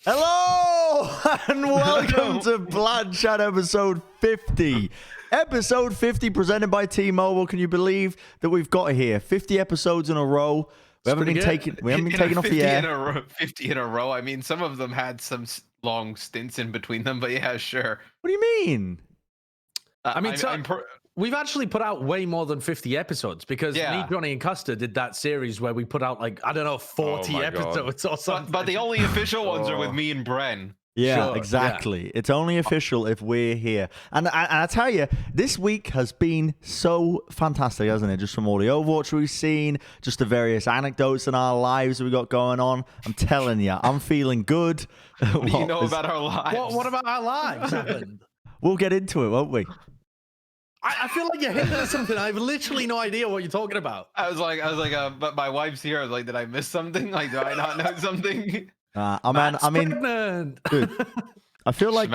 Hello and welcome to Plat Chat episode 50. Episode 50 presented by T-Mobile. Can you believe that we've got here 50 episodes in a row? We haven't been taken off the air. 50 in a row. I mean, some of them had some long stints in between them, but yeah, sure. What do you mean? We've actually put out way more than 50 episodes because me, Johnny, and Custer did that series where we put out 40 episodes or something. But the only official ones are with me and Bren. Yeah, sure, exactly. Yeah. It's only official if we're here. And I tell you, this week has been so fantastic, hasn't it? Just from all the Overwatch we've seen, just the various anecdotes in our lives we got going on. I'm telling you, I'm feeling good. What do you know about our lives? What about our lives? We'll get into it, won't we? I feel like you're hitting at something. I have literally no idea what you're talking about. I was like, but my wife's here. I was like, did I miss something? Like, do I not know something? I mean, dude, I feel like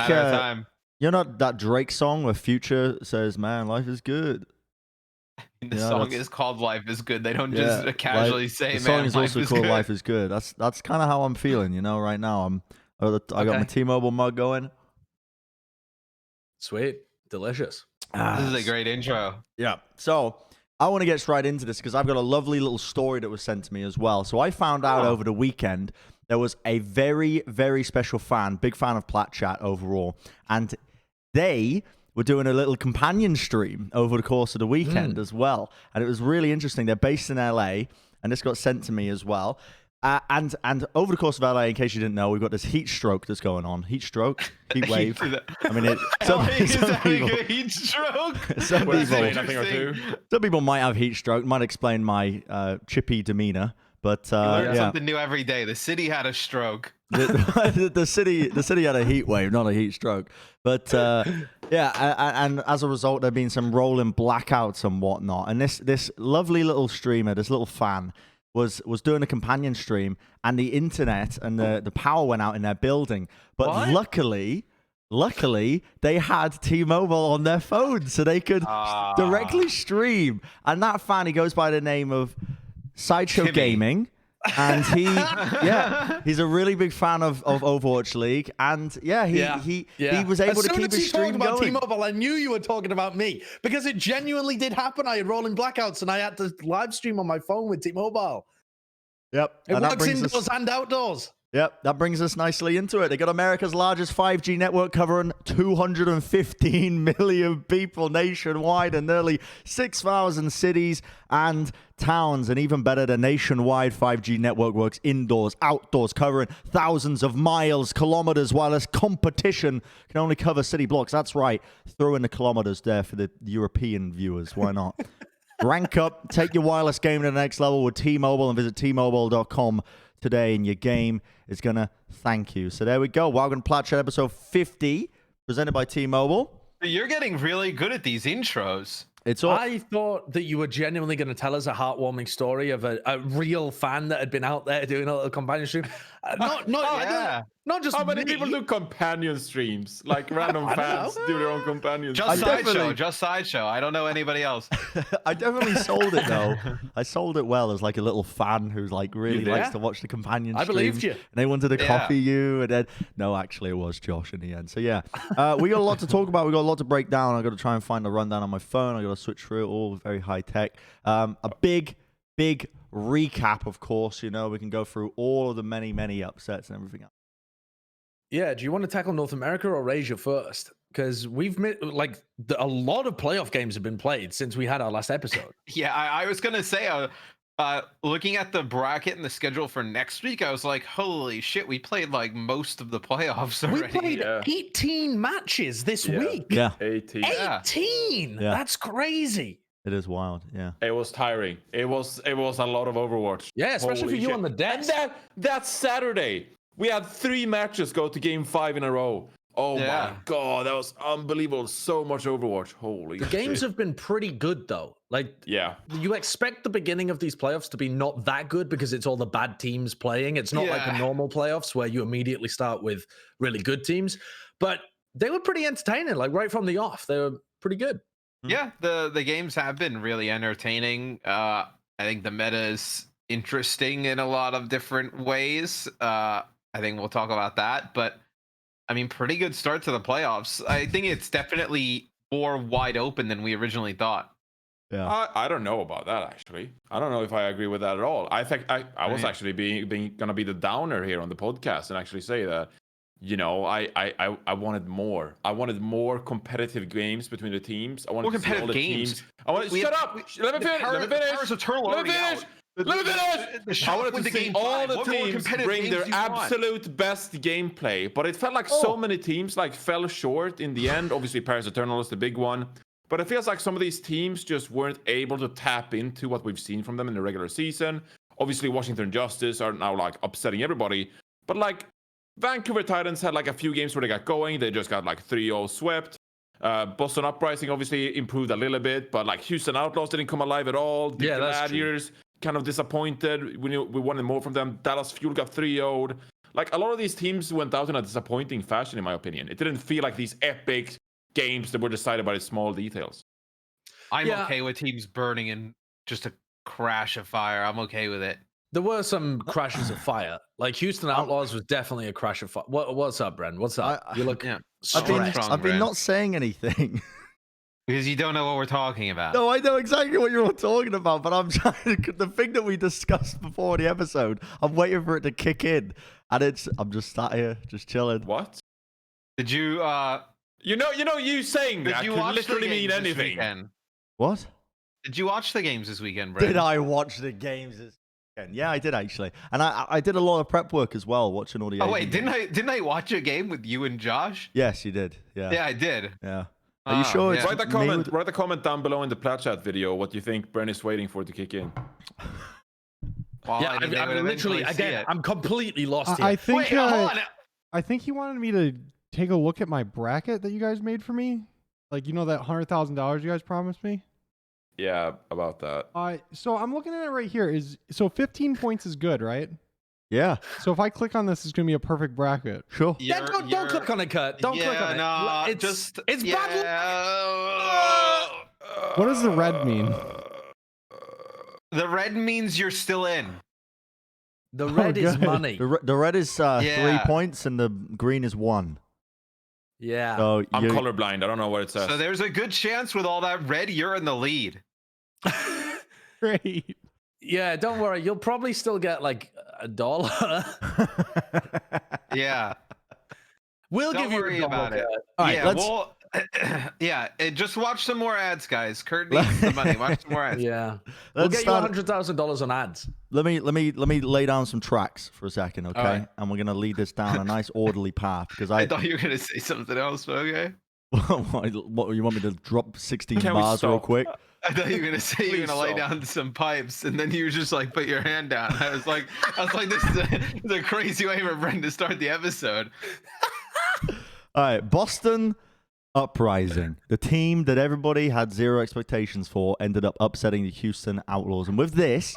you're not that Drake song where Future says, "Man, life is good." The song is called "Life Is Good." They don't just casually say, "Man, the song is also called good. "Life Is Good." That's kind of how I'm feeling, right now. I got my T-Mobile mug going. Sweet, delicious. This is a great intro. Yeah. So I want to get straight into this because I've got a lovely little story that was sent to me as well. So I found out over the weekend there was a very, very special fan, big fan of Plat Chat overall, and they were doing a little companion stream over the course of the weekend as well. And it was really interesting. They're based in LA, and this got sent to me as well. And over the course of LA, in case you didn't know, we've got this heat stroke that's going on. Heat stroke, heat wave. I mean, some people, heat stroke. Some people might have heat stroke. Might explain my chippy demeanor. But you learn something new every day. The city had a stroke. The city had a heat wave, not a heat stroke. But and as a result, there've been some rolling blackouts and whatnot. And this lovely little streamer, this little fan, was doing a companion stream, and the internet and the power went out in their building. But luckily they had T-Mobile on their phone, so they could directly stream. And that fan, he goes by the name of Sideshow Gaming, and he's a really big fan of Overwatch League, and he was able to keep his stream going. T-Mobile, I knew you were talking about me because it genuinely did happen. I had rolling blackouts, and I had to live stream on my phone with T-Mobile. Yep, it works indoors and outdoors. Yep, that brings us nicely into it. They got America's largest 5G network covering 215 million people nationwide and nearly 6,000 cities and towns. And even better, the nationwide 5G network works indoors, outdoors, covering thousands of miles, kilometers, while this competition can only cover city blocks. That's right. Throw in the kilometers there for the European viewers. Why not? Rank up, take your wireless game to the next level with T-Mobile and visit T-Mobile.com today, and your game is going to thank you. So there we go. Welcome to Plat Chat episode 50, presented by T-Mobile. You're getting really good at these intros. I thought that you were genuinely going to tell us a heartwarming story of a real fan that had been out there doing a little companion stream. Not just how many me. people do companion streams? Like random fans do their own companion. Just Sideshow. I don't know anybody else. I definitely sold it though. I sold it well as like a little fan who's like really likes to watch the companion streams. I believed you. And they wanted to copy you, and then no, actually it was Josh in the end. So yeah, we got a lot to talk about. We got a lot to break down. I got to try and find a rundown on my phone. I got to switch through it all, very high tech. A big recap, of course. We can go through all of the many upsets and everything else. Yeah, do you want to tackle North America or Asia first? Because we've a lot of playoff games have been played since we had our last episode. Yeah, I was gonna say, looking at the bracket and the schedule for next week, I was like, holy shit, we played like most of the playoffs already. We played 18 matches this week. Yeah, 18. 18. Yeah. That's crazy. It is wild. Yeah, it was tiring. It was a lot of Overwatch. Yeah, especially for you on the desk. And that's Saturday. We had 3 matches go to game 5 in a row. Oh my god, that was unbelievable. So much Overwatch. Holy shit. The games have been pretty good though. You expect the beginning of these playoffs to be not that good because it's all the bad teams playing. It's not like the normal playoffs where you immediately start with really good teams. But they were pretty entertaining, like right from the off. They were pretty good. Yeah, the games have been really entertaining. I think the meta is interesting in a lot of different ways. I think we'll talk about that. But I mean, pretty good start to the playoffs. I think it's definitely more wide open than we originally thought. Yeah, I don't know about that actually. I don't know if I agree with that at all. I think I was actually being gonna be the downer here on the podcast and actually say that, you know, I wanted more. I wanted more competitive games between the teams. I wanted More to see all competitive the games. teams. I want to shut up. Let me finish. Let me finish. Let me finish. Let me finish. I wanted to see all the teams bring their absolute best gameplay, but it felt like so many teams like fell short in the end. Obviously, Paris Eternal is the big one. But it feels like some of these teams just weren't able to tap into what we've seen from them in the regular season. Obviously, Washington Justice are now like upsetting everybody. But like Vancouver Titans had like a few games where they got going. They just got like 3-0 swept. Boston Uprising obviously improved a little bit, but like Houston Outlaws didn't come alive at all. The Gladiators kind of disappointed. We wanted more from them. Dallas Fuel got 3-0'd. Like a lot of these teams went out in a disappointing fashion, in my opinion. It didn't feel like these epic games that were decided by the small details. I'm okay with teams burning in just a crash of fire. I'm okay with it. There were some crashes of fire. Like Houston Outlaws was definitely a crash of fire. What's up, Bren? What's up? You look I've been not saying anything. Because you don't know what we're talking about. No, I know exactly what you're all talking about, but I'm trying to, the thing that we discussed before the episode, I'm waiting for it to kick in. And I'm just sat here, just chilling. What? Did you you saying that you could literally mean anything. What? Did you watch the games this weekend, Bren? Did I watch the games this weekend? Yeah, I did actually. And I did a lot of prep work as well, watching all the Oh wait, didn't I watch a game with you and Josh? Yes, you did. Yeah. Yeah, I did. Yeah. Are you sure? Yeah. Write a comment down below in the Plat chat video what you think Bren is waiting for to kick in. Well, yeah, I'm literally again. I'm completely lost here. I think. Wait, hold on. I think he wanted me to take a look at my bracket that you guys made for me. Like, you know, that $100,000 you guys promised me. Yeah, about that. So I'm looking at it right here. So 15 points is good, right? Yeah. So if I click on this, it's gonna be a perfect bracket. Sure. Yeah, don't click on it, Kurt. Don't click on it. No, It's bad. What does the red mean? The red means you're still in. The red is good. money. The red is 3 points and the green is 1. Yeah. So I'm colorblind. I don't know what it says. So there's a good chance with all that red, you're in the lead. Great. Yeah, don't worry. You'll probably still get like $1. Yeah. We'll Don't give you worry $1. about it. All right, just watch some more ads, guys. Kurt needs the money. Watch some more ads. Yeah. We'll get you $100,000 on ads. Let me lay down some tracks for a second, okay? Right. And we're gonna lead this down a nice orderly path because I thought you were gonna say something else, but okay. what you want me to drop 16 Can we bars real stop? quick? I thought you were gonna say you're Please gonna lay stop. down some pipes, and then you just like put your hand down. I was like, this is a crazy way for Bren to start the episode. All right, Boston Uprising, the team that everybody had zero expectations for, ended up upsetting the Houston Outlaws. And with this,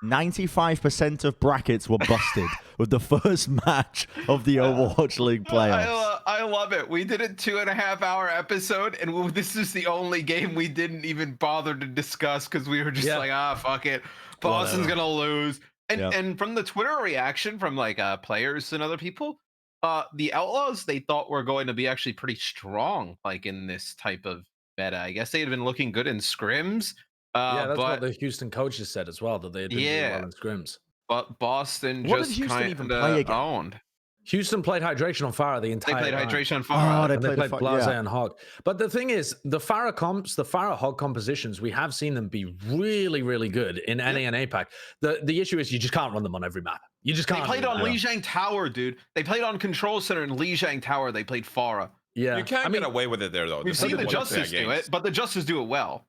95% of brackets were busted with the first match of the Overwatch League playoffs. I love it. We did a 2.5-hour episode, and this is the only game we didn't even bother to discuss because we were just like, fuck it. Boston's gonna lose. And from the Twitter reaction from like players and other people, the Outlaws, they thought were going to be actually pretty strong, like in this type of meta. I guess they had been looking good in scrims. Yeah, that's what the Houston coaches said as well, that they had been doing well in scrims. But Boston What did just Houston kind even play of again? owned. Houston played Hydration on Fire the entire They played time. Hydration on Fire. Oh, And they played Blase yeah. and Hog. But the thing is, the Farah comps, the Farah Hog compositions, we have seen them be really, really good in NA and APAC. The issue is you just can't run them on every map. You just can't. They played on Lijiang Tower, dude. They played on Control Center in Lijiang Tower. They played Farah. Yeah. You can't get away with it there, though. We've seen the Justice do it, but the Justice do it well.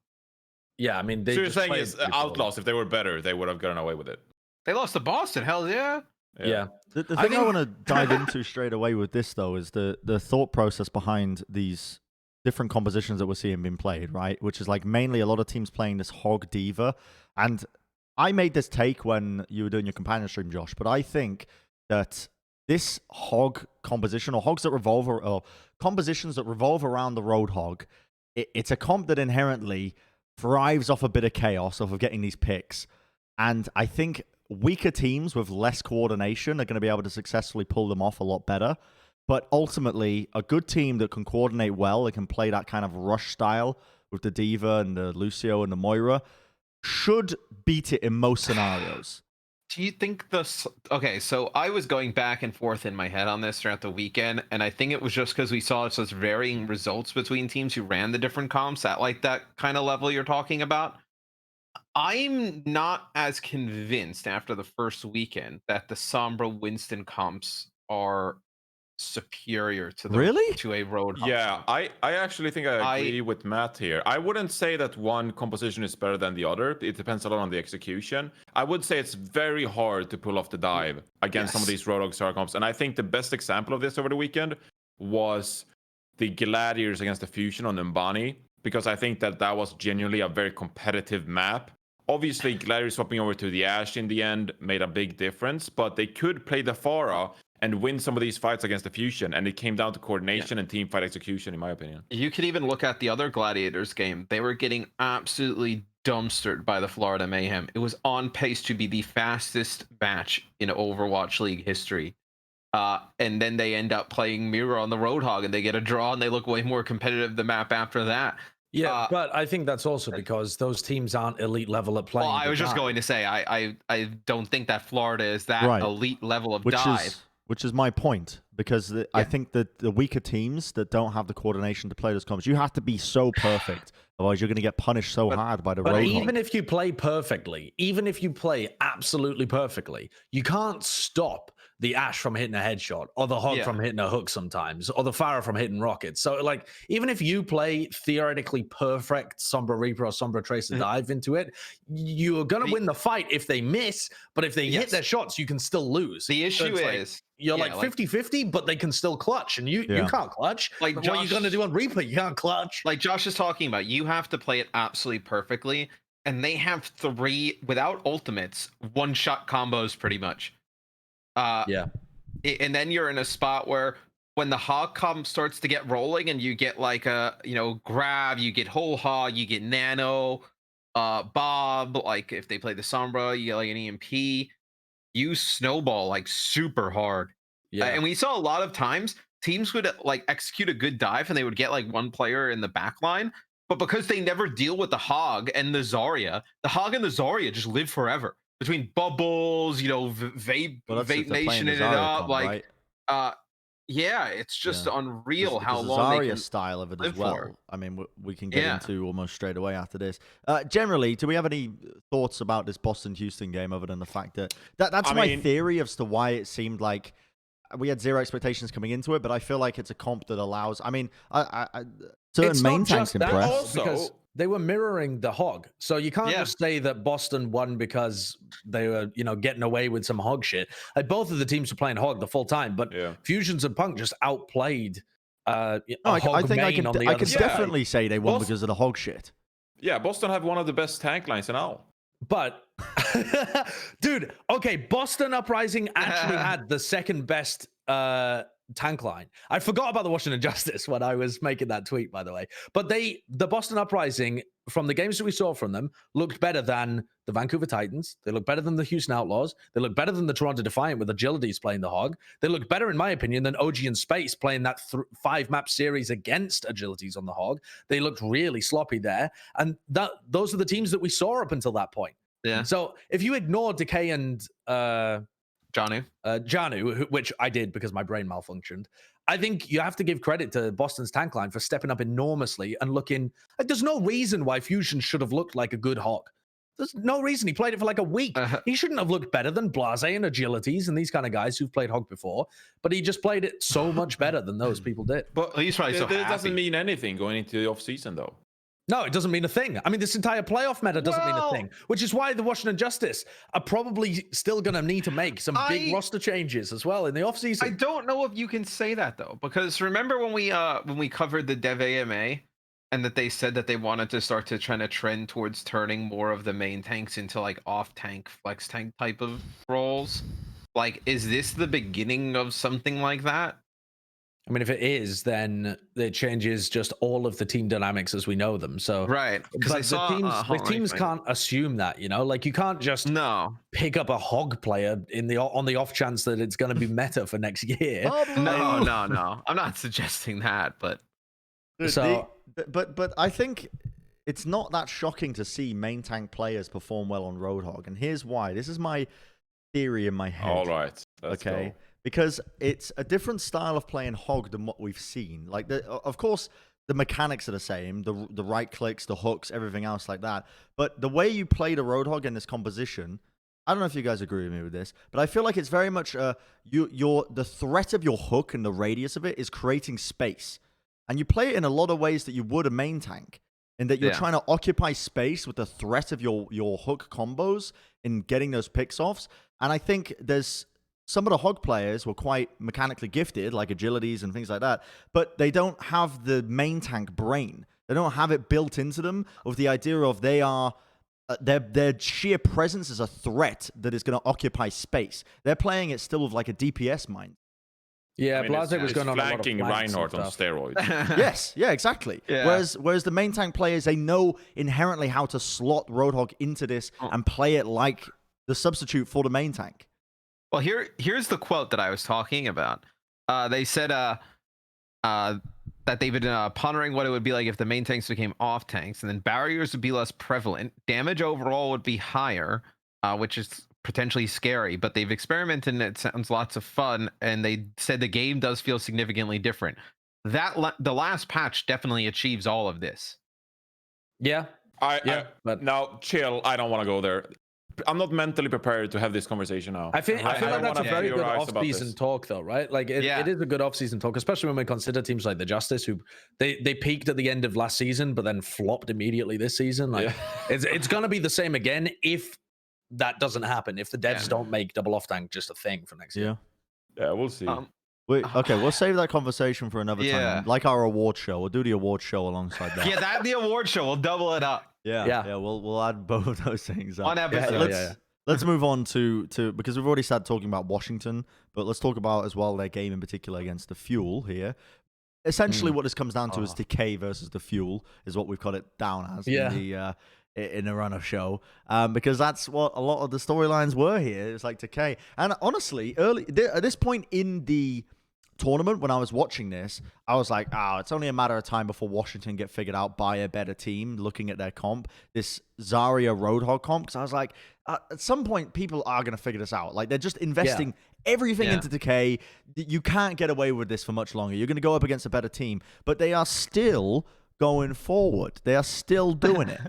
Yeah, I mean, they So you're just saying played is super Outlaws, if they were better, they would have gotten away with it. They lost to Boston. Hell yeah. Yeah. The thing I want to dive into straight away with this, though, is the thought process behind these different compositions that we're seeing being played, right? Which is like mainly a lot of teams playing this Hog Diva. And I made this take when you were doing your companion stream, Josh, but I think that this Hog composition, or hogs that revolve, or compositions that revolve around the Roadhog, it's a comp that inherently thrives off a bit of chaos, off of getting these picks. And I think weaker teams with less coordination are going to be able to successfully pull them off a lot better. But ultimately, a good team that can coordinate well, that can play that kind of rush style with the D.Va and the Lucio and the Moira, should beat it in most scenarios. Do you think this? Okay, so I was going back and forth in my head on this throughout the weekend, and I think it was just because we saw such varying results between teams who ran the different comps at like that kind of level you're talking about. I'm not as convinced after the first weekend that the Sombra Winston comps are superior to the to a Roadhog. Yeah, I actually think I agree with Matt here. I wouldn't say that one composition is better than the other. It depends a lot on the execution. I would say it's very hard to pull off the dive against some of these Roadhog star comps. And I think the best example of this over the weekend was the Gladiators against the Fusion on Umbani, because I think that was genuinely a very competitive map. Obviously, Gladiators swapping over to the Ashe in the end made a big difference, but they could play the Pharah and win some of these fights against the Fusion, and it came down to coordination and team fight execution, in my opinion. You could even look at the other Gladiators game. They were getting absolutely dumpstered by the Florida Mayhem. It was on pace to be the fastest match in Overwatch League history. And then they end up playing Mirror on the Roadhog, and they get a draw, and they look way more competitive the map after that. Yeah, but I think that's also because those teams aren't elite level at playing. Well, I was just going to say, I don't think that Florida is that elite level of dive. Which is my point, because I think that the weaker teams that don't have the coordination to play those comps, you have to be so perfect, otherwise you're going to get punished so hard by the Roadhog. Even if you play perfectly, even if you play absolutely perfectly, you can't stop the Ashe from hitting a headshot, or the Hog from hitting a hook sometimes, or the Pharah from hitting rockets. So, like, even if you play theoretically perfect Sombra Reaper or Sombra Tracer dive into it, you're going to win the fight if they miss, but if they hit their shots, you can still lose. The issue is... You're like 50-50, but they can still clutch, and you can't clutch. Like, what are you going to do on Reaper? You can't clutch. Like Josh is talking about, you have to play it absolutely perfectly, and they have 3, without ultimates, one-shot combos pretty much. And then you're in a spot where when the Hog comp starts to get rolling, and you get like a, grab, you get whole Hog, you get Nano, Bob, like if they play the Sombra, you get like an EMP. You snowball like super hard. And we saw a lot of times teams would like execute a good dive, and they would get like one player in the back line, but because they never deal with the Hog and the Zarya, the Hog and the Zarya just live forever between bubbles, vape nation in it up, like it's just unreal how long they can style of it as well. For. I mean, we can get into almost straight away after this. Generally, do we have any thoughts about this Boston-Houston game other than the fact that's my theory as to why it seemed like we had zero expectations coming into it, but I feel like it's a comp that allows... I mean, certain main tanks impressed. Because they were mirroring the Hog. So you can't just say that Boston won because they were, getting away with some Hog shit. Like, both of the teams were playing Hog the full time, but Fusions and Punk just outplayed I think I can definitely say they won because of the Hog shit. Yeah, Boston have one of the best tank lines in all. But, dude, okay, Boston Uprising actually had the second best tank line. I forgot about the Washington Justice when I was making that tweet, by the way. But the Boston Uprising, from the games that we saw from them, looked better than the Vancouver Titans. They looked better than the Houston Outlaws. They looked better than the Toronto Defiant with Agilities playing the Hog. They looked better, in my opinion, than OG and Space playing that 5-map series against Agilities on the Hog. They looked really sloppy there. And those are the teams that we saw up until that point. Yeah. So if you ignore Decay and Janu, which I did because my brain malfunctioned, I think you have to give credit to Boston's tank line for stepping up enormously and looking like there's no reason why Fusion should have looked like a good Hog. There's no reason. He played it for like a week. He shouldn't have looked better than Blase and Agilities and these kind of guys who've played Hog before, but he just played it so much better than those people did. But he's probably so happy. It doesn't mean anything going into the off-season, though. No, it doesn't mean a thing. I mean, this entire playoff meta doesn't mean a thing, which is why the Washington Justice are probably still going to need to make some big roster changes as well in the offseason. I don't know if you can say that, though, because remember when we covered the Dev AMA and that they said that they wanted to start to try to trend towards turning more of the main tanks into like off-tank, flex tank type of roles? Like, is this the beginning of something like that? I mean, if it is, then it changes just all of the team dynamics as we know them. So right, because the teams can't assume that, you know, like you can't just pick up a hog player on the off chance that it's going to be meta for next year. No. I'm not suggesting that, but but I think it's not that shocking to see main tank players perform well on Roadhog, and here's why. This is my theory in my head. All right, let's go. Because it's a different style of playing Hog than what we've seen. Like, of course, the mechanics are the same, the right clicks, the hooks, everything else like that. But the way you play the Roadhog in this composition, I don't know if you guys agree with me with this, but I feel like it's very much the threat of your hook and the radius of it is creating space. And you play it in a lot of ways that you would a main tank, in that you're trying to occupy space with the threat of your hook combos in getting those picks offs. And I think there's some of the Hog players were quite mechanically gifted, like agilities and things like that, but they don't have the main tank brain. They don't have it built into them of the idea of they are their sheer presence is a threat that is going to occupy space. They're playing it still with like a DPS mind. Yeah, I mean, Blase was going on flanking Reinhardt on steroids. Yes, yeah, exactly. Yeah. Whereas the main tank players, they know inherently how to slot Roadhog into this and play it like the substitute for the main tank. Well, here's the quote that I was talking about. They said that they've been pondering what it would be like if the main tanks became off tanks, and then barriers would be less prevalent. Damage overall would be higher, which is potentially scary, but they've experimented and it sounds lots of fun, and they said the game does feel significantly different. The last patch definitely achieves all of this. Yeah. But now chill. I don't want to go there. I'm not mentally prepared to have this conversation now. I feel like that's a very good off-season talk, though, right? Like it is a good off-season talk, especially when we consider teams like the Justice, who they peaked at the end of last season, but then flopped immediately this season. Like it's gonna be the same again if that doesn't happen. If the devs don't make double off tank just a thing for next year. Yeah, we'll see. Okay, we'll save that conversation for another time. Like our award show, we'll do the award show alongside that. The award show. We'll double it up. Yeah. We'll add both of those things up. On episode. Let's move on to because we've already started talking about Washington, but let's talk about as well their game in particular against the Fuel here. Essentially, what this comes down to is Decay versus the Fuel is what we've got it down as in the runner show, because that's what a lot of the storylines were here. It's like Decay, and honestly, at this point in the tournament, when I was watching this, I was like, it's only a matter of time before Washington get figured out by a better team. Looking at their comp, this Zarya Roadhog comp, because I was like, at some point, people are going to figure this out. Like, they're just investing everything into Decay. You can't get away with this for much longer. You're going to go up against a better team, but they are still going forward. They are still doing it.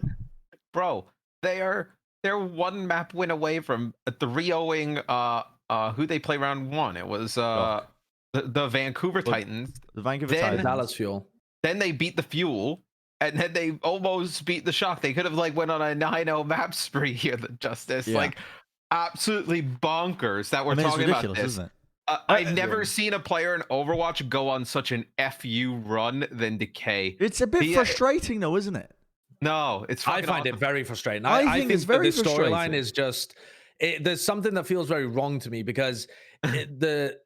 Bro, they're one map win away from 3-0ing who they play round one. It was the Vancouver Titans. The Vancouver Titans. Dallas Fuel. Then they beat the Fuel, and then they almost beat the Shock. They could have went on a 9-0 map spree here, the Justice. Absolutely bonkers that we're talking about this. Isn't it? I've never seen a player in Overwatch go on such an FU run than Decay. It's a bit frustrating though, isn't it? No, it's. I find it very frustrating. I think it's very frustrating. The storyline is just. There's something that feels very wrong to me because it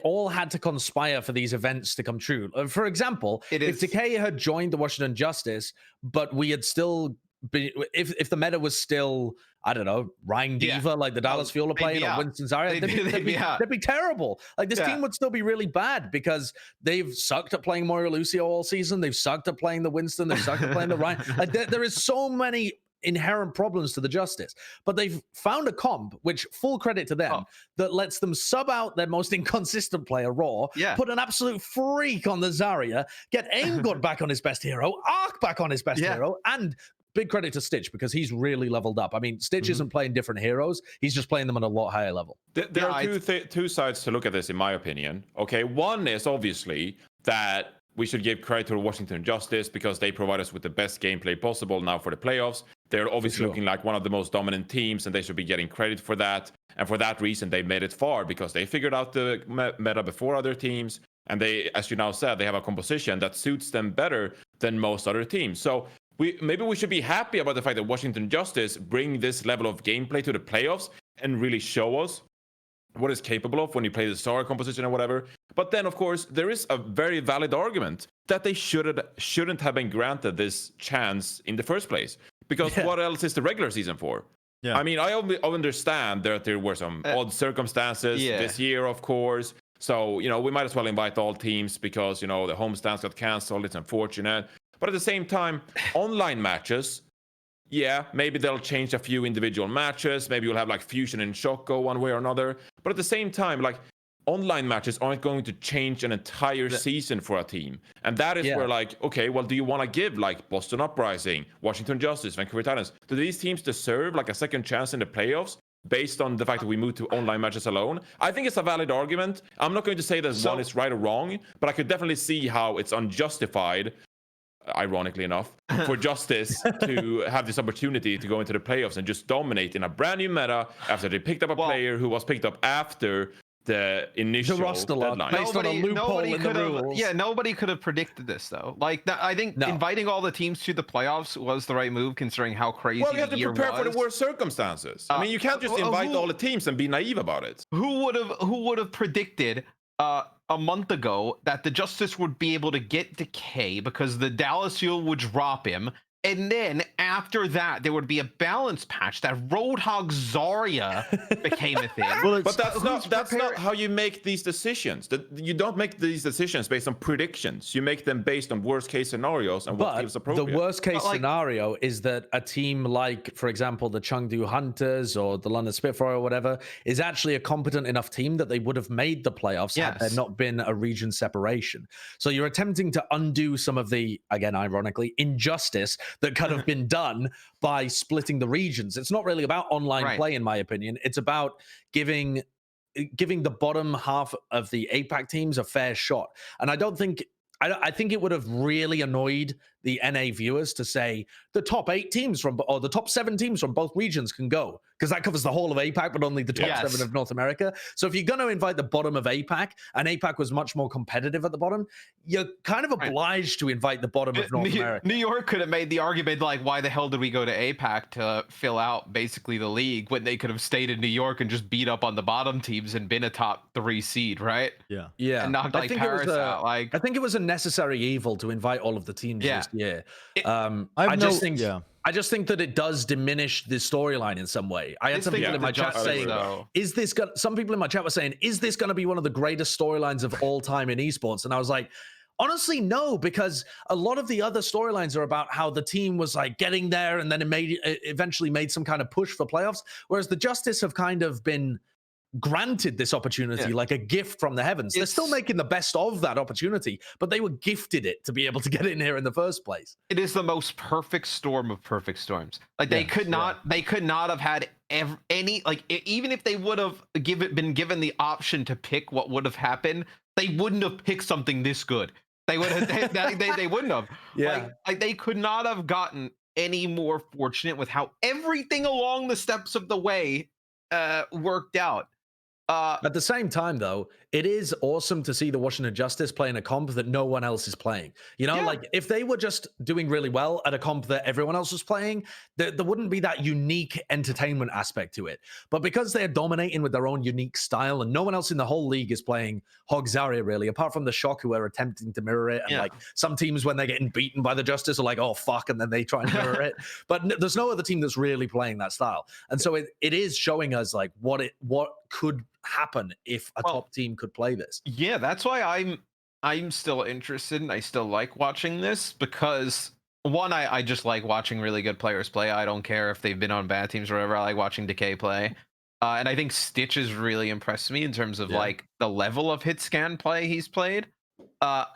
all had to conspire for these events to come true. For example, if Decay had joined the Washington Justice, but we had still been, if the meta was still, I don't know, Ryan Diva, like the Dallas Fuel are playing, or Winston Zarya, they'd be terrible. Like this team would still be really bad because they've sucked at playing Morello Lucio all season. They've sucked at playing the Winston. They've sucked at playing the Ryan. Like there is so many inherent problems to the Justice, but they've found a comp, which full credit to them, that lets them sub out their most inconsistent player, Raw, put an absolute freak on the Zarya, get Aimgut back on his best hero, Arc back on his best hero, and big credit to Stitch because he's really leveled up. I mean, Stitch isn't playing different heroes. He's just playing them at a lot higher level. There are two sides to look at this, in my opinion. Okay, one is obviously that we should give credit to the Washington Justice because they provide us with the best gameplay possible now for the playoffs. They're obviously looking like one of the most dominant teams, and they should be getting credit for that. And for that reason, they made it far because they figured out the meta before other teams. And they, as you now said, they have a composition that suits them better than most other teams. So maybe we should be happy about the fact that Washington Justice bring this level of gameplay to the playoffs and really show us what it's capable of when you play the star composition or whatever. But then, of course, there is a very valid argument that they shouldn't have been granted this chance in the first place. Because what else is the regular season for? Yeah. I mean, I understand that there were some odd circumstances this year, of course. So, you know, we might as well invite all teams because, you know, the homestands got canceled. It's unfortunate. But at the same time, online matches, maybe they'll change a few individual matches. Maybe you'll have like Fusion and Shock go one way or another. But at the same time, like, online matches aren't going to change an entire season for a team. And that is where, like, okay, well, do you want to give, like, Boston Uprising, Washington Justice, Vancouver Titans, do these teams deserve, like, a second chance in the playoffs based on the fact that we moved to online matches alone? I think it's a valid argument. I'm not going to say that one is right or wrong, but I could definitely see how it's unjustified, ironically enough, for Justice to have this opportunity to go into the playoffs and just dominate in a brand new meta after they picked up a player who was picked up after the initial deadline. Nobody could have predicted this, though. Like, I think inviting all the teams to the playoffs was the right move, considering how crazy the year was. Well, you have to prepare for the worst circumstances. I mean, you can't just invite all the teams and be naive about it. Who would have predicted a month ago that the Justice would be able to get Decay because the Dallas Fuel would drop him? And then after that, there would be a balance patch that Roadhog Zarya became a thing. But that's not how you make these decisions. You don't make these decisions based on predictions. You make them based on worst case scenarios and what feels appropriate. The worst case scenario is that a team like, for example, the Chengdu Hunters or the London Spitfire or whatever is actually a competent enough team that they would have made the playoffs had there not been a region separation. So you're attempting to undo some of the, again, ironically, injustice that could have been done by splitting the regions. It's not really about online play, in my opinion. It's about giving the bottom half of the APAC teams a fair shot. And I think it would have really annoyed the NA viewers to say the top 8 teams or the top 7 teams from both regions can go, because that covers the whole of APAC, but only the top 7 of North America. So if you're going to invite the bottom of APAC, and APAC was much more competitive at the bottom, you're kind of obliged to invite the bottom of North America. New York could have made the argument like, why the hell did we go to APAC to fill out basically the league when they could have stayed in New York and just beat up on the bottom teams and been a top 3 seed, right? Yeah. And knocked like Paris out. Like, I think it was a necessary evil to invite all of the teams this year. I just think that it does diminish the storyline in some way. I had some people in my chat saying, some people in my chat were saying, is this going to be one of the greatest storylines of all time in esports? And I was like, honestly, no, because a lot of the other storylines are about how the team was like getting there and then it eventually made some kind of push for playoffs. Whereas the Justice have kind of been granted this opportunity like a gift from the heavens. They're still making the best of that opportunity, but they were gifted it to be able to get in here in the first place. It is the most perfect storm of perfect storms. Like they could not have had any, like, even if they would have been given the option to pick what would have happened, they wouldn't have picked something this good. They would have they wouldn't have. Like they could not have gotten any more fortunate with how everything along the steps of the way worked out. At the same time, though, it is awesome to see the Washington Justice playing a comp that no one else is playing. You know, like if they were just doing really well at a comp that everyone else was playing, there wouldn't be that unique entertainment aspect to it. But because they're dominating with their own unique style and no one else in the whole league is playing Hog Zarya, really, apart from the Shock who are attempting to mirror it. And like some teams, when they're getting beaten by the Justice, are like, oh, fuck, and then they try and mirror it. But there's no other team that's really playing that style. And so it is showing us like what could happen if a top team could play this. Yeah, that's why I'm still interested and I still like watching this, because one, I just like watching really good players play. I don't care if they've been on bad teams or whatever. I like watching Decay play. And I think Stitch has really impressed me in terms of like the level of hit scan play he's played. And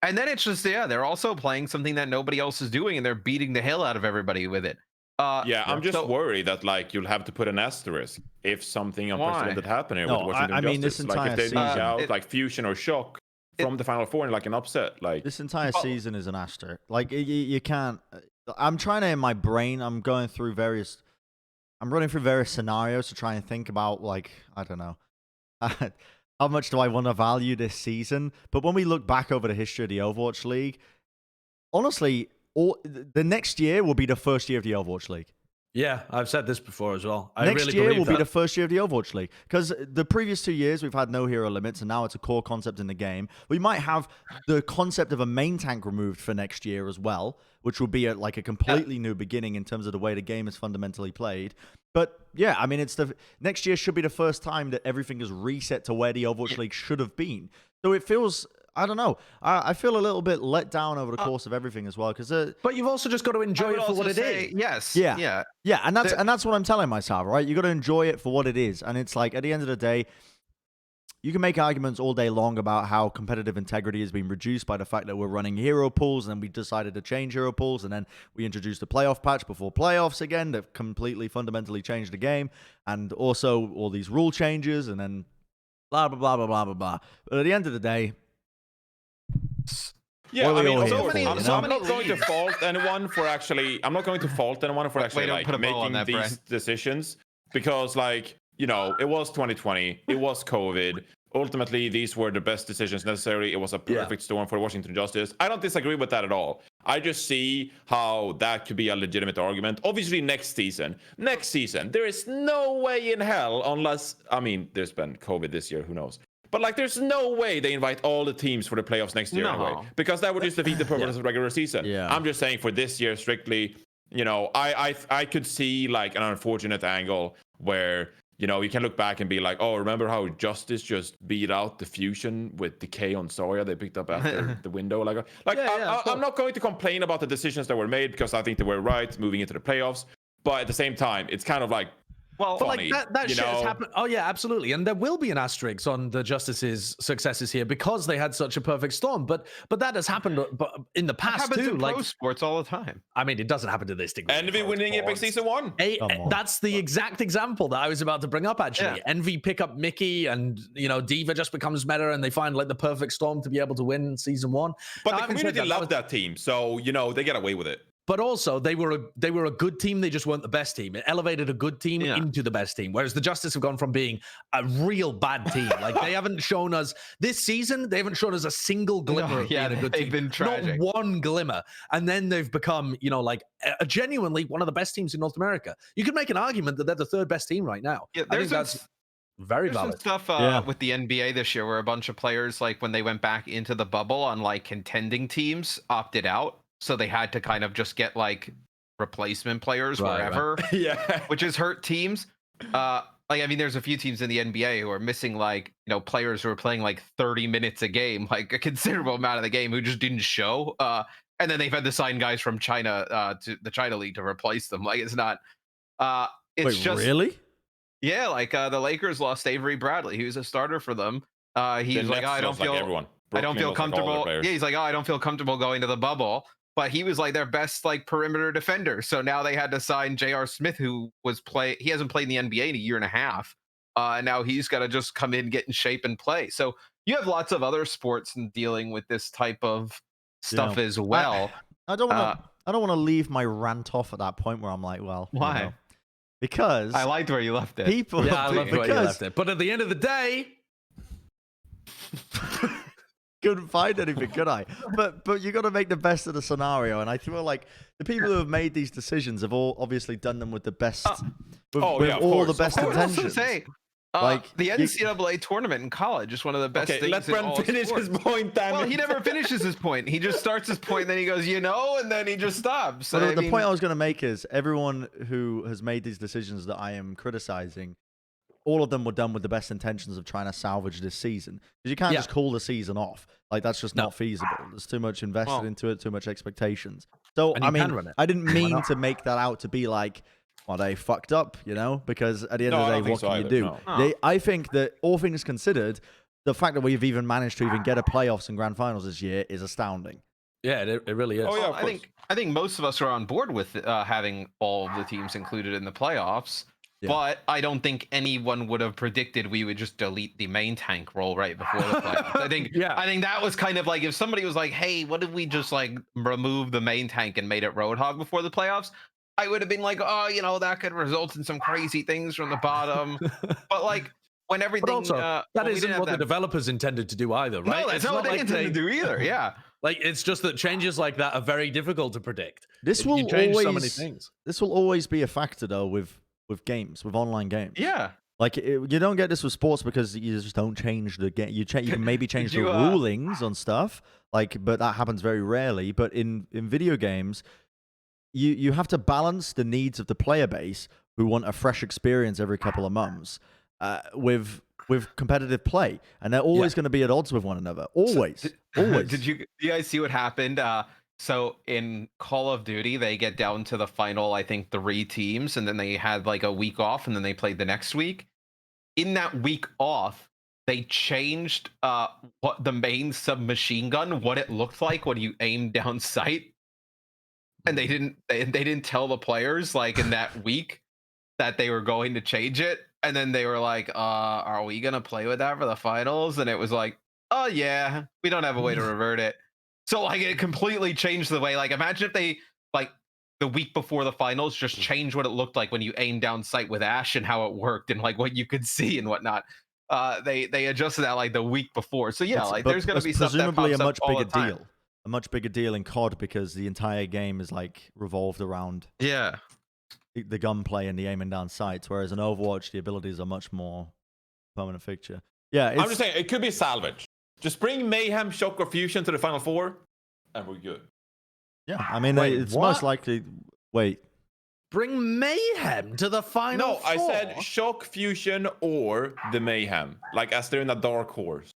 then it's just, they're also playing something that nobody else is doing and they're beating the hell out of everybody with it. I'm just worried that like you'll have to put an asterisk if something unprecedented happened here with Washington Justice. I mean, this entire like if they season, knock out like Fusion or Shock from the Final Four in like an upset, like this entire season is an asterisk. Like you can't. I'm trying to, in my brain, I'm running through various scenarios to try and think about, like, I don't know, how much do I want to value this season? But when we look back over the history of the Overwatch League, honestly, the next year will be the first year of the Overwatch League. Yeah, I've said this before as well. Next year will be the first year of the Overwatch League, because the previous 2 years we've had no hero limits, and now it's a core concept in the game. We might have the concept of a main tank removed for next year as well, which will be like a completely new beginning in terms of the way the game is fundamentally played. But yeah, I mean, next year should be the first time that everything is reset to where the Overwatch League should have been. So it feels, I don't know. I feel a little bit let down over the course of everything as well, because. But you've also just got to enjoy it for what it is. Yes. Yeah. And that's what I'm telling myself, right? You got to enjoy it for what it is, and it's like at the end of the day, you can make arguments all day long about how competitive integrity has been reduced by the fact that we're running hero pools, and then we decided to change hero pools, and then we introduced a playoff patch before playoffs again that completely fundamentally changed the game, and also all these rule changes, and then blah blah blah blah blah blah blah. But at the end of the day. Yeah, I mean, I'm not going to fault anyone for actually making these decisions, because, like, you know, it was 2020, it was COVID. Ultimately, these were the best decisions necessary. It was a perfect storm for Washington Justice. I don't disagree with that at all. I just see how that could be a legitimate argument. Obviously, next season, there is no way in hell, unless, I mean, there's been COVID this year, who knows? But, like, there's no way they invite all the teams for the playoffs next year anyway, because that would just defeat the purpose of the regular season. Yeah. I'm just saying for this year strictly, you know, I could see, like, an unfortunate angle where, you know, you can look back and be like, oh, remember how Justice just beat out the Fusion with Decay on Sawyer they picked up after the window? I'm not going to complain about the decisions that were made, because I think they were right moving into the playoffs. But at the same time, it's kind of like, well, funny, like that shit has happened. Oh yeah, absolutely. And there will be an asterisk on the Justice's successes here because they had such a perfect storm. But that has happened in the past too. In pro sports all the time. I mean, it doesn't happen to this degree. Envy winning Epic Season 1. That's the exact example that I was about to bring up, actually. Yeah. Envy pick up Mickey, and, you know, Diva just becomes meta, and they find, like, the perfect storm to be able to win Season 1. But the community loved that team, so, you know, they get away with it. But also, they were a good team. They just weren't the best team. It elevated a good team into the best team. Whereas the Justice have gone from being a real bad team. Like, they haven't shown us this season. They haven't shown us a single glimmer of being a good team. Been tragic. Not one glimmer. And then they've become, you know, like genuinely one of the best teams in North America. You could make an argument that they're the third best team right now. Yeah, I think that's very valid. Some stuff with the NBA this year where a bunch of players, like, when they went back into the bubble on, like, contending teams, opted out. So they had to kind of just get, like, replacement players wherever, which has hurt teams. Like, I mean, there's a few teams in the NBA who are missing, like, you know, players who are playing like 30 minutes a game, like a considerable amount of the game, who just didn't show. And then they've had to sign guys from China to the China League to replace them. Like, it's not. It's just really. Yeah, like the Lakers lost Avery Bradley. He was a starter for them. He's like, I don't feel comfortable. Yeah, he's like, I don't feel comfortable going to the bubble. But he was, like, their best, like, perimeter defender. So now they had to sign J.R. Smith, who he hasn't played in the NBA in a year and a half. And now he's got to just come in, get in shape, and play. So you have lots of other sports in dealing with this type of stuff as well. I don't want to leave my rant off at that point where I'm like, well, why? You know, because I liked where you left it. I loved where you left it. But at the end of the day. Couldn't find anything, could I? But you got to make the best of the scenario, and I feel like the people who have made these decisions have all obviously done them with the best, with all the best intentions. Like the NCAA tournament in college is one of the best things. Let Bren finish his point. Well, he never finishes his point. He just starts his point, then he goes, you know, and then he just stops. But the point I was going to make is everyone who has made these decisions that I am criticizing, all of them were done with the best intentions of trying to salvage this season. Because you can't just call the season off. Like, that's just not feasible. There's too much invested into it, too much expectations. So, I mean, I didn't mean to make that out to be like, well, they fucked up, you know? Because at the end of the day, what can you do? No. I think that, all things considered, the fact that we've even managed to even get a playoffs and grand finals this year is astounding. Yeah, it really is. Oh, yeah, I think most of us are on board with having all of the teams included in the playoffs. Yeah. But I don't think anyone would have predicted we would just delete the main tank role right before the playoffs. I think that was kind of like, if somebody was like, hey, what if we just, like, remove the main tank and made it Roadhog before the playoffs? I would have been like, oh, you know, that could result in some crazy things from the bottom. But, like, when everything... But also, that isn't what the developers intended to do either, right? No, that's not what they intended to do either, yeah. Like, it's just that changes like that are very difficult to predict. This will always be a factor, though, with games, with online games. Yeah. Like, you don't get this with sports because you just don't change the game. You can maybe change the rulings on stuff, but that happens very rarely. But in video games, you have to balance the needs of the player base who want a fresh experience every couple of months with competitive play, and they're always going to be at odds with one another. Always. Did you guys see what happened? So in Call of Duty, they get down to the final, I think, 3 teams, and then they had like a week off, and then they played the next week. In that week off, they changed what the main submachine gun, what it looked like when you aimed down sight, and they didn't tell the players like in that week that they were going to change it. And then they were like, are we going to play with that for the finals? And it was like, oh, yeah, we don't have a way to revert it. So, like, it completely changed the way. Like, imagine if they, like, the week before the finals just changed what it looked like when you aim down sight with Ash and how it worked and, like, what you could see and whatnot. They adjusted that, like, the week before. So, yeah, there's going to be stuff that pops up all the time. A much bigger deal in COD because the entire game is, like, revolved around... Yeah. The gunplay and the aiming down sights, whereas in Overwatch, the abilities are much more permanent fixture. Yeah, I'm just saying, it could be salvage. Just bring Mayhem, Shock, or Fusion to the Final Four, and we're good. Yeah, I mean, it's most likely... Wait. Bring Mayhem to the Final Four? No, I said Shock, Fusion, or the Mayhem. Like, as they're in a dark horse.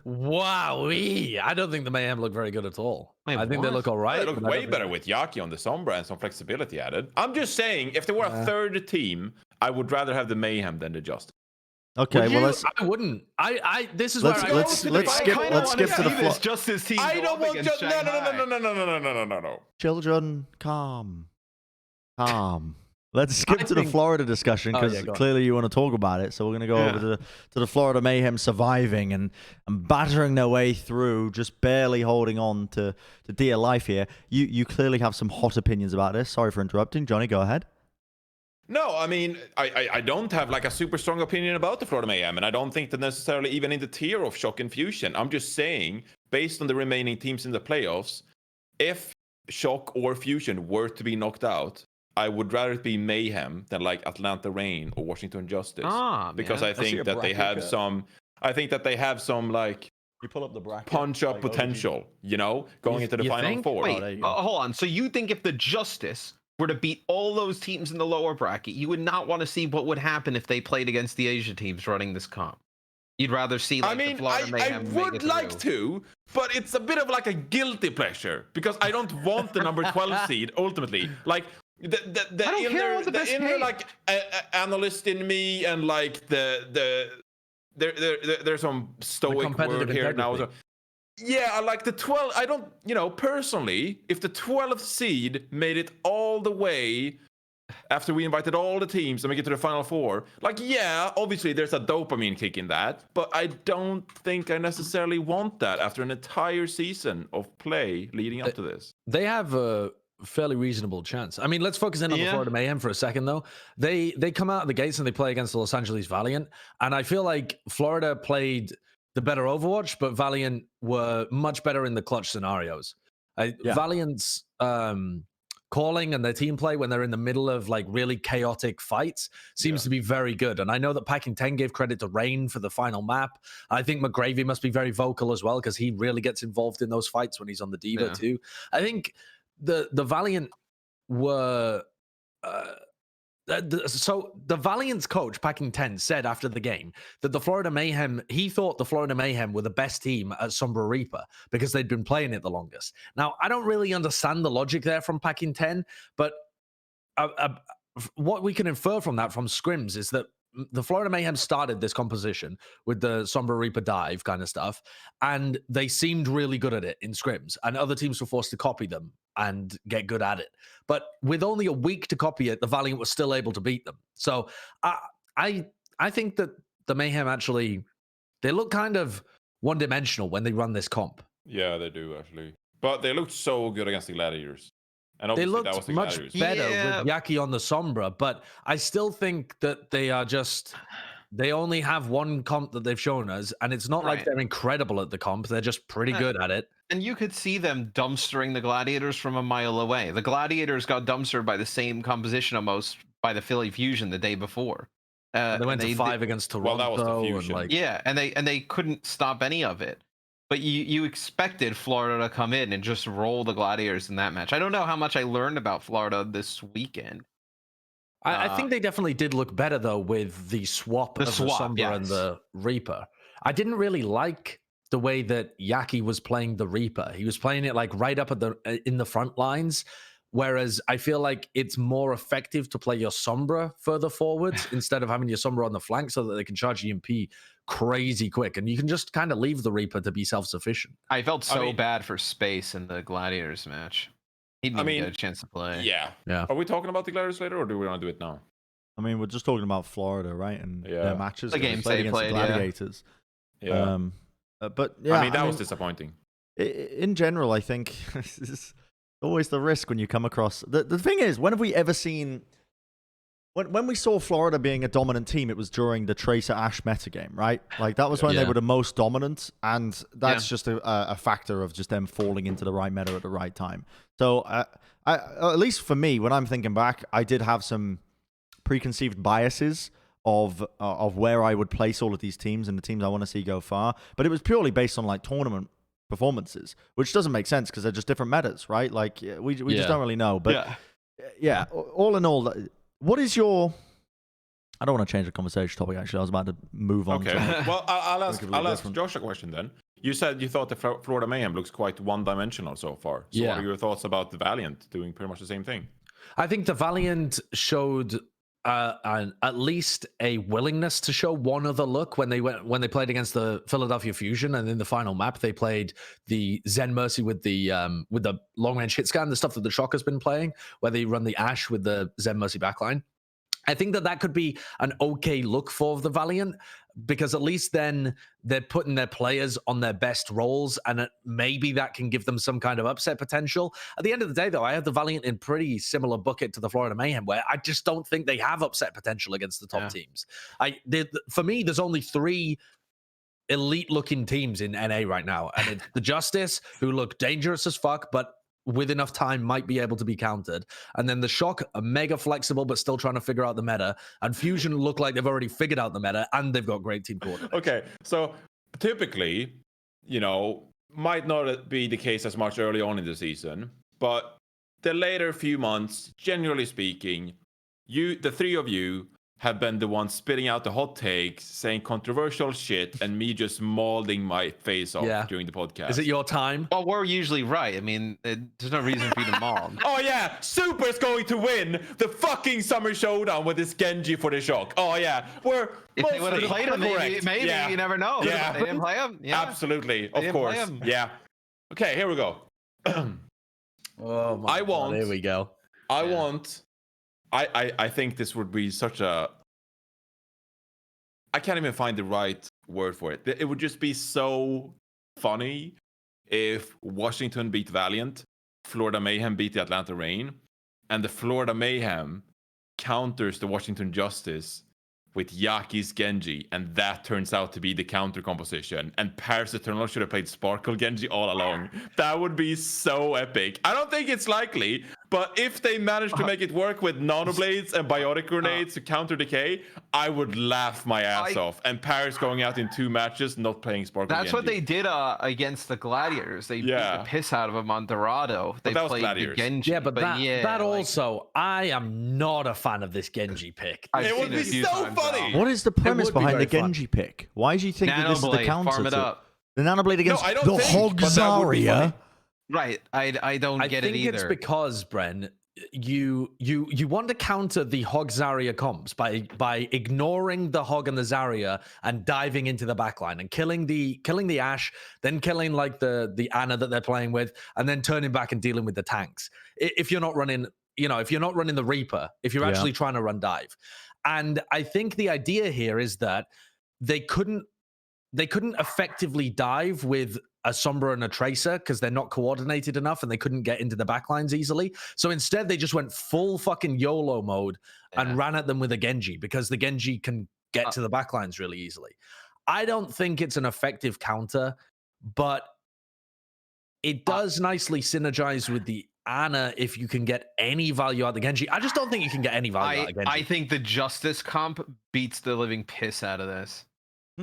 Wow-wee. I don't think the Mayhem look very good at all. Wait, I think they look all right. They look way better with Yaki on the Sombra and some flexibility added. I'm just saying, if there were a third team, I would rather have the Mayhem than the Justice. Okay, well, I wouldn't. This is let's skip to the floor. Justice team. I don't want no. Children, calm. Let's skip to the Florida discussion because clearly you want to talk about it. So we're going to go over to the Florida Mayhem surviving and battering their way through, just barely holding on to dear life here. You clearly have some hot opinions about this. Sorry for interrupting. Johnny, go ahead. No, I mean, I don't have like a super strong opinion about the Florida Mayhem, and I don't think that necessarily even in the tier of Shock and Fusion. I'm just saying, based on the remaining teams in the playoffs, if Shock or Fusion were to be knocked out, I would rather it be Mayhem than like Atlanta Reign or Washington Justice. Because I think that they have some. I think that they have some like you pull up the bracket, punch-up potential. You know, going into the Final Four. Wait, hold on. So you think if the Justice were to beat all those teams in the lower bracket, you would not want to see what would happen if they played against the Asia teams running this comp? You'd rather see like the Florida Mayhem. I would like to, but it's a bit of like a guilty pleasure because I don't want the number 12 seed ultimately. Like the inner like analyst in me and like there's some stoic word here now. So, yeah, I like the 12. I don't, personally, if the 12th seed made it all the way after we invited all the teams to make it to the Final Four, like, yeah, obviously there's a dopamine kick in that, but I don't think I necessarily want that after an entire season of play leading up to this. They have a fairly reasonable chance. I mean, let's focus in on the Florida Mayhem for a second, though. They come out of the gates and they play against the Los Angeles Valiant, and I feel like Florida played the better Overwatch, but Valiant were much better in the clutch scenarios. Valiant's calling and their team play when they're in the middle of like really chaotic fights seems to be very good. And I know that Packing 10 gave credit to Rain for the final map. I think McGravy must be very vocal as well because he really gets involved in those fights when he's on the Diva too. I think the Valiant were... So the Valiant's coach, Packing 10, said after the game that the Florida Mayhem, he thought the Florida Mayhem were the best team at Sombra Reaper because they'd been playing it the longest. Now, I don't really understand the logic there from Packing 10, but what we can infer from that from scrims is that the Florida Mayhem started this composition with the Sombra Reaper dive kind of stuff, and they seemed really good at it in scrims, and other teams were forced to copy them and get good at it. But with only a week to copy it, the Valiant was still able to beat them. So I think that the Mayhem actually, they look kind of one-dimensional when they run this comp. Yeah, they do actually. But they looked so good against the Gladiators. And they looked much better with Yaki on the Sombra, but I still think that they are just... They only have one comp that they've shown us, and it's not like they're incredible at the comp. They're just pretty good at it. And you could see them dumpstering the Gladiators from a mile away. The Gladiators got dumpstered by the same composition almost by the Philly Fusion the day before. They went to 5 against Toronto. Well, that was the Fusion. And they couldn't stop any of it. But you expected Florida to come in and just roll the Gladiators in that match. I don't know how much I learned about Florida this weekend. I think they definitely did look better, though, with the swap of the Sombra and the Reaper. I didn't really like the way that Yaki was playing the Reaper. He was playing it like right up at in the front lines, whereas I feel like it's more effective to play your Sombra further forwards instead of having your Sombra on the flank so that they can charge EMP crazy quick, and you can just kind of leave the Reaper to be self-sufficient. I felt bad for Space in the Gladiators match. He didn't even get a chance to play. Yeah. Are we talking about the Gladiators later, or do we want to do it now? I mean, we're just talking about Florida, right? And their matches. The games they played against the Gladiators. Yeah. But yeah, I mean, that was disappointing. In general, I think it's always the risk when you come across. The thing is, when have we ever seen? When we saw Florida being a dominant team, it was during the Tracer Ashe metagame, right? Like that was when they were the most dominant, and that's just a factor of just them falling into the right meta at the right time. So, at least for me, when I'm thinking back, I did have some preconceived biases of where I would place all of these teams and the teams I want to see go far, but it was purely based on like tournament performances, which doesn't make sense because they're just different metas, right? Like we just don't really know. But yeah, all in all. What is your... I don't want to change the conversation topic, actually. I was about to move on. Okay. Well, I'll ask Josh a question then. You said you thought the Florida Mayhem looks quite one-dimensional so far. So what are your thoughts about the Valiant doing pretty much the same thing? I think the Valiant showed at least a willingness to show one other look when they played against the Philadelphia Fusion, and in the final map they played the Zen Mercy with the long range hit scan, the stuff that the Shocker's been playing, where they run the Ashe with the Zen Mercy backline. I think that could be an okay look for the Valiant, because at least then they're putting their players on their best roles, and maybe that can give them some kind of upset potential. At the end of the day, though, I have the Valiant in pretty similar bucket to the Florida Mayhem, where I just don't think they have upset potential against the top teams. For me, there's only 3 elite-looking teams in NA right now, and it's the Justice, who look dangerous as fuck, but with enough time might be able to be countered. And then the Shock are mega flexible, but still trying to figure out the meta. And Fusion look like they've already figured out the meta, and they've got great team coordination. Okay, so typically, might not be the case as much early on in the season, but the later few months, generally speaking, the 3 of you have been the ones spitting out the hot takes, saying controversial shit, and me just mauling my face off during the podcast. Is it your time? Well, we're usually right. I mean, there's no reason for you to maul. Oh yeah, Super's going to win the fucking Summer Showdown with this Genji for the Shock. Oh yeah, if they would have played him, maybe you never know. Yeah. They didn't play him. Yeah. Absolutely, of course. Yeah. Okay, here we go. Oh my God, here we go. I think this would be such a... I can't even find the right word for it. It would just be so funny if Washington beat Valiant, Florida Mayhem beat the Atlanta Reign, and the Florida Mayhem counters the Washington Justice with Yaki's Genji, and that turns out to be the counter composition, and Paris Eternal should have played Sparkle Genji all along. That would be so epic. I don't think it's likely, but if they manage to make it work with nanoblades and biotic grenades to counter Decay, I would laugh my ass off. And Paris going out in 2 matches, not playing Sparkle Genji. That's what they did against the Gladiators. They beat the piss out of them on Dorado. They played the Genji. Yeah, but that also, I am not a fan of this Genji pick. It would be so funny. What is the premise behind the Genji pick? Why do you think that this is the counter? Farm it up. The Nanoblade against the Hogzaria? Right, I don't get it either. I think it's because, Bren, you want to counter the Hog Zarya comps by ignoring the Hog and the Zarya and diving into the backline and killing the Ashe, then killing like the Ana that they're playing with, and then turning back and dealing with the tanks. If you're not running, if you're not running the Reaper, if you're actually trying to run dive. And I think the idea here is that they couldn't effectively dive with a Sombra and a Tracer because they're not coordinated enough and they couldn't get into the backlines easily. So instead, they just went full fucking YOLO mode and ran at them with a Genji because the Genji can get to the backlines really easily. I don't think it's an effective counter, but it does nicely synergize with the Ana if you can get any value out of the Genji. I just don't think you can get any value out of Genji. I think the Justice comp beats the living piss out of this.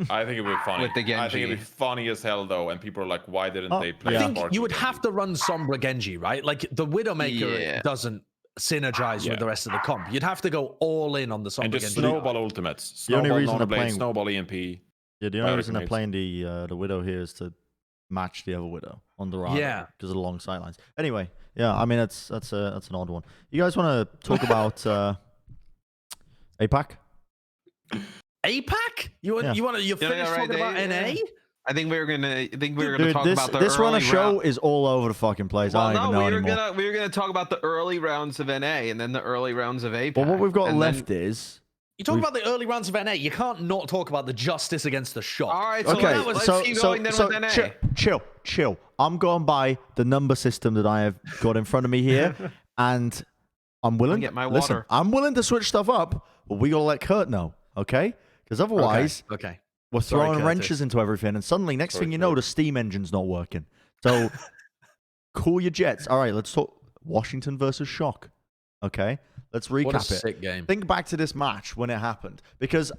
I think it would be funny. With the Genji. I think it'd be funny as hell though, and people are like, "Why didn't they play?" I think you would have to run Sombra Genji, right? Like the Widowmaker doesn't synergize with the rest of the comp. You'd have to go all in on the Sombra and just Genji. snowball ultimates. The only Snowball reason they're Blade, snowball EMP. Yeah, the only reason they're playing the Widow here is to match the other Widow on the right. Yeah, because of the long sightlines. Anyway, yeah, I mean that's an odd one. You guys want to talk about APAC? APAC? You're finished talking about NA? I think we were gonna talk about the this run of show is all over the fucking place. Well, I don't even know anymore. We were gonna talk about the early rounds of NA and then the early rounds of APAC. But what we've got left is you talk about the early rounds of NA. You can't not talk about the Justice against the Shock. All right, so let's keep going then with NA. Chill. I'm going by the number system that I have got in front of me here, and I'm willing. Get my listen, water. I'm willing to switch stuff up, but we gotta let Kurt know, okay? Because otherwise, okay. We're throwing wrenches into everything, and suddenly, next thing you know, the steam engine's not working. So, cool your jets. All right, let's talk Washington versus Shock. Okay, let's recap what a it. Sick game. Think back to this match when it happened, because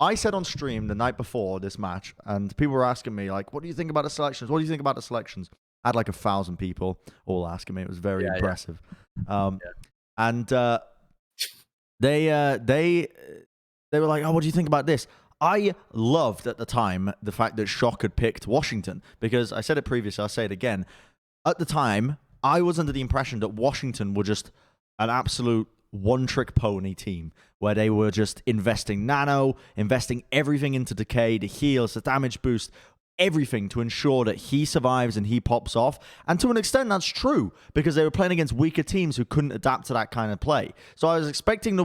I said on stream the night before this match, and people were asking me like, "What do you think about the selections? What do you think about the selections?" I had like 1,000 people all asking me. It was very impressive. And they were like, "Oh, what do you think about this?" I loved at the time the fact that Shock had picked Washington, because I said it previously, I'll say it again. At the time, I was under the impression that Washington were just an absolute one-trick pony team, where they were just investing nano, investing everything into Decay, the heals, the damage boost, everything to ensure that he survives and he pops off. And to an extent, that's true, because they were playing against weaker teams who couldn't adapt to that kind of play. So I was expecting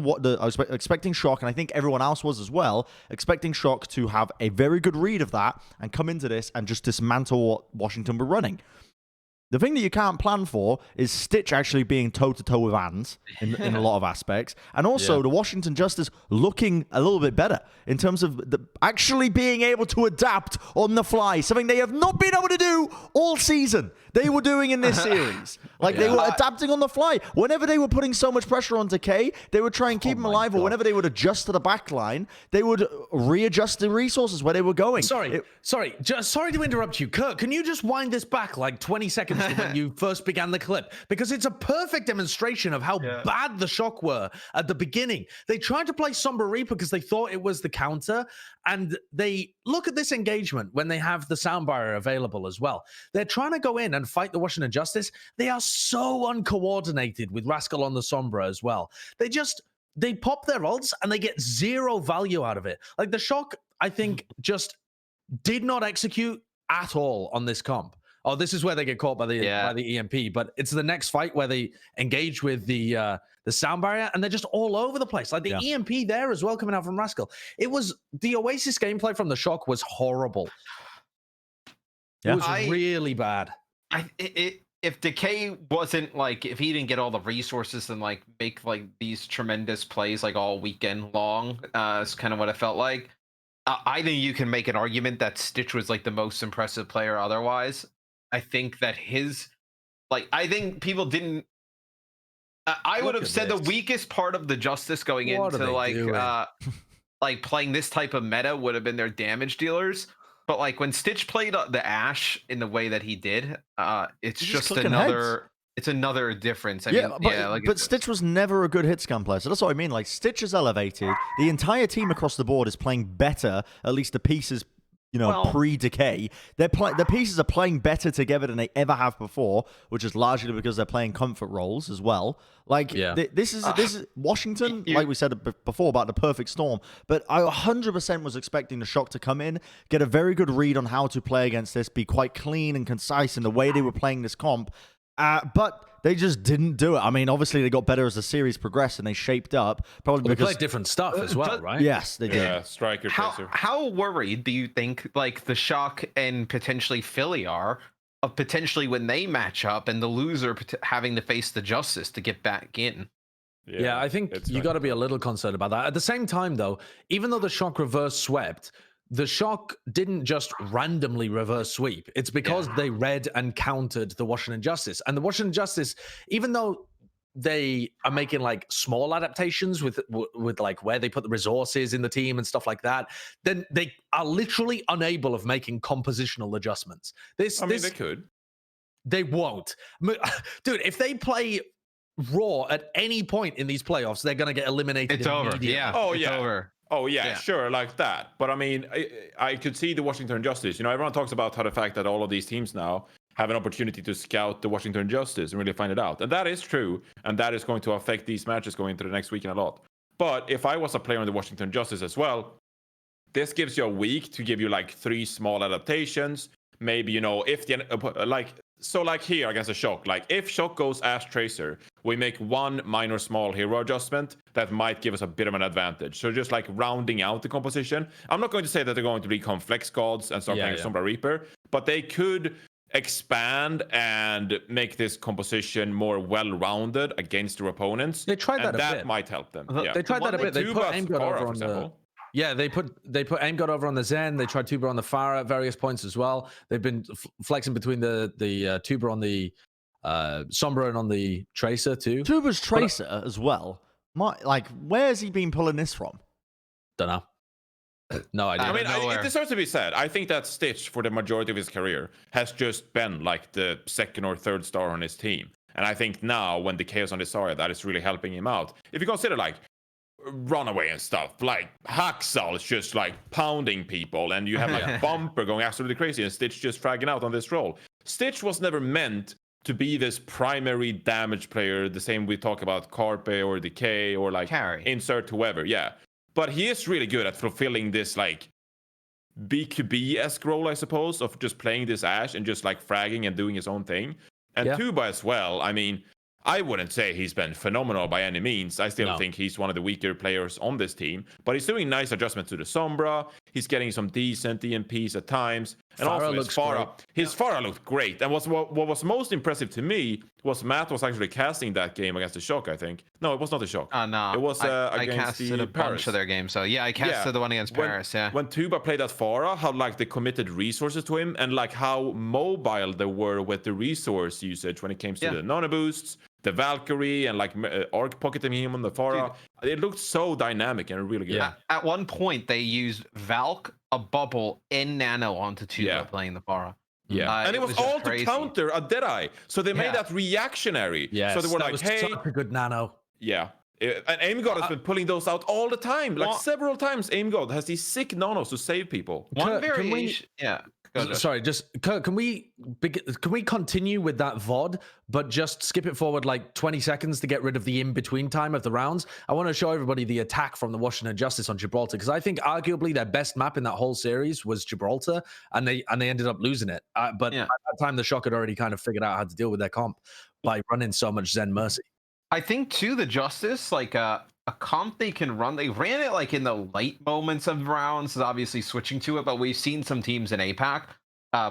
expecting Shock, and I think everyone else was as well, expecting Shock to have a very good read of that and come into this and just dismantle what Washington were running. The thing that you can't plan for is Stitch actually being toe-to-toe with Ans in a lot of aspects. And also the Washington Justice looking a little bit better in terms of actually being able to adapt on the fly, something they have not been able to do all season. They were doing in this series. Like, they were adapting on the fly. Whenever they were putting so much pressure on Decay, they would try and keep him alive, or whenever they would adjust to the back line, they would readjust the resources where they were going. Sorry to interrupt you. Kurt, can you just wind this back like 20 seconds to when you first began the clip? Because it's a perfect demonstration of how bad the Shock were at the beginning. They tried to play Sombra Reaper because they thought it was the counter, and they look at this engagement when they have the sound barrier available as well. They're trying to go in and fight the Washington Justice. They are so uncoordinated with Rascal on the Sombra as well. They pop their ults and they get zero value out of it. Like, the Shock, I think, just did not execute at all on this comp. Oh, this is where they get caught by the EMP, but it's the next fight where they engage with the sound barrier, and they're just all over the place. Like, the EMP there as well coming out from Rascal. It was the Oasis gameplay from the Shock was horrible. It was really bad. If Decay wasn't like, if he didn't get all the resources and like make like these tremendous plays like all weekend long, is kind of what it felt like. I think you can make an argument that Stitch was like the most impressive player otherwise. I think that I think people didn't. I would have said the weakest part of the Justice going into like playing this type of meta would have been their damage dealers. But like when Stitch played the Ashe in the way that he did, it's just another. It's another difference. I mean, but Stitch was never a good hit scan player. So that's what I mean. Like, Stitch is elevated. The entire team across the board is playing better. At least the pieces, pre-Decay. The pieces are playing better together than they ever have before, which is largely because they're playing comfort roles as well. Like, this is Washington, like we said before, about the perfect storm. But I 100% was expecting the Shock to come in, get a very good read on how to play against this, be quite clean and concise in the way they were playing this comp. But they just didn't do it. I mean, obviously they got better as the series progressed and they shaped up. Probably because they played different stuff as well, right? Yes, they did. Yeah, striker tracer. How worried do you think like the Shock and potentially Philly are of potentially when they match up and the loser having to face the Justice to get back in? Yeah, I think you got to be a little concerned about that. At the same time, though, even though the Shock reverse swept, the Shock didn't just randomly reverse sweep. It's because they read and countered the Washington Justice. And the Washington Justice, even though they are making like small adaptations with like where they put the resources in the team and stuff like that, then they are literally unable of making compositional adjustments. They could. They won't. Dude, if they play Raw at any point in these playoffs, they're going to get eliminated. It's over. Yeah. Oh, it's yeah. Over. Oh, yeah, sure, like that. But I mean, I could see the Washington Justice. You know, everyone talks about how the fact that all of these teams now have an opportunity to scout the Washington Justice and really find it out. And that is true. And that is going to affect these matches going into the next weekend a lot. But if I was a player in the Washington Justice as well, this gives you a week to give you like 3 small adaptations. Maybe, you know, if the like here against the Shock, like if Shock goes Ash Tracer, we make 1 minor small hero adjustment that might give us a bit of an advantage. So just like rounding out the composition. I'm not going to say that they're going to become Flex Gods and start playing Sombra Reaper, but they could expand and make this composition more well-rounded against their opponents. They tried that a bit. That might help them. They tried that a bit. They put Aim God over on the... Yeah, they put Aim God over on the Zen. They tried Tuber on the Pharah at various points as well. They've been flexing between the Tuber on the Sombra and on the Tracer too. Tuber's Tracer as well. Where's he been pulling this from? Don't know. No idea. I mean, it deserves to be said. I think that Stitch, for the majority of his career, has just been like the 2nd or 3rd star on his team. And I think now, when the chaos on this area, that is really helping him out. If you consider like Runaway and stuff, like Haxal is just like pounding people, and you have like Bumper going absolutely crazy, and Stitch just fragging out on this role. Stitch was never meant to be this primary damage player, the same we talk about Carpe or Decay or like Carry. Insert whoever, But he is really good at fulfilling this like BQB-esque role, I suppose, of just playing this Ashe and just like fragging and doing his own thing. And Tuba as well. I mean, I wouldn't say he's been phenomenal by any means. I still think he's one of the weaker players on this team. But he's doing nice adjustments to the Sombra. He's getting some decent EMPs at times. And also his Pharah. His Pharah looked great. And what was most impressive to me was Matt was actually casting that game against the Shock, I think. No, it was not the Shock. No. It was I against casted a bunch of their games. So yeah, I casted the one against Paris. When Tuba played at Pharah, how like they committed resources to him and like how mobile they were with the resource usage when it came to the Nano Boosts, the Valkyrie, and like Arc pocketing him on the Pharah. Dude, it looked so dynamic and really good. At one point, they used Valk, a bubble, and Nano onto Tuba playing the Pharah. And it was all to counter a Deadeye. So they made that reactionary. Yes, so they were like, hey. Such a good Nano. Yeah. And Aim God has been pulling those out all the time. Like several times, Aim God has these sick nanos to save people. One variation. Sorry, just Kurt, can we continue with that VOD, but just skip it forward like 20 seconds to get rid of the in-between time of the rounds? I want to show everybody the attack from the Washington Justice on Gibraltar, because I think arguably their best map in that whole series was Gibraltar, and they ended up losing it. But at that time, the Shock had already kind of figured out how to deal with their comp by running so much Zen Mercy. I think too, the Justice, like a comp they can run. They ran it like in the late moments of rounds, obviously switching to it, but we've seen some teams in APAC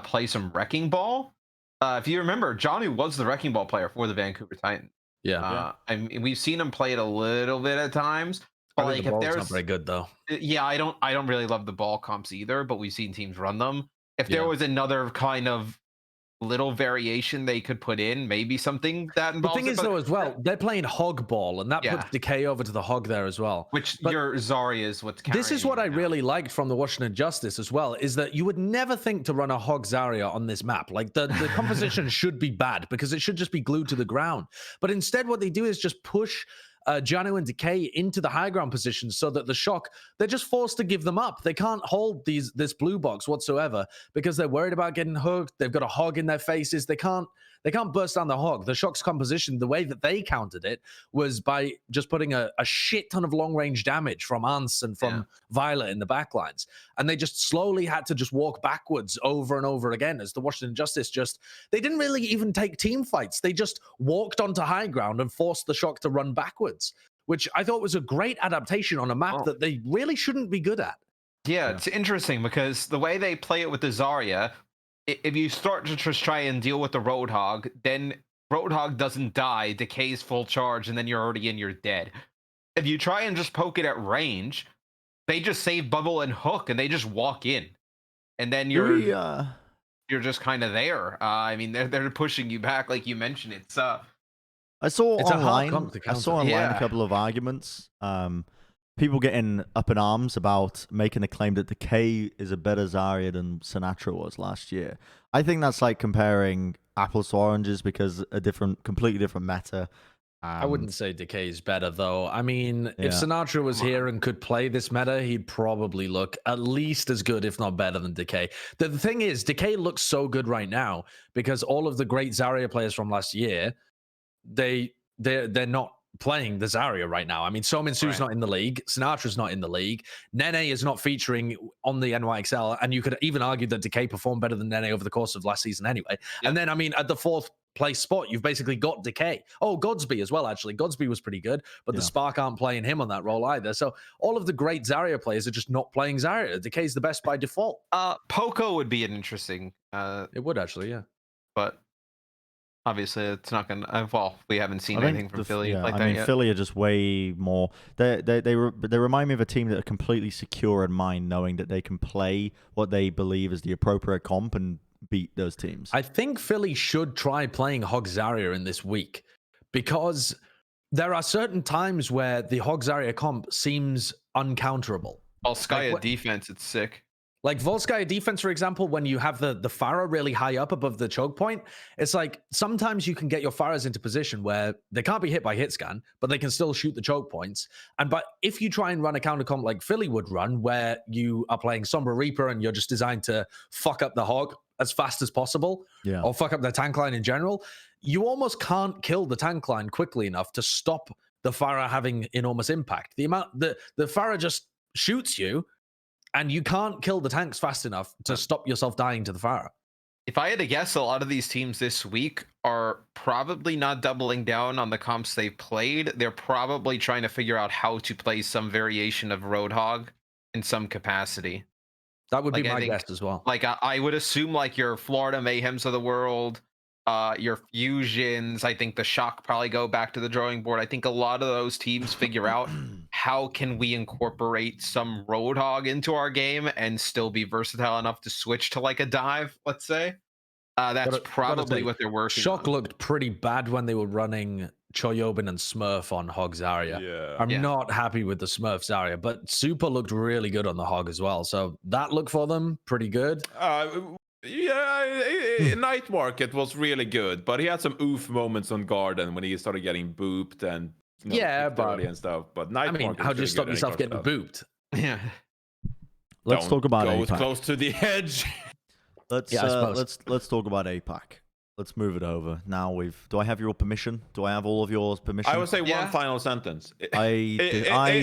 play some Wrecking Ball. If you remember, Johnny was the Wrecking Ball player for the Vancouver Titans. I mean, we've seen him play it a little bit at times. But like, the ball's not very good though. Yeah, I don't really love the ball comps either, but we've seen teams run them. If there was another kind of little variation they could put in, maybe something that involves. The thing is, though, as well, they're playing Hog Ball, and that puts Decay over to the Hog there as well. Which your Zarya is what's carrying. This is what I really liked from the Washington Justice as well, is that you would never think to run a Hog Zarya on this map. Like the composition should be bad because it should just be glued to the ground. But instead, what they do is just push Janu and Decay into the high ground positions so that the Shock, they're just forced to give them up. They can't hold this blue box whatsoever because they're worried about getting hooked. They've got a Hog in their faces. They can't burst down the Hog. The Shock's composition, the way that they countered it was by just putting a shit ton of long range damage from Ants and from Violet in the backlines. And they just slowly had to just walk backwards over and over again as the Washington Justice they didn't really even take team fights. They just walked onto high ground and forced the Shock to run backwards, which I thought was a great adaptation on a map that they really shouldn't be good at. Yeah, it's interesting because the way they play it with the Zarya, if you start to just try and deal with the Roadhog, then Roadhog doesn't die, Decay's full charge, and then you're already in, you're dead. If you try and just poke it at range, they just save Bubble and Hook, and they just walk in, and then you're just kind of there. I mean, they're pushing you back, like you mentioned. I saw online a couple of arguments. People getting up in arms about making the claim that Decay is a better Zarya than Sinatra was last year. I think that's like comparing apples to oranges because completely different meta. I wouldn't say Decay is better, though. I mean, if Sinatra was here and could play this meta, he'd probably look at least as good, if not better, than Decay. The thing is, Decay looks so good right now because all of the great Zarya players from last year, they're not playing the Zarya right now. I mean, Sominsu's not in the league. Sinatra's not in the league. Nene is not featuring on the NYXL. And you could even argue that Decay performed better than Nene over the course of last season anyway. Yeah. And then, I mean, at the 4th place spot, you've basically got Decay. Oh, Godsby as well, actually. Godsby was pretty good, but the Spark aren't playing him on that role either. So all of the great Zarya players are just not playing Zarya. Decay's the best by default. Poco would be an interesting... it would actually, yeah. But... obviously, it's not going to... well, we haven't seen anything from Philly like that yet. Philly are just way more... They remind me of a team that are completely secure in mind, knowing that they can play what they believe is the appropriate comp and beat those teams. I think Philly should try playing Hog Zarya in this week because there are certain times where the Hog Zarya comp seems uncounterable. Volskaya defense, it's sick. Like Volskaya defense, for example, when you have the Pharah really high up above the choke point, it's like sometimes you can get your Pharahs into position where they can't be hit by hit scan, but they can still shoot the choke points. But if you try and run a counter comp like Philly would run, where you are playing Sombra Reaper and you're just designed to fuck up the Hog as fast as possible, or fuck up the tank line in general, you almost can't kill the tank line quickly enough to stop the Pharah having enormous impact. The Pharah just shoots you, and you can't kill the tanks fast enough to stop yourself dying to the Pharah. If I had to guess, a lot of these teams this week are probably not doubling down on the comps they've played. They're probably trying to figure out how to play some variation of Roadhog in some capacity. That would be my guess as well. Like I would assume like your Florida Mayhems of the world, your Fusions, I think the Shock probably go back to the drawing board. I think a lot of those teams figure out how can we incorporate some Roadhog into our game and still be versatile enough to switch to like a dive, let's say. That's probably what they're working Shock on. Looked pretty bad when they were running Choyobin and Smurf on Hog Zarya. Yeah. I'm not happy with the Smurf Zarya, but Super looked really good on the Hog as well. So that looked for them pretty good. Night Market was really good, but he had some oof moments on Garden when he started getting booped and and stuff. But Night Market, how do you stop yourself getting booped? Yeah. Let's talk about go APAC. Close to the edge. Let's talk about APAC. Let's move it over. Now do I have your permission? Do I have all of yours permission? I would say one final sentence. I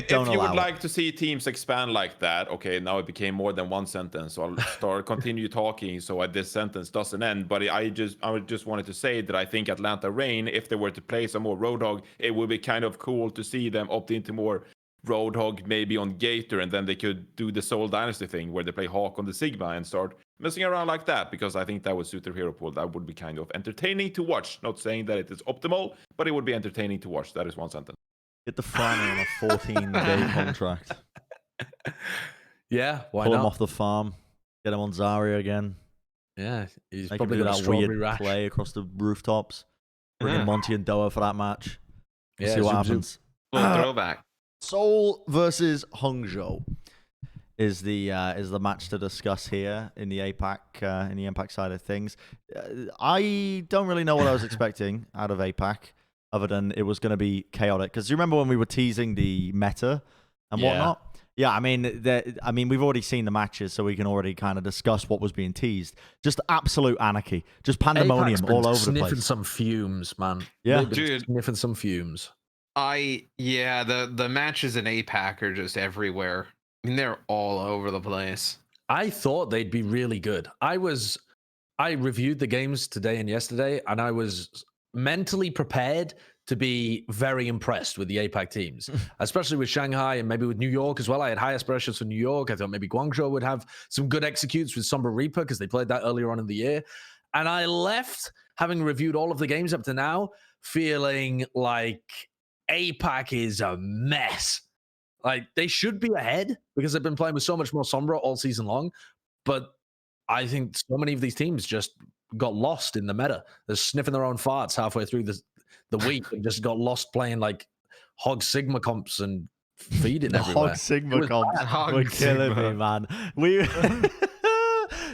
don't If you would allow like to see teams expand like that, okay, now it became more than one sentence. So I'll continue talking so this sentence doesn't end. But I just wanted to say that I think Atlanta Reign, if they were to play some more Roadhog, it would be kind of cool to see them opt into more Roadhog maybe on Gator, and then they could do the Seoul Dynasty thing where they play Hawk on the Sigma and start messing around like that, because I think that would suit their hero pool. That would be kind of entertaining to watch. Not saying that it is optimal, but it would be entertaining to watch. That is one sentence. Get the farmer on a 14-day contract. Yeah, why Pull not? him off the farm. Get him on Zarya again. Yeah, he's Make probably him do got that weird rash. play across the rooftops. Bring in Monty and Doa for that match. See what happens. Throwback. Seoul versus Hangzhou is the match to discuss here in the APAC side of things. I don't really know what I was expecting out of APAC, other than it was going to be chaotic. Because you remember when we were teasing the meta and whatnot? Yeah, I mean, we've already seen the matches, so we can already kind of discuss what was being teased. Just absolute anarchy, just pandemonium all over the place. Sniffing some fumes, man. Yeah, dude, sniffing some fumes. The matches in APAC are just everywhere. I mean, they're all over the place. I thought they'd be really good. I reviewed the games today and yesterday, and I was mentally prepared to be very impressed with the APAC teams, especially with Shanghai and maybe with New York as well. I had high aspirations for New York. I thought maybe Guangzhou would have some good executes with Sombra Reaper because they played that earlier on in the year. And I left, having reviewed all of the games up to now, feeling like APAC is a mess. Like, they should be ahead because they've been playing with so much more Sombra all season long. But I think so many of these teams just got lost in the meta. They're sniffing their own farts halfway through the week and just got lost playing like Hog Sigma comps and feeding everywhere. Hog Sigma comps were killing me, man.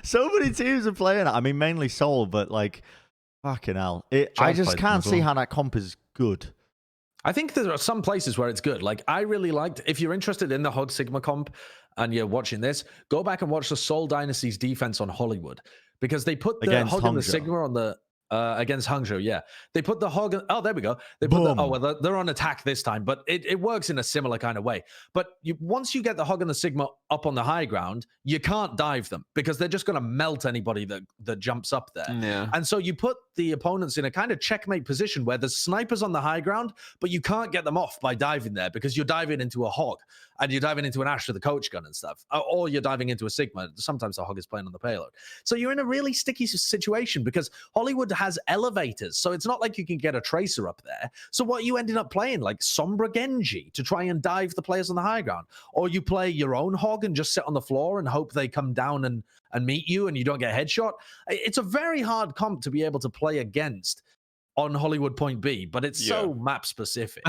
So many teams are playing it. I mean, mainly Seoul, but like, fucking hell. I just can't see how that comp is good. I think there are some places where it's good. Like, I really liked, if you're interested in the Hog Sigma comp and you're watching this, go back and watch the Seoul Dynasty's defense on Hollywood, because they put the against Hog Hangzhou. And the Sigma on the against Hangzhou. Yeah, they put the Hog. Oh, there we go. They put they're on attack this time, but it works in a similar kind of way. But once you get the Hog and the Sigma up on the high ground, you can't dive them because they're just going to melt anybody that jumps up there. Yeah. And so you put the opponents in a kind of checkmate position where there's snipers on the high ground, but you can't get them off by diving there because you're diving into a Hog and you're diving into an Ash with a coach gun and stuff, or you're diving into a Sigma. Sometimes the Hog is playing on the payload. So you're in a really sticky situation because Hollywood has elevators, so it's not like you can get a Tracer up there. So what you ended up playing, like Sombra Genji to try and dive the players on the high ground, or you play your own Hog and just sit on the floor and hope they come down and meet you and you don't get a headshot. It's a very hard comp to be able to play against on Hollywood Point B, but it's so map specific.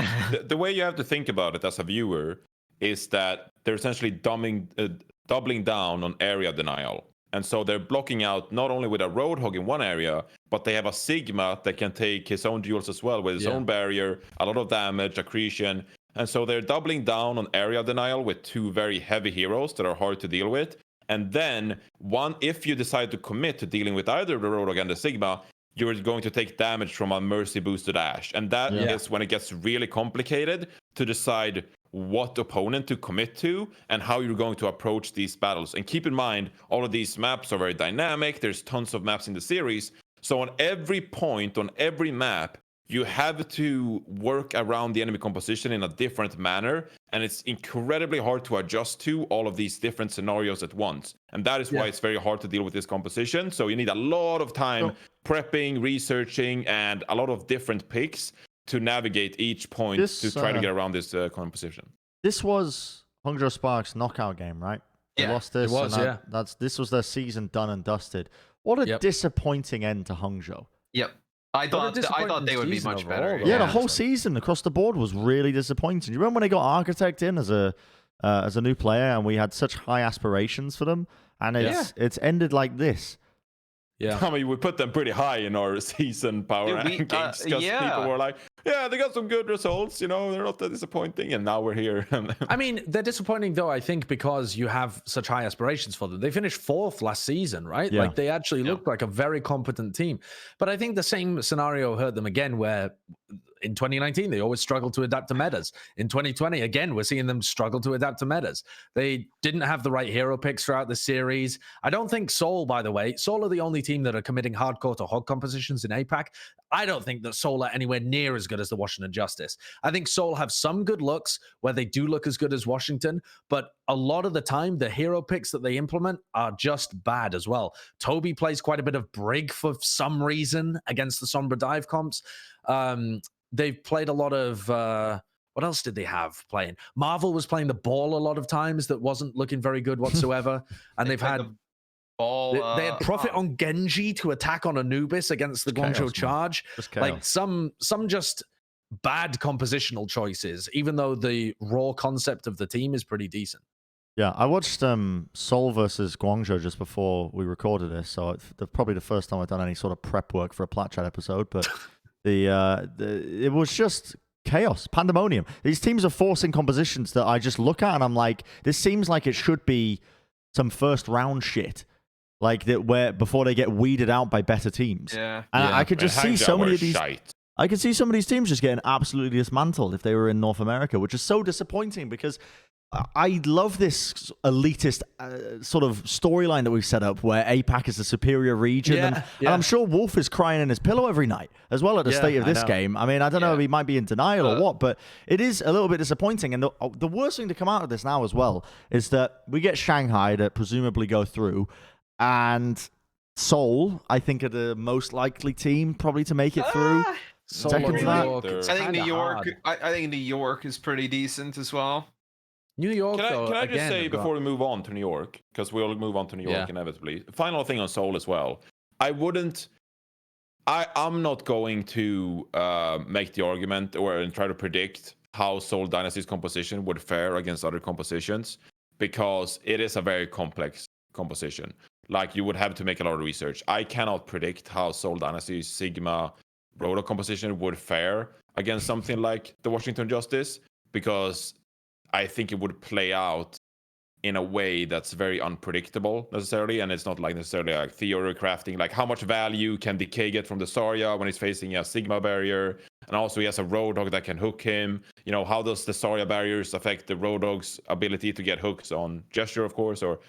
The way you have to think about it as a viewer is that they're essentially doubling down on area denial. And so they're blocking out not only with a Roadhog in one area, but they have a Sigma that can take his own duels as well with his own barrier, a lot of damage, accretion. And so they're doubling down on area denial with two very heavy heroes that are hard to deal with. And then if you decide to commit to dealing with either the Roadhog and the Sigma, you're going to take damage from a Mercy boosted Ash. And that is when it gets really complicated to decide what opponent to commit to and how you're going to approach these battles. And keep in mind, all of these maps are very dynamic. There's tons of maps in the series. So on every point, on every map, you have to work around the enemy composition in a different manner. And it's incredibly hard to adjust to all of these different scenarios at once. And that is why it's very hard to deal with this composition. So you need a lot of time prepping, researching, and a lot of different picks to navigate each point to try to get around this composition. This was Hangzhou Sparks knockout game, right? They lost this. It was, this was their season done and dusted. What a disappointing end to Hangzhou. Yep. I thought they would be much better. Yeah, the whole season across the board was really disappointing. You remember when they got Architect in as a new player, and we had such high aspirations for them, and it's ended like this. Yeah, I mean, we put them pretty high in our season power rankings because people were like, yeah, they got some good results, they're not that disappointing, and now we're here. I mean, they're disappointing though, I think, because you have such high aspirations for them. They finished 4th last season, right? Yeah. Like, they actually looked like a very competent team. But I think the same scenario hurt them again, where in 2019, they always struggled to adapt to metas. In 2020, again, we're seeing them struggle to adapt to metas. They didn't have the right hero picks throughout the series. I don't think Seoul, by the way, Seoul are the only team that are committing hardcore to Hog compositions in APAC. I don't think that Seoul are anywhere near as good as the Washington Justice. I think Seoul have some good looks where they do look as good as Washington, but a lot of the time, the hero picks that they implement are just bad as well. Toby plays quite a bit of Brig for some reason against the Sombra dive comps. They've played a lot of what else did they have playing? Marvel was playing the ball a lot of times that wasn't looking very good whatsoever. And they've had they had Profit on Genji to attack on Anubis against the Guangzhou Charge. Like some just bad compositional choices, even though the raw concept of the team is pretty decent. Yeah, I watched Seoul versus Guangzhou just before we recorded this, so it's probably the first time I've done any sort of prep work for a Plat Chat episode, but it was just chaos, pandemonium. These teams are forcing compositions that I just look at and I'm like, this seems like it should be some first round shit, like that, where before they get weeded out by better teams. Yeah, and I could just see so many of these. I could see some of these teams just getting absolutely dismantled if they were in North America, which is so disappointing because I love this elitist sort of storyline that we've set up where APAC is the superior region. And I'm sure Wolf is crying in his pillow every night as well at the state of this game. I mean, I don't know if he might be in denial or what, but it is a little bit disappointing. And the worst thing to come out of this now as well is that we get Shanghai to presumably go through, and Seoul, I think, are the most likely team probably to make it through. I think New York is pretty decent as well. New York. Can I just say before we move on to New York, because we'll move on to New York inevitably. Final thing on Seoul as well. I'm not going to make the argument and try to predict how Seoul Dynasty's composition would fare against other compositions, because it is a very complex composition. Like, you would have to make a lot of research. I cannot predict how Seoul Dynasty's Sigma Roto composition would fare against something like the Washington Justice, because I think it would play out in a way that's very unpredictable necessarily, and it's not like necessarily like theory crafting, like how much value can Decay get from the Zarya when he's facing a Sigma barrier, and also he has a Roadhog that can hook him. You know, how does the Zarya barriers affect the Roadhog's ability to get hooks on Gesture, of course, or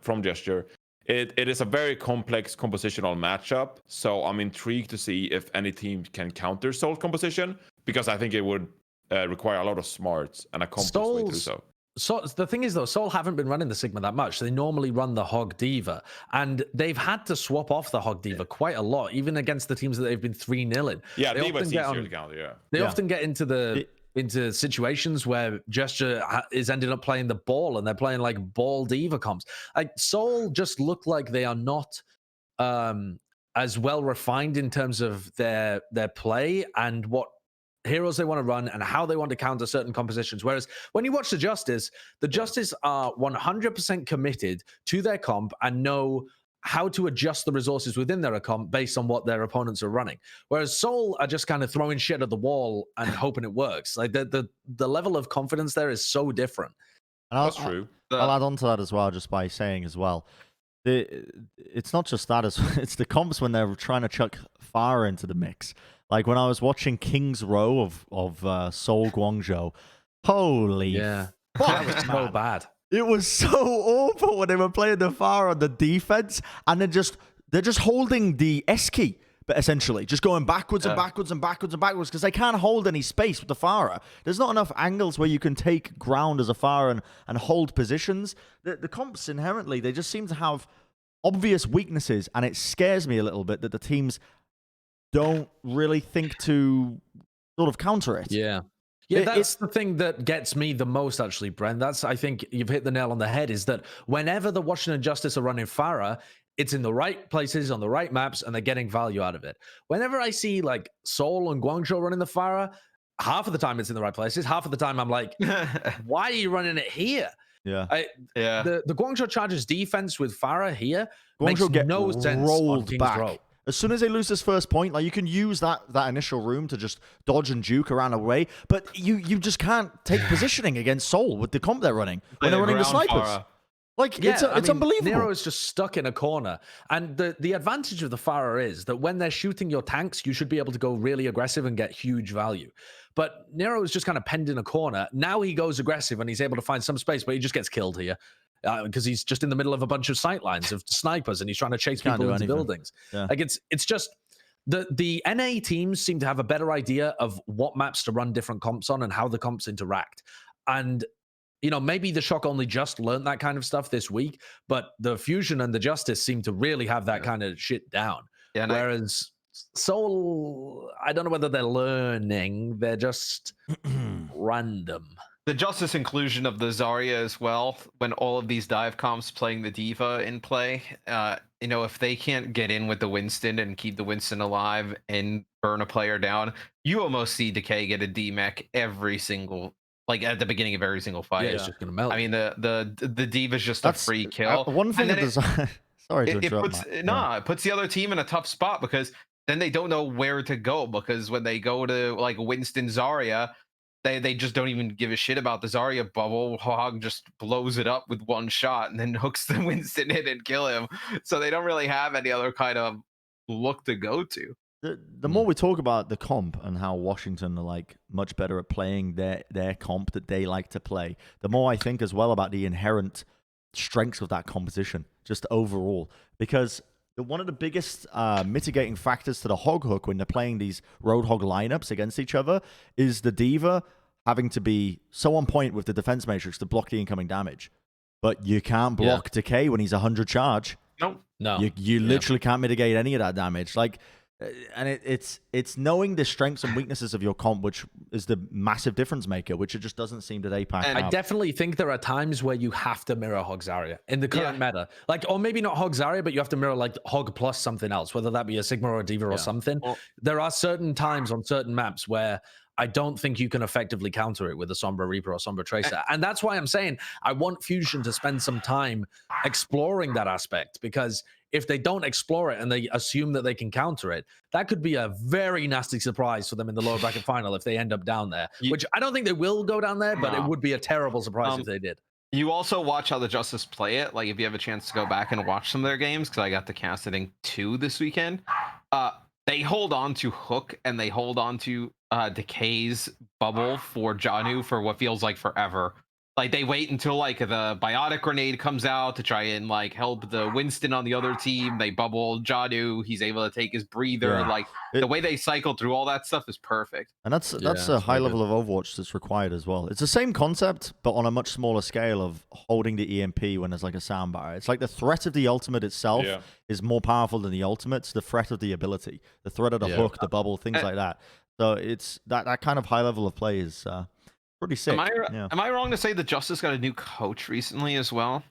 from Gesture? It is a very complex compositional matchup, so I'm intrigued to see if any team can counter Seoul's composition, because I think it would require a lot of smarts and a complex way to do so. So the thing is, though, Seoul haven't been running the Sigma that much. They normally run the Hog Diva, and they've had to swap off the Hog Diva quite a lot, even against the teams that they've been 3-0-ing. Yeah, Diva is easier to counter, They often get into situations where Gesture is ending up playing the ball, and they're playing like ball Diva comps. Like, Seoul just look like they are not as well refined in terms of their play and what heroes they want to run and how they want to counter certain compositions. Whereas when you watch the Justice are 100% committed to their comp and know how to adjust the resources within their comp based on what their opponents are running. Whereas Seoul are just kind of throwing shit at the wall and hoping it works. Like, the level of confidence there is so different. That's true. I'll add on to that as well, just by saying as well, it's not just that, it's the comps when they're trying to chuck fire into the mix. Like, when I was watching King's Row of Seoul Guangzhou, holy that was so bad. It was so awful when they were playing the fire on the defense, and they're just holding the S key, but essentially just going backwards and backwards and backwards and backwards, because they can't hold any space with the Farah. There's not enough angles where you can take ground as a Farah and hold positions. The comps inherently, they just seem to have obvious weaknesses, and it scares me a little bit that the teams don't really think to sort of counter it. Yeah, that's the thing that gets me the most, actually, Bren. I think you've hit the nail on the head, is that whenever the Washington Justice are running Farah, it's in the right places, on the right maps, and they're getting value out of it. Whenever I see, like, Seoul and Guangzhou running the Farah, half of the time it's in the right places. Half of the time I'm like, why are you running it here? Yeah. The Guangzhou Chargers defense with Farah here makes no sense rolled on King's back. Row. As soon as they lose this first point, like, you can use that initial room to just dodge and juke around away, but you just can't take positioning against Seoul with the comp they're running when they're running the snipers. Like, it's unbelievable. Nero is just stuck in a corner. And the advantage of the Farah is that when they're shooting your tanks, you should be able to go really aggressive and get huge value. But Nero is just kind of penned in a corner. Now he goes aggressive and he's able to find some space, but he just gets killed here. Because he's just in the middle of a bunch of sight lines of snipers, and he's trying to chase people into buildings. Yeah. Like, it's just the NA teams seem to have a better idea of what maps to run different comps on and how the comps interact. And, you know, maybe the Shock only just learned that kind of stuff this week, but the Fusion and the Justice seem to really have that kind of shit down. Yeah, whereas Seoul, I don't know whether they're learning, they're just random. The Justice inclusion of the Zarya as well, when all of these dive comps playing the Diva in play, you know, if they can't get in with the Winston and keep the Winston alive and burn a player down, you almost see Decay get a D-Mech every single, like, at the beginning of every single fight. Yeah, it's just gonna melt. I mean, the Diva's just a free kill. One thing sorry to interrupt, it puts the other team in a tough spot, because then they don't know where to go, because when they go to, like, Winston Zarya, they just don't even give a shit about the Zarya bubble. Hog just blows it up with one shot and then hooks the Winston in and kill him. So they don't really have any other kind of look to go to. The more we talk about the comp and how Washington are, like, much better at playing their comp that they like to play, the more I think as well about the inherent strengths of that composition, just overall. Because one of the biggest mitigating factors to the Hog hook when they're playing these Roadhog lineups against each other is the Diva having to be so on point with the defense matrix to block the incoming damage. But you can't block Decay when he's 100 charge. No. You literally can't mitigate any of that damage. Like, And it's knowing the strengths and weaknesses of your comp, which is the massive difference maker, which it just doesn't seem that APAC have. I definitely think there are times where you have to mirror Hog Zarya in the current meta. Like, or maybe not Hog Zarya, but you have to mirror like Hog plus something else, whether that be a Sigma or a Diva or something. Well, there are certain times on certain maps where I don't think you can effectively counter it with a Sombra Reaper or Sombra Tracer. And that's why I'm saying I want Fusion to spend some time exploring that aspect, because if they don't explore it and they assume that they can counter it, that could be a very nasty surprise for them in the lower bracket final if they end up down there, which I don't think they will go down there, but it would be a terrible surprise if they did. You also watch how the Justice play it. Like, if you have a chance to go back and watch some of their games, because I got to cast it in 2 this weekend, they hold on to Hook and they hold on to Decay's bubble for Janu for what feels like forever. Like, they wait until like the biotic grenade comes out to try and like help the Winston on the other team. They bubble Janu. He's able to take his breather. Yeah. Like, the way they cycle through all that stuff is perfect. And that's a high level of Overwatch that's required as well. It's the same concept, but on a much smaller scale of holding the EMP when there's like a sound barrier. It's like the threat of the ultimate itself is more powerful than the ultimate. It's the threat of the ability, the threat of the hook, the bubble, things like that. So it's that kind of high level of play is pretty sick. Am I wrong to say that Justice got a new coach recently as well?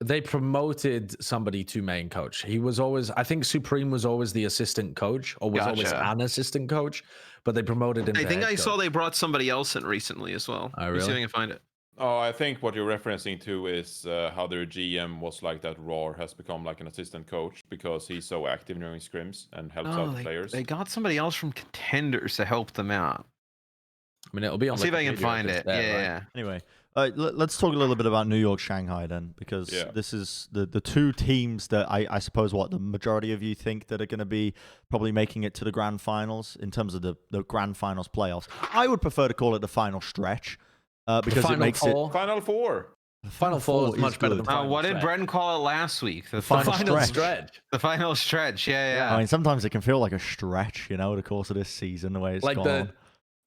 They promoted somebody to main coach. He was always, I think Supreme was always the assistant coach, or was always an assistant coach, but they promoted him. I think I saw they brought somebody else in recently as well. Oh, really? See if I can find it. Oh, I think what you're referencing to is how their GM was like that. Roar has become like an assistant coach because he's so active during scrims and helps out the players. They got somebody else from Contenders to help them out. I mean, it'll be on. See if I can find it. Yeah. Anyway, let's talk a little bit about New York, Shanghai then, because this is the 2 teams that I suppose the majority of you think that are going to be probably making it to the grand finals in terms of the grand finals playoffs. I would prefer to call it the final stretch because it makes it Final Four. Final Four is much better than final what did Bren call it last week? The final stretch. The final stretch. Yeah. I mean, sometimes it can feel like a stretch, the course of this season, the way it's gone.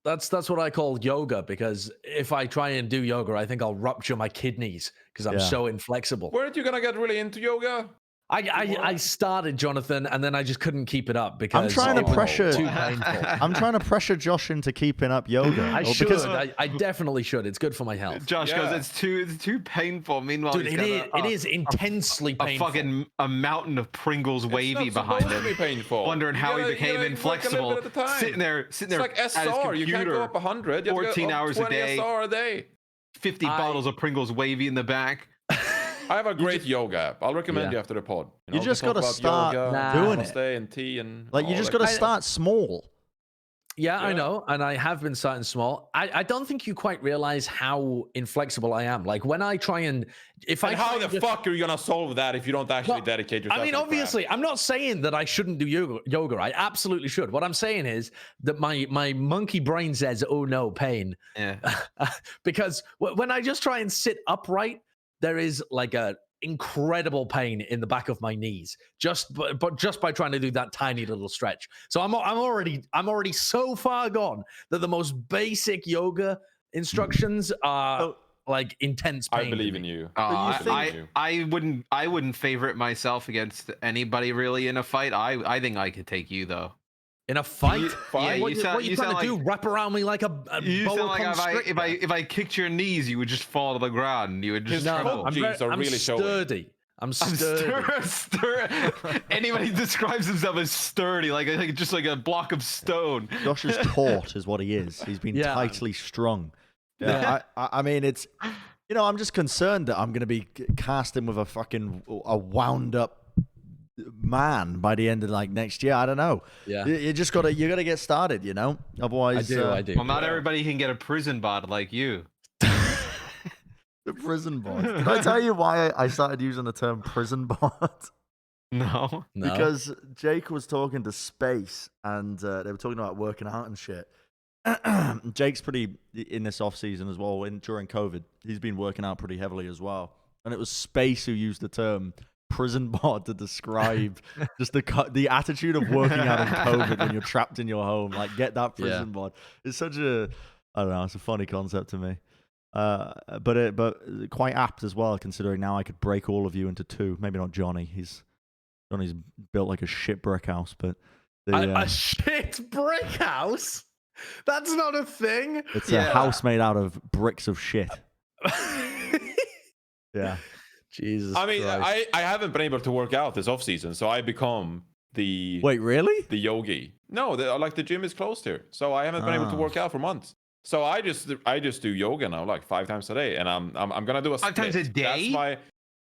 That's what I call yoga, because if I try and do yoga, I think I'll rupture my kidneys because I'm so inflexible. Weren't you gonna get really into yoga? I started, Jonathan, and then I just couldn't keep it up because I'm trying to pressure. Too painful. I'm trying to pressure Josh into keeping up yoga. I definitely should. It's good for my health. Josh goes, it's too painful. Meanwhile, dude, it is intensely painful. A mountain of Pringles wavy behind him. Painful. Wondering how he became inflexible. Sitting there. It's like SR. You can't go up 100. 14 hours a day. SR a day. 50 bottles of Pringles wavy in the back. I have a great yoga app. I'll recommend you after the pod. You just got to start doing it. And tea and you just got to start small. Yeah, I know, and I have been starting small. I don't think you quite realize how inflexible I am. Like, when I try and how the fuck are you gonna solve that if you don't actually dedicate yourself? I mean, obviously, I'm not saying that I shouldn't do yoga. I absolutely should. What I'm saying is that my monkey brain says, "Oh no, pain." Yeah. Because when I just try and sit upright, there is like a incredible pain in the back of my knees just by trying to do that tiny little stretch. So I'm already so far gone that the most basic yoga instructions are like intense pain. I believe in you. I wouldn't favorite myself against anybody really in a fight. I think I could take you though. In a fight? Yeah, what are you trying to do? Wrap around me like a you sound like if I kicked your knees, you would just fall to the ground. You would just I'm sturdy. I'm sturdy. Anybody describes himself as sturdy, like just like a block of stone. Josh is taut, is what he is. He's been tightly strung. Yeah. I mean, it's I'm just concerned that I'm going to be casting with a wound up man by the end of like next year. I don't know. Yeah, you gotta get started, otherwise I do. Well, not everybody can get a prison bot like you. The prison bot. Did I tell you why I started using the term prison bot? No. Because Jake was talking to Space and they were talking about working out and shit. Jake's pretty in this off season as well. During COVID, he's been working out pretty heavily as well, and it was Space who used the term prison bot to describe just the attitude of working out in COVID when you're trapped in your home. Like, get that prison bot. It's such a, I don't know, it's a funny concept to me. But quite apt as well, considering now I could break all of you into 2. Maybe not Johnny. Johnny's built like a shit brick house, but A shit brick house? That's not a thing. It's a house made out of bricks of shit. Yeah. Jesus. I mean, Christ. I haven't been able to work out this off season, so I become the Wait, really? The yogi. No, the gym is closed here, so I haven't been able to work out for months. So I just do yoga now, like 5 times a day, and I'm gonna do a split. 5 times a day?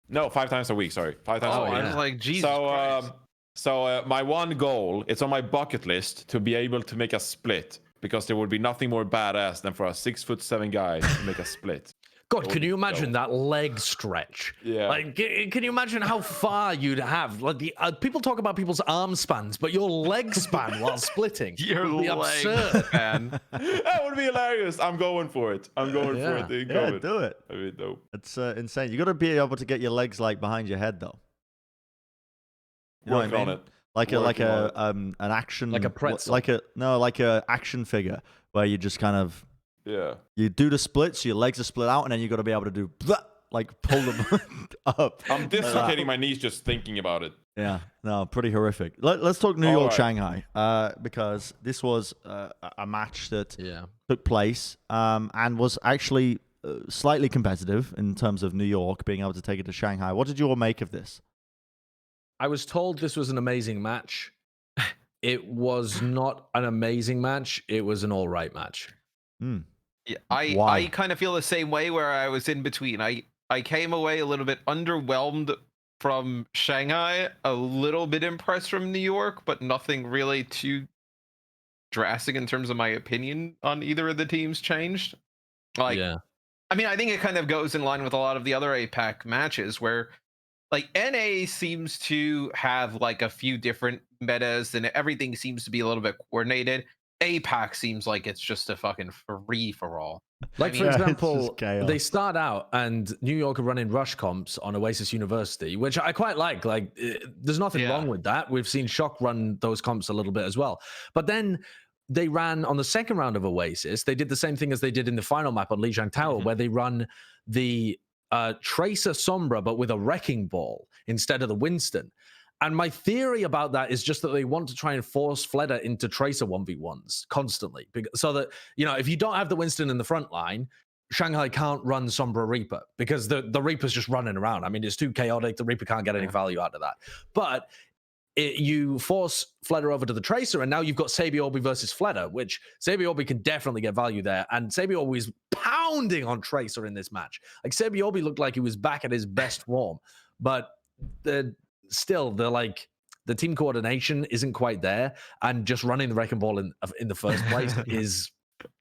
No, 5 times a week. Sorry, 5 times a week. I was like, Jesus Christ. So my one goal, it's on my bucket list to be able to make a split, because there would be nothing more badass than for a 6'7" guy to make a split. God, can you imagine that leg stretch? Yeah. Like, can you imagine how far you'd have? Like, people talk about people's arm spans, but your leg span while splitting would be absurd, man. That would be hilarious. I'm going for it. I'm going for it. Yeah, do it. I mean, dope. It's insane. You got to be able to get your legs like behind your head, though. You know Work what I mean? on it. Like an action, like a pretzel, like a action figure where you just kind of you do the split, so your legs are split out, and then you got to be able to do like pull them up. I'm dislocating my knees just thinking about it. Yeah, no, pretty horrific. Let's talk New York, Shanghai, because this was a match that took place and was actually slightly competitive in terms of New York being able to take it to Shanghai. What did you all make of this? I was told this was an amazing match. It was not an amazing match. It was an all right match. Yeah, I kind of feel the same way, where I was in between. I came away a little bit underwhelmed from Shanghai, a little bit impressed from New York, but nothing really too drastic in terms of my opinion on either of the teams changed. Like, I mean, I think it kind of goes in line with a lot of the other APAC matches where, like, NA seems to have like a few different metas and everything seems to be a little bit coordinated. APAC seems like it's just a fucking free for all. Like, for example, they start out and New York are running rush comps on Oasis University, which I quite like. Like, there's nothing wrong with that. We've seen Shock run those comps a little bit as well. But then they ran on the second round of Oasis. They did the same thing as they did in the final map on Lijiang Tower, where they run the Tracer Sombra, but with a Wrecking Ball instead of the Winston. And my theory about that is just that they want to try and force Fleder into Tracer 1v1s constantly. So that, you know, if you don't have the Winston in the front line, Shanghai can't run Sombra Reaper because the Reaper's just running around. I mean, it's too chaotic. The Reaper can't get any value out of that. But you force Fleder over to the Tracer, and now you've got Sabiobi versus Fleder, which Sabiobi can definitely get value there. And Sabiobi is pounding on Tracer in this match. Like, Sabiobi looked like he was back at his best form, but the team coordination isn't quite there, and just running the Wrecking Ball in the first place is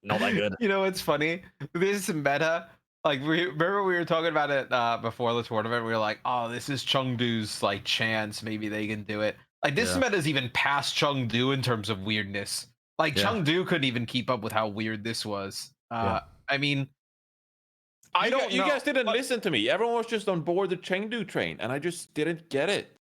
not that good. You know, it's funny. This is meta. Like, remember we were talking about it before the tournament. We were like, oh, this is Chengdu's like chance. Maybe they can do it. Like, this meta is even past Chengdu in terms of weirdness. Like, Chengdu couldn't even keep up with how weird this was. I mean, I don't know. You guys didn't listen to me. Everyone was just on board the Chengdu train, and I just didn't get it.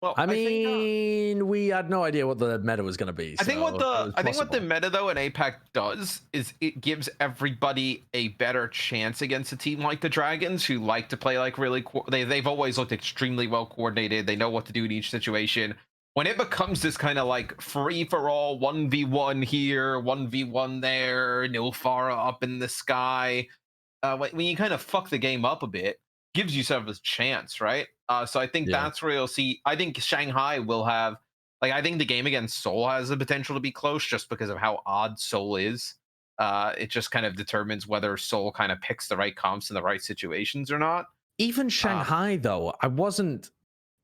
Well, I mean, we had no idea what the meta was going to be. I think what the meta though in APAC does is it gives everybody a better chance against a team like the Dragons, who like to play like really. They've always looked extremely well coordinated. They know what to do in each situation. When it becomes this kind of like free for all 1v1 here, 1v1 there, Nilfara up in the sky, when you kind of fuck the game up a bit, gives yourself a chance, right? So I think that's where you'll see. I think Shanghai will have, like, I think the game against Seoul has the potential to be close just because of how odd Seoul is. It just kind of determines whether Seoul kind of picks the right comps in the right situations or not. Even Shanghai, though, I wasn't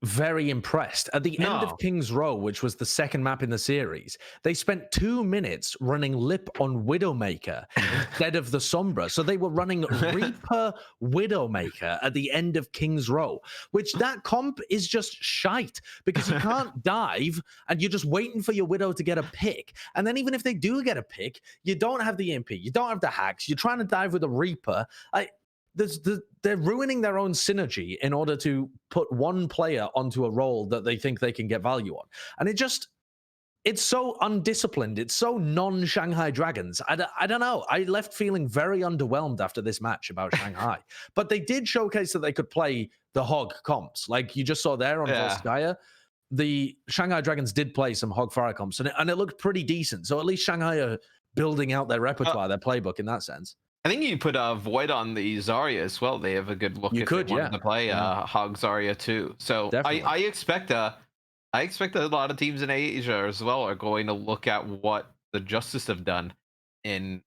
very impressed. At the end of King's Row, which was the second map in the series, they spent 2 minutes running Lip on Widowmaker instead of the Sombra. So they were running Reaper Widowmaker at the end of King's Row, which that comp is just shite because you can't dive and you're just waiting for your Widow to get a pick. And then even if they do get a pick, you don't have the EMP, you don't have the hacks, you're trying to dive with a Reaper. They're ruining their own synergy in order to put one player onto a role that they think they can get value on. And it's so undisciplined. It's so non-Shanghai Dragons. I don't know. I left feeling very underwhelmed after this match about Shanghai. But they did showcase that they could play the hog comps. Like you just saw there on Volskaya. the Shanghai Dragons did play some Hogfire comps, and it looked pretty decent. So at least Shanghai are building out their repertoire, their playbook in that sense. I think you put Void on the Zarya as well. They have a good look. You if could, they wanted to play Hog Zarya too. So I expect a lot of teams in Asia as well are going to look at what the Justice have done and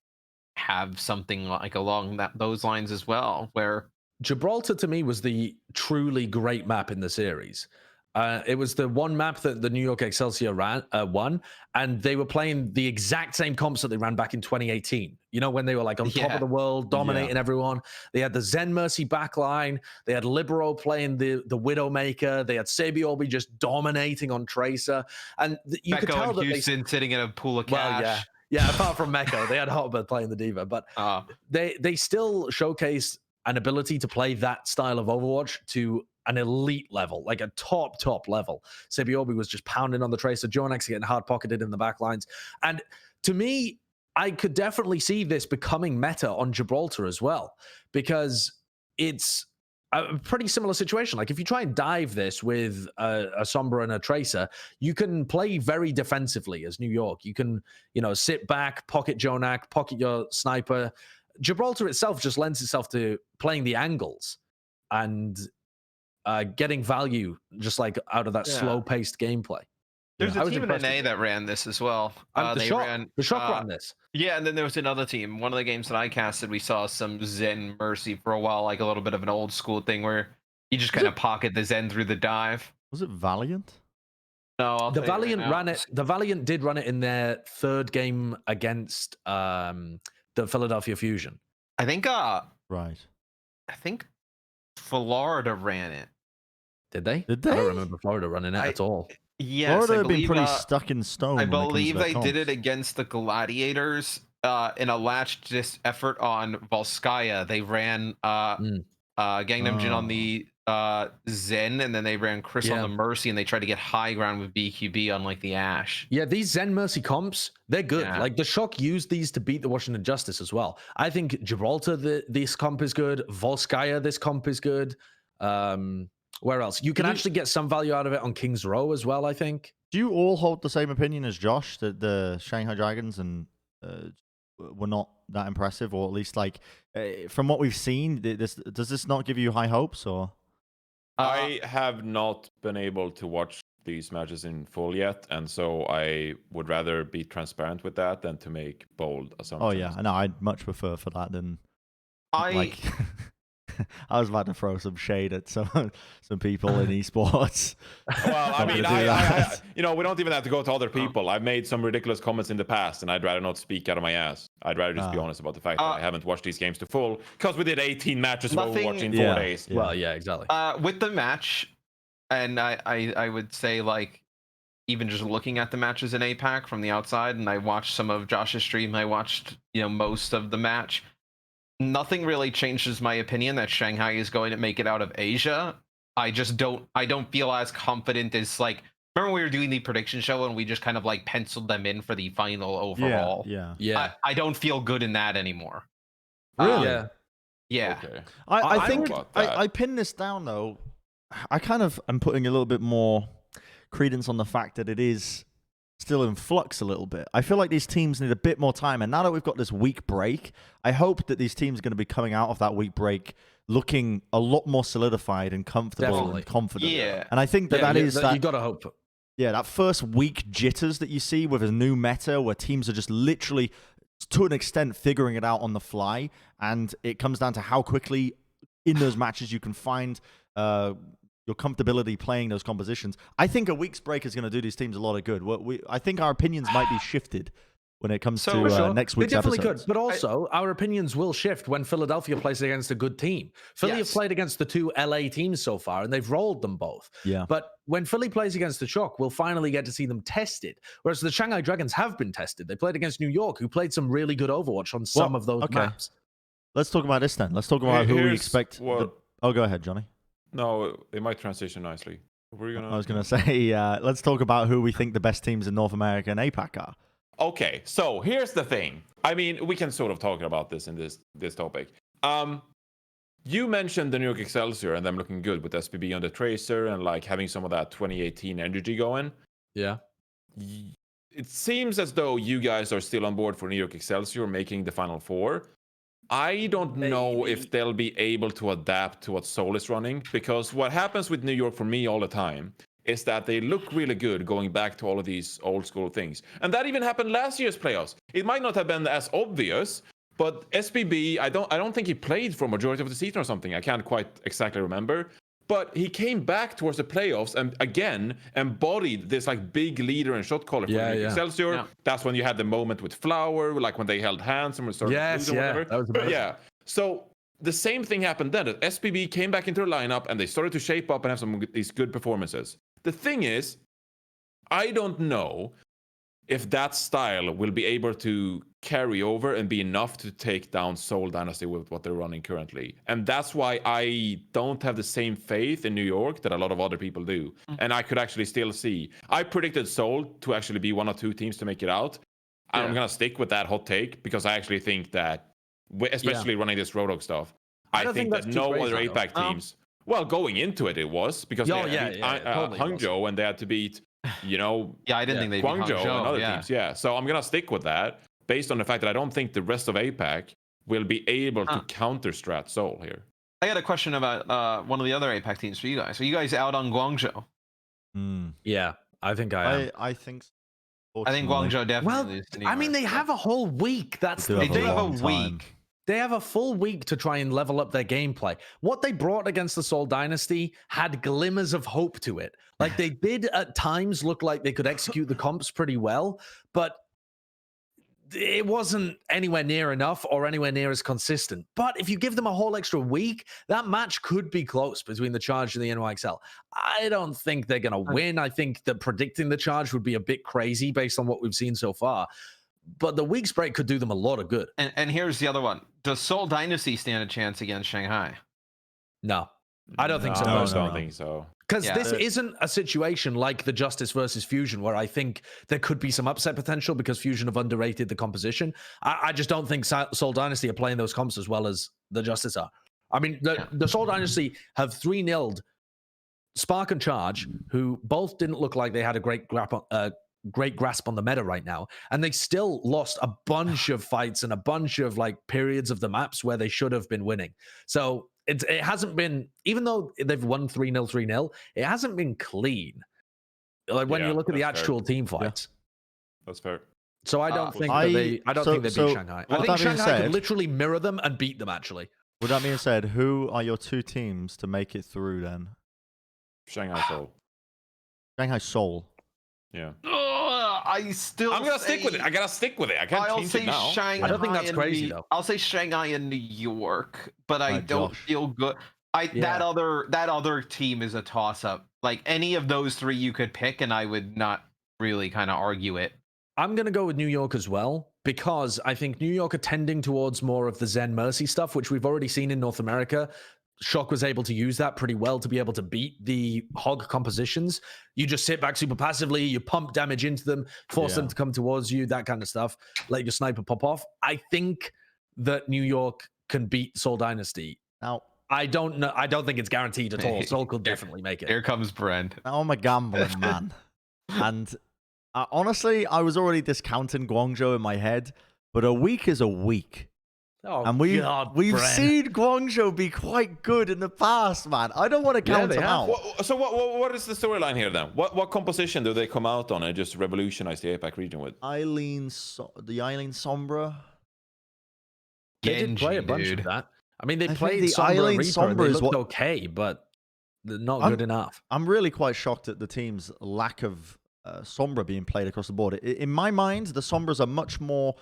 have something like along those lines as well. Where Gibraltar to me was the truly great map in the series. It was the one map that the New York Excelsior won, and they were playing the exact same comps that they ran back in 2018. You know, when they were like on top of the world, dominating everyone. They had the Zen Mercy backline. They had Libero playing the Widowmaker. They had Sabiobi just dominating on Tracer. And you could tell that Houston sitting in a pool of cash. Well, yeah, apart from Mecco, they had Hotbird playing the Diva. But they still showcased an ability to play that style of Overwatch to an elite level, like a top level. Sabiobi was just pounding on the Tracer. Jonax getting hard-pocketed in the backlines. And to me, I could definitely see this becoming meta on Gibraltar as well, because it's a pretty similar situation. Like if you try and dive this with a Sombra and a Tracer, you can play very defensively as New York. You can, sit back, pocket Jonak, pocket your sniper. Gibraltar itself just lends itself to playing the angles and getting value just like out of that slow-paced gameplay. There's a team in NA that ran this as well. The Shock ran this. Yeah, and then there was another team. One of the games that I casted, we saw some Zen Mercy for a while, like a little bit of an old school thing where you just kind of pocket the Zen through the dive. Was it Valiant? No, the Valiant ran it. The Valiant did run it in their third game against the Philadelphia Fusion. I think right. I think Florida ran it. Did they? Did they? I don't remember Florida running it at all. Yes, Florida have been pretty stuck in stone. I believe they did it against the Gladiators in a last-ditch effort on Volskaya. They ran Gangnam Jin on the Zen, and then they ran Chris on the Mercy, and they tried to get high ground with BQB on like the Ash. Yeah, these Zen Mercy comps, they're good. Yeah. Like the Shock used these to beat the Washington Justice as well. I think Gibraltar, this comp is good. Volskaya, this comp is good. Where else? You can actually get some value out of it on King's Row as well, I think. Do you all hold the same opinion as Josh, that the Shanghai Dragons were not that impressive, or at least like from what we've seen, does this not give you high hopes? Or I have not been able to watch these matches in full yet, and so I would rather be transparent with that than to make bold assumptions. Oh yeah, no, I'd much prefer for that than like. I was about to throw some shade at some people in esports. Well, I mean, I we don't even have to go to other people. I've made some ridiculous comments in the past, and I'd rather not speak out of my ass. I'd rather just be honest about the fact that I haven't watched these games to full, because we did 18 matches of Overwatch in 4 days. Yeah. Well, yeah, exactly. With the match, and I would say, like, even just looking at the matches in APAC from the outside, and I watched some of Josh's stream, I watched, most of the match. Nothing really changes my opinion that Shanghai is going to make it out of Asia. I don't feel as confident as, like, remember we were doing the prediction show and we just kind of like penciled them in for the final overall. Yeah. I don't feel good in that anymore. Really? Yeah. Okay. I think I pin this down though. I kind of am putting a little bit more credence on the fact that it is still in flux a little bit. I feel like these teams need a bit more time, and now that we've got this week break, I hope that these teams are going to be coming out of that week break looking a lot more solidified and comfortable and confident. Yeah. And I think that you gotta hope. Yeah, that first week jitters that you see with a new meta where teams are just literally, to an extent, figuring it out on the fly, and it comes down to how quickly in those matches you can find your comfortability playing those compositions. I think a week's break is going to do these teams a lot of good. I think our opinions might be shifted when it comes to next week's episode. They definitely could, but also our opinions will shift when Philadelphia plays against a good team. Philly have played against the two LA teams so far, and they've rolled them both. Yeah. But when Philly plays against the Shock, we'll finally get to see them tested. Whereas the Shanghai Dragons have been tested. They played against New York, who played some really good Overwatch on some of those maps. Let's talk about this then. Let's talk about who we expect. Oh, go ahead, Johnny. No, it might transition nicely. I was going to say, let's talk about who we think the best teams in North America and APAC are. Okay, so here's the thing. I mean, we can sort of talk about this in this topic. you mentioned the New York Excelsior and them looking good with SBB on the tracer and like having some of that 2018 energy going. Yeah. It seems as though you guys are still on board for New York Excelsior making the Final Four. I don't know if they'll be able to adapt to what Seoul is running, because what happens with New York for me all the time is that they look really good going back to all of these old school things. And that even happened last year's playoffs. It might not have been as obvious, but SBB, I don't think he played for majority of the season or something. I can't quite exactly remember. But he came back towards the playoffs and again embodied this like big leader and shot caller for Excelsior. Yeah. That's when you had the moment with Flower, like when they held hands and were starting to lose or whatever. That was amazing. Yeah. So the same thing happened then. SBB came back into the lineup and they started to shape up and have some these good performances. The thing is, I don't know if that style will be able to carry over and be enough to take down Seoul Dynasty with what they're running currently. And that's why I don't have the same faith in New York that a lot of other people do. And I could actually still see. I predicted Seoul to actually be one or two teams to make it out. Yeah. I'm going to stick with that hot take because I actually think that, especially running this Roadhog stuff, I think that no other APAC teams, well, going into it was because they had Hangzhou and they had to beat I didn't think they'd Guangzhou and other teams. Yeah, so I'm gonna stick with that based on the fact that I don't think the rest of APAC will be able to counter strat Seoul here. I got a question about one of the other APAC teams for you guys. Are you guys out on Guangzhou? Yeah, I think I am. I think so. I think Guangzhou definitely. Well, I mean, they have a whole week. They have a week. They have a full week to try and level up their gameplay. What they brought against the Seoul Dynasty had glimmers of hope to it. Like they did at times look like they could execute the comps pretty well, but it wasn't anywhere near enough or anywhere near as consistent. But if you give them a whole extra week, that match could be close between the Charge and the NYXL. I don't think they're going to win. I think that predicting the Charge would be a bit crazy based on what we've seen so far. But the week's break could do them a lot of good. And here's the other one. Does Seoul Dynasty stand a chance against Shanghai? No. I don't think so. I don't think so. Because this isn't a situation like the Justice versus Fusion, where I think there could be some upset potential because Fusion have underrated the composition. I just don't think Seoul Dynasty are playing those comps as well as the Justice are. I mean, the Seoul Dynasty have 3-0'd Spark and Charge, who both didn't look like they had a great grasp on the meta right now, and they still lost a bunch of fights and a bunch of like periods of the maps where they should have been winning. So it hasn't been, even though they've won 3-0, 3-0, it hasn't been clean. Like when you look at the actual team fights. That's fair. So I don't think they beat Shanghai. I think Shanghai could literally mirror them and beat them actually. With that being said, who are your two teams to make it through then? Shanghai Seoul. Shanghai Seoul. Yeah. I'm gonna stick with it. I gotta stick with it. I can't change it now. Shanghai, I don't think that's crazy though. I'll say Shanghai and New York, but I don't feel good. That other team is a toss up. Like any of those three you could pick, and I would not really kind of argue it. I'm gonna go with New York as well, because I think New York are tending towards more of the Zen Mercy stuff, which we've already seen in North America. Shock was able to use that pretty well to be able to beat the hog compositions. You just sit back super passively, you pump damage into them, force them to come towards you, that kind of stuff. Let your sniper pop off. I think that New York can beat Seoul Dynasty. Now, I don't know. I don't think it's guaranteed at all. Seoul could definitely make it. Here comes Bren. Now I'm a gambling man. And honestly, I was already discounting Guangzhou in my head, but a week is a week. Oh, and we've seen Guangzhou be quite good in the past, man. I don't want to count them out. So what is the storyline here then? What composition do they come out on and just revolutionize the APAC region with? The Eileen Sombra. They did play a bunch of that. I mean, they played the Eileen Sombra. They looked okay, but they're not good enough. I'm really quite shocked at the team's lack of Sombra being played across the board. In my mind, the Sombras are much more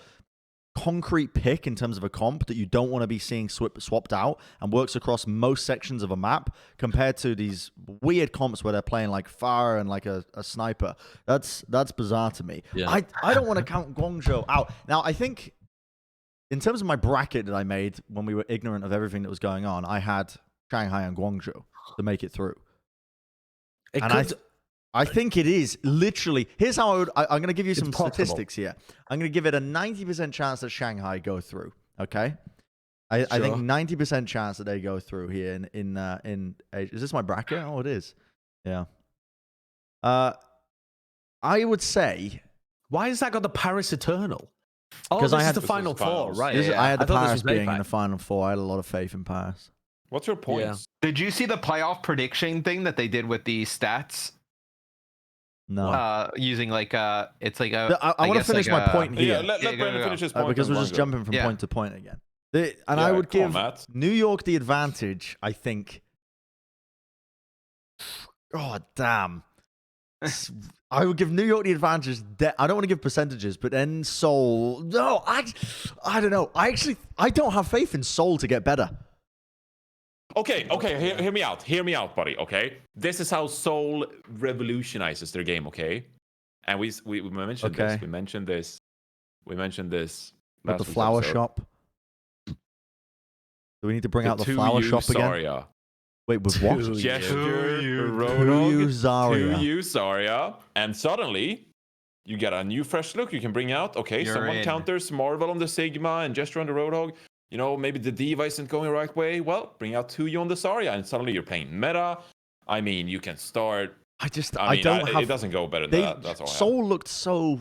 concrete pick in terms of a comp that you don't want to be seeing swapped out and works across most sections of a map compared to these weird comps where they're playing like fire and like a sniper. That's bizarre to me. Yeah. I don't want to count Guangzhou out. Now, I think in terms of my bracket that I made when we were ignorant of everything that was going on, I had Shanghai and Guangzhou to make it through. I think it is literally. Here's how I'm going to give you some statistics here. I'm going to give it a 90% chance that Shanghai go through. Okay. I think 90% chance that they go through here in is this my bracket? Oh, it is. Yeah. I would say. Why has that got the Paris Eternal? Because I had the Final Four, right? I had the Paris being in the Final Four. I had a lot of faith in Paris. What's your points? Yeah. Did you see the playoff prediction thing that they did with the stats? No. Using like it's like a. I want to finish my point here. Yeah, let Brennan finish his point. Because we're just jumping from point to point again. I would give New York the advantage, I think. Oh, damn. I would give New York the advantage. I don't want to give percentages, but then Seoul. No, I don't know. I don't have faith in Seoul to get better. Okay. Hear me out, buddy. Okay, this is how Seoul revolutionizes their game. Okay, and we mentioned this. We mentioned this. At the flower shop. Do we need to bring out the flower shop again? Zarya. Wait, with what? Gesture, Zarya. And suddenly, you get a new fresh look you can bring out. Okay, someone counters Marvel on the Sigma and Gesture on the Roadhog. You know, maybe the Diva isn't going the right way. Well, bring out Tuyo on the Zarya, and suddenly you're playing meta. I mean, you can start. It doesn't go better than that. That's all. Seoul looked so.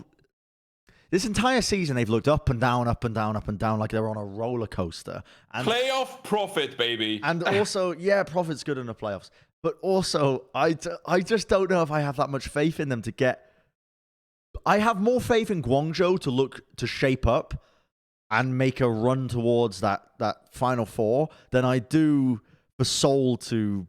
This entire season, they've looked up and down, up and down, up and down, like they're on a roller coaster. And playoff Profit, baby. And also, yeah, Profit's good in the playoffs. But also, I just don't know if I have that much faith in them to get. I have more faith in Guangzhou to shape up and make a run towards that Final Four than I do for Seoul to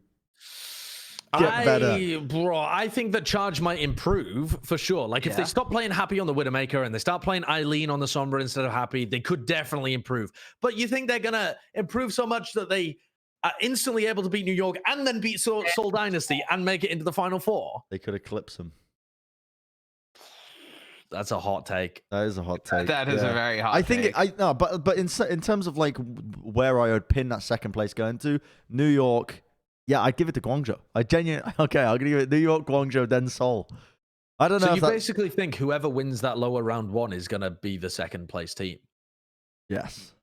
get better. Bro, I think that Charge might improve for sure. Like if they stop playing Happy on the Widowmaker and they start playing Eileen on the Sombra instead of Happy, they could definitely improve. But you think they're gonna improve so much that they are instantly able to beat New York and then beat Seoul Dynasty and make it into the Final Four? They could eclipse them. That's a hot take. That is a hot take. That is a very hot take. But in terms of like where I would pin that second place going to, New York. Yeah, I'd give it to Guangzhou. I'm going to give it New York, Guangzhou, then Seoul. I don't know. So you basically think whoever wins that lower round one is going to be the second place team? Yes.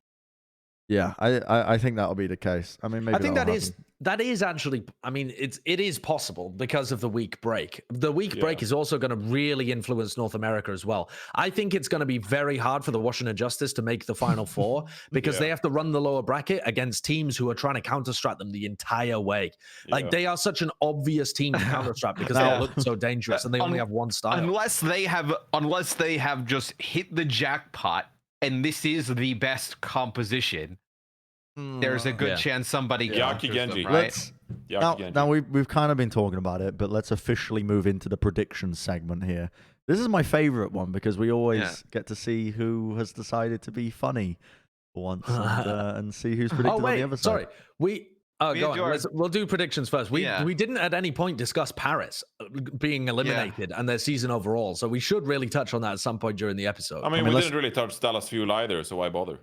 Yeah, I think that'll be the case. I mean, maybe I think that is actually. I mean, it is possible because of the week break. The week break is also going to really influence North America as well. I think it's going to be very hard for the Washington Justice to make the Final Four because they have to run the lower bracket against teams who are trying to counter-strat them the entire way. Like they are such an obvious team to counter-strat because they look so dangerous and they only have one style. Unless they have just hit the jackpot and this is the best composition. There's a good chance somebody counters them, right? Now we've kind of been talking about it, but let's officially move into the predictions segment here. This is my favorite one because we always get to see who has decided to be funny for once and see who's predicted on the other side. Sorry, go on. We'll do predictions first. We didn't at any point discuss Paris being eliminated and their season overall, so we should really touch on that at some point during the episode. I mean, we didn't really touch Dallas Fuel either, so why bother?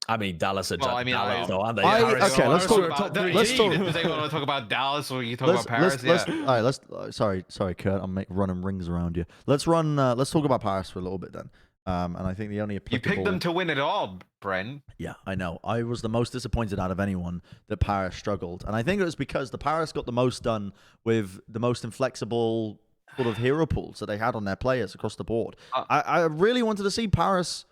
I mean, Dallas are Dallas, though, aren't they? Okay, let's talk. Let's talk. They want to talk about Dallas, or you talk about Paris? All right, sorry, Kurt. I'm running rings around you. Let's talk about Paris for a little bit then. And I think the only applicable... You picked them to win it all, Bren. Yeah, I know. I was the most disappointed out of anyone that Paris struggled, and I think it was because the Paris got the most done with the most inflexible sort of hero pools that they had on their players across the board. I really wanted to see Paris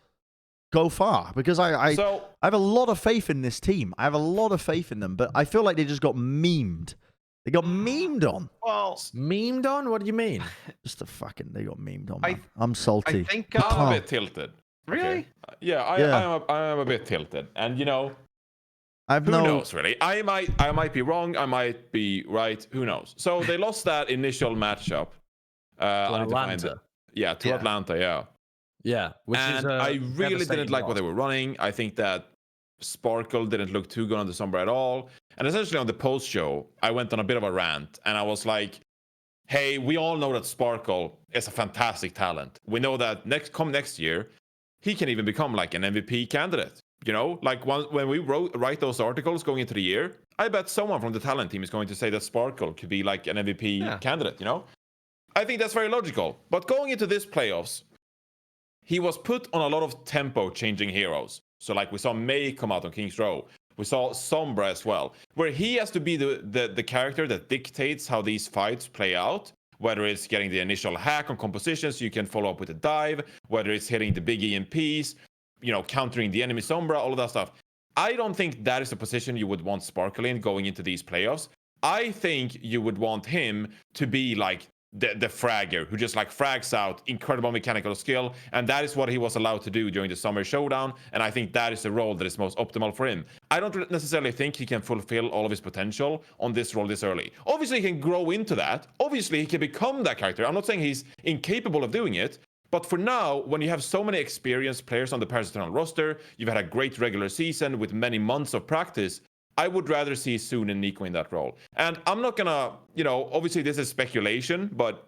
go far because I have a lot of faith in this team. I have a lot of faith in them, but I feel like they just got memed. They got memed on. Well, memed on? What do you mean? Just they got memed on. Man. I'm salty. I think I'm a bit tilted. Really? Okay. Yeah, I am a bit tilted, and you know, who knows really? I might be wrong. I might be right. Who knows? So they lost that initial matchup. To Atlanta. Atlanta. Yeah. Yeah, I really didn't like what they were running. I think that Sparkle didn't look too good on the Sombra at all. And essentially on the post show, I went on a bit of a rant and I was like, hey, we all know that Sparkle is a fantastic talent. We know that next year, he can even become like an MVP candidate. You know, like when we write those articles going into the year, I bet someone from the talent team is going to say that Sparkle could be like an MVP candidate, you know? I think that's very logical. But going into this playoffs, he was put on a lot of tempo changing heroes. So like we saw Mei come out on King's Row. We saw Sombra as well, where he has to be the character that dictates how these fights play out. Whether it's getting the initial hack on composition so you can follow up with a dive, whether it's hitting the big EMPs, countering the enemy Sombra, all of that stuff. I don't think that is a position you would want Sparkle in going into these playoffs. I think you would want him to be like the fragger who just like frags out incredible mechanical skill, and that is what he was allowed to do during the summer showdown, and I think that is the role that is most optimal for him. I don't necessarily think he can fulfill all of his potential on this role this early. Obviously he can grow into that, obviously he can become that character. I'm not saying he's incapable of doing it, but for now, when you have so many experienced players on the Paris Eternal roster, you've had a great regular season with many months of practice, I would rather see Soon and Nico in that role. And I'm not gonna, obviously this is speculation, but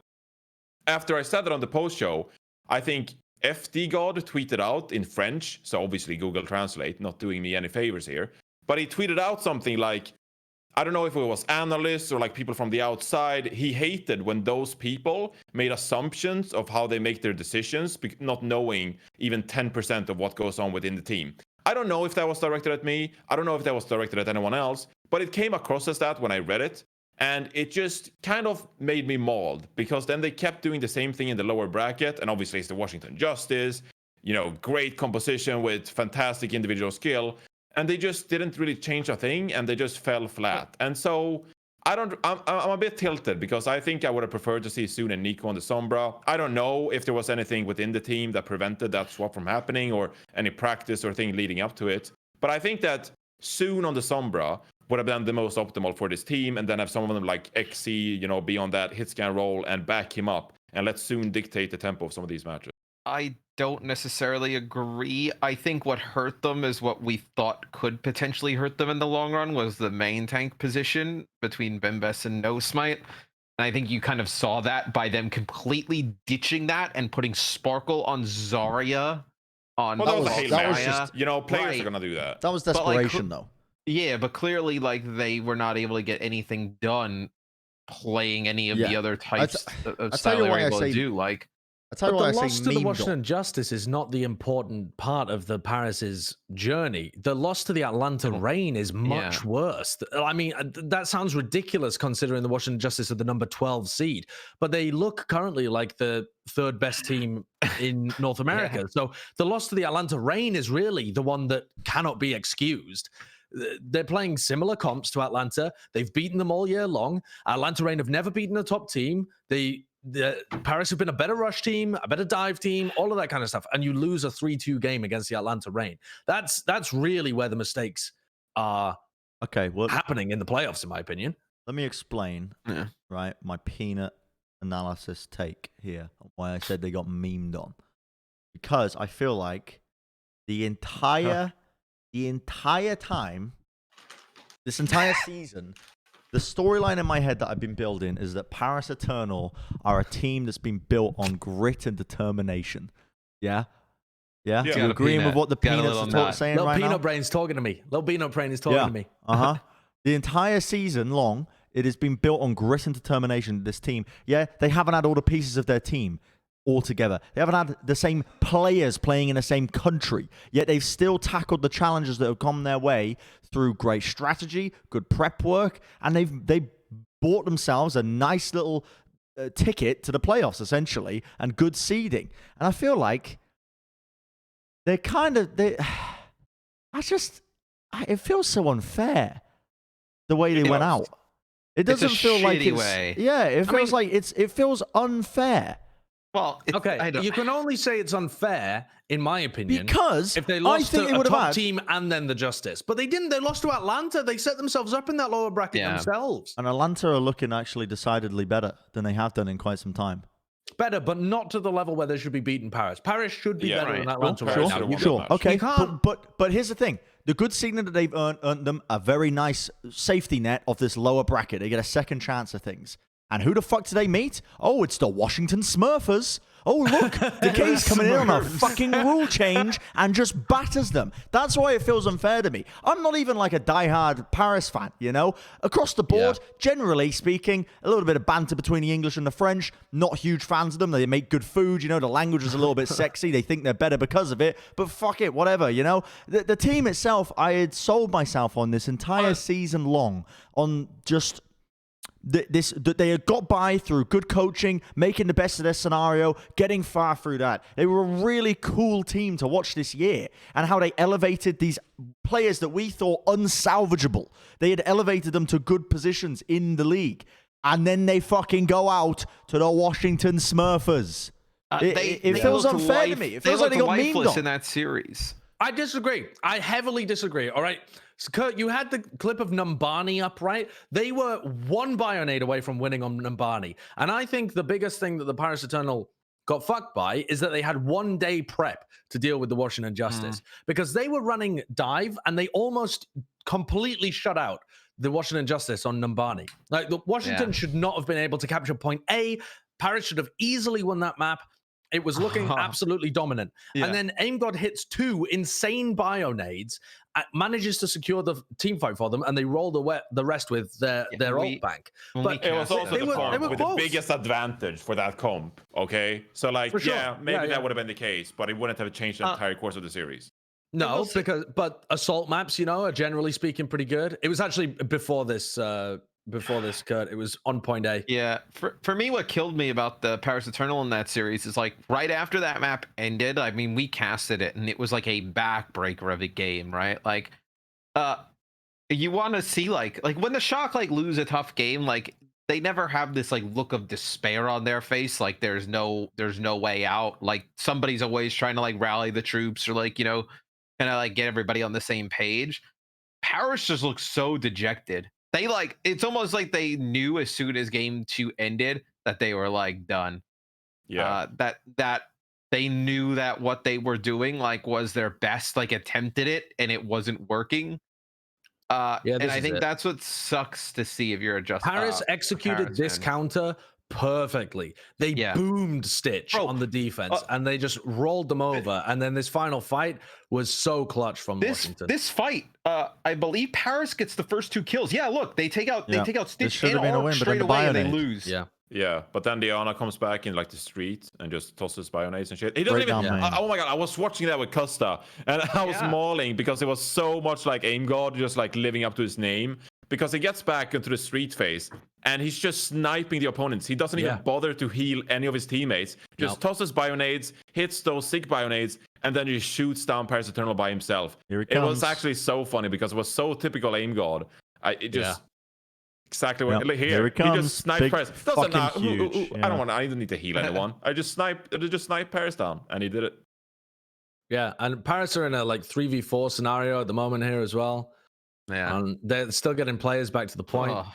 after I said that on the post show, I think FD God tweeted out in French, so obviously Google Translate, not doing me any favors here, but he tweeted out something like, I don't know if it was analysts or like people from the outside, he hated when those people made assumptions of how they make their decisions, not knowing even 10% of what goes on within the team. I don't know if that was directed at me. I don't know if that was directed at anyone else, but it came across as that when I read it. And it just kind of made me mauled, because then they kept doing the same thing in the lower bracket. And obviously it's the Washington Justice, great composition with fantastic individual skill. And they just didn't really change a thing, and they just fell flat. And so I'm a bit tilted, because I think I would have preferred to see Soon and Nico on the Sombra. I don't know if there was anything within the team that prevented that swap from happening, or any practice or thing leading up to it. But I think that Soon on the Sombra would have been the most optimal for this team, and then have some of them like XC, be on that hit scan role and back him up, and let Soon dictate the tempo of some of these matches. I don't necessarily agree. I think what hurt them is what we thought could potentially hurt them in the long run was the main tank position between Bembes and No Smite. And I think you kind of saw that by them completely ditching that and putting Sparkle on Zarya. That was just, players are going to do that. That was desperation, though. Yeah, but clearly, they were not able to get anything done playing any of the other types of style they were able to do. But the loss to the Washington Justice is not the important part of the Paris's journey. The loss to the Atlanta Reign is much worse. I mean, that sounds ridiculous considering the Washington Justice are the number 12 seed, but they look currently like the third best team in North America. So the loss to the Atlanta Reign is really the one that cannot be excused. They're playing similar comps to Atlanta. They've beaten them all year long. Atlanta Reign have never beaten a top team. The Paris have been a better rush team, a better dive team, all of that kind of stuff. And you lose a 3-2 game against the Atlanta Reign. That's really where the mistakes are happening in the playoffs, in my opinion. Let me explain, right, my peanut analysis take here, why I said they got memed on. Because I feel like the entire time, this entire season, the storyline in my head that I've been building is that Paris Eternal are a team that's been built on grit and determination. Yeah? Yeah? You agreeing with what the peanuts are saying right now? Little peanut brain's talking to me. Little peanut brain is talking to me. The entire season long, it has been built on grit and determination, this team. Yeah, they haven't had all the pieces of their team all together. They haven't had the same players playing in the same country, yet they've still tackled the challenges that have come their way through great strategy, good prep work, and they bought themselves a nice little ticket to the playoffs, essentially, and good seeding. And I feel like they're it feels so unfair the way they went out. It doesn't feel like it's... Yeah, it feels like it feels unfair. Well, you can only say it's unfair, in my opinion, because if they lost to a top team and then the Justice. But they didn't. They lost to Atlanta. They set themselves up in that lower bracket themselves. And Atlanta are looking actually decidedly better than they have done in quite some time. Better, but not to the level where they should be beating Paris. Paris should be better than Atlanta. Sure. Okay, but here's the thing. The good seeding that they've earned them a very nice safety net of this lower bracket. They get a second chance of things. And who the fuck do they meet? Oh, it's the Washington Smurfers. Oh, look, Decay's coming in on a fucking rule change and just batters them. That's why it feels unfair to me. I'm not even like a diehard Paris fan, you know? Across the board, generally speaking, a little bit of banter between the English and the French. Not huge fans of them. They make good food, you know? The language is a little bit sexy. They think they're better because of it. But fuck it, whatever, you know? The team itself, I had sold myself on this entire season long on just... they had got by through good coaching, making the best of their scenario, getting far through that. They were a really cool team to watch this year, and how they elevated these players that we thought unsalvageable. They had elevated them to good positions in the league, and then they fucking go out to the Washington Smurfers. It feels unfair to me. It feels like they got memed on in that series. I disagree. I heavily disagree. All right. So, Kurt, you had the clip of Numbani up, right? They were one Bionade away from winning on Numbani. And I think the biggest thing that the Paris Eternal got fucked by is that they had 1 day prep to deal with the Washington Justice. Because they were running dive and they almost completely shut out the Washington Justice on Numbani. Like, the Washington should not have been able to capture point A. Paris should have easily won that map. It was looking absolutely dominant. And then AimGod hits 2 insane Bionades, manages to secure the team fight for them, and they roll the rest with their ult bank. But it was also the biggest advantage for that comp, okay? So, like, maybe that would have been the case, but it wouldn't have changed the entire course of the series. No, but assault maps, you know, are generally speaking pretty good. It was actually before this, Kurt. It was on point A. Yeah. For me, what killed me about the Paris Eternal in that series is, like, right after that map ended, I mean, we casted it, and it was like a backbreaker of a game, right? Like, you want to see, like when the Shock, like, lose a tough game, like, they never have this, like, look of despair on their face, like there's no way out. Like, somebody's always trying to, like, rally the troops or, like, you know, kind of, like, get everybody on the same page. Paris just looks so dejected. They, like, it's almost like they knew as soon as game 2 ended that they were, like, done. Yeah. That they knew that what they were doing, like, was their best, like, attempted it, and it wasn't working. And I think that's what sucks to see if you're a just Paris executed this counter perfectly. They boomed Stitch on the defense, and they just rolled them over. And then this final fight was so clutch from Washington. This fight, I believe Paris gets the first 2 kills. Yeah, look, they take out Stitch and Orc straight away, and they lose. Yeah, but then Diana comes back in, like, the street and just tosses Bionades and shit. He doesn't even. Oh my god, I was watching that with Costa, and I was mauling because it was so much like AimGod, just, like, living up to his name. Because he gets back into the street phase and he's just sniping the opponents. He doesn't even bother to heal any of his teammates. Just tosses Bionades, hits those sick Bionades, and then he shoots down Paris Eternal by himself. It was actually so funny because it was so typical AimGod. Exactly what here it comes. He just sniped Paris. I don't need to heal anyone. I just snipe Paris down, and he did it. Yeah, and Paris are in a, like, 3v4 scenario at the moment here as well. Yeah, and they're still getting players back to the point.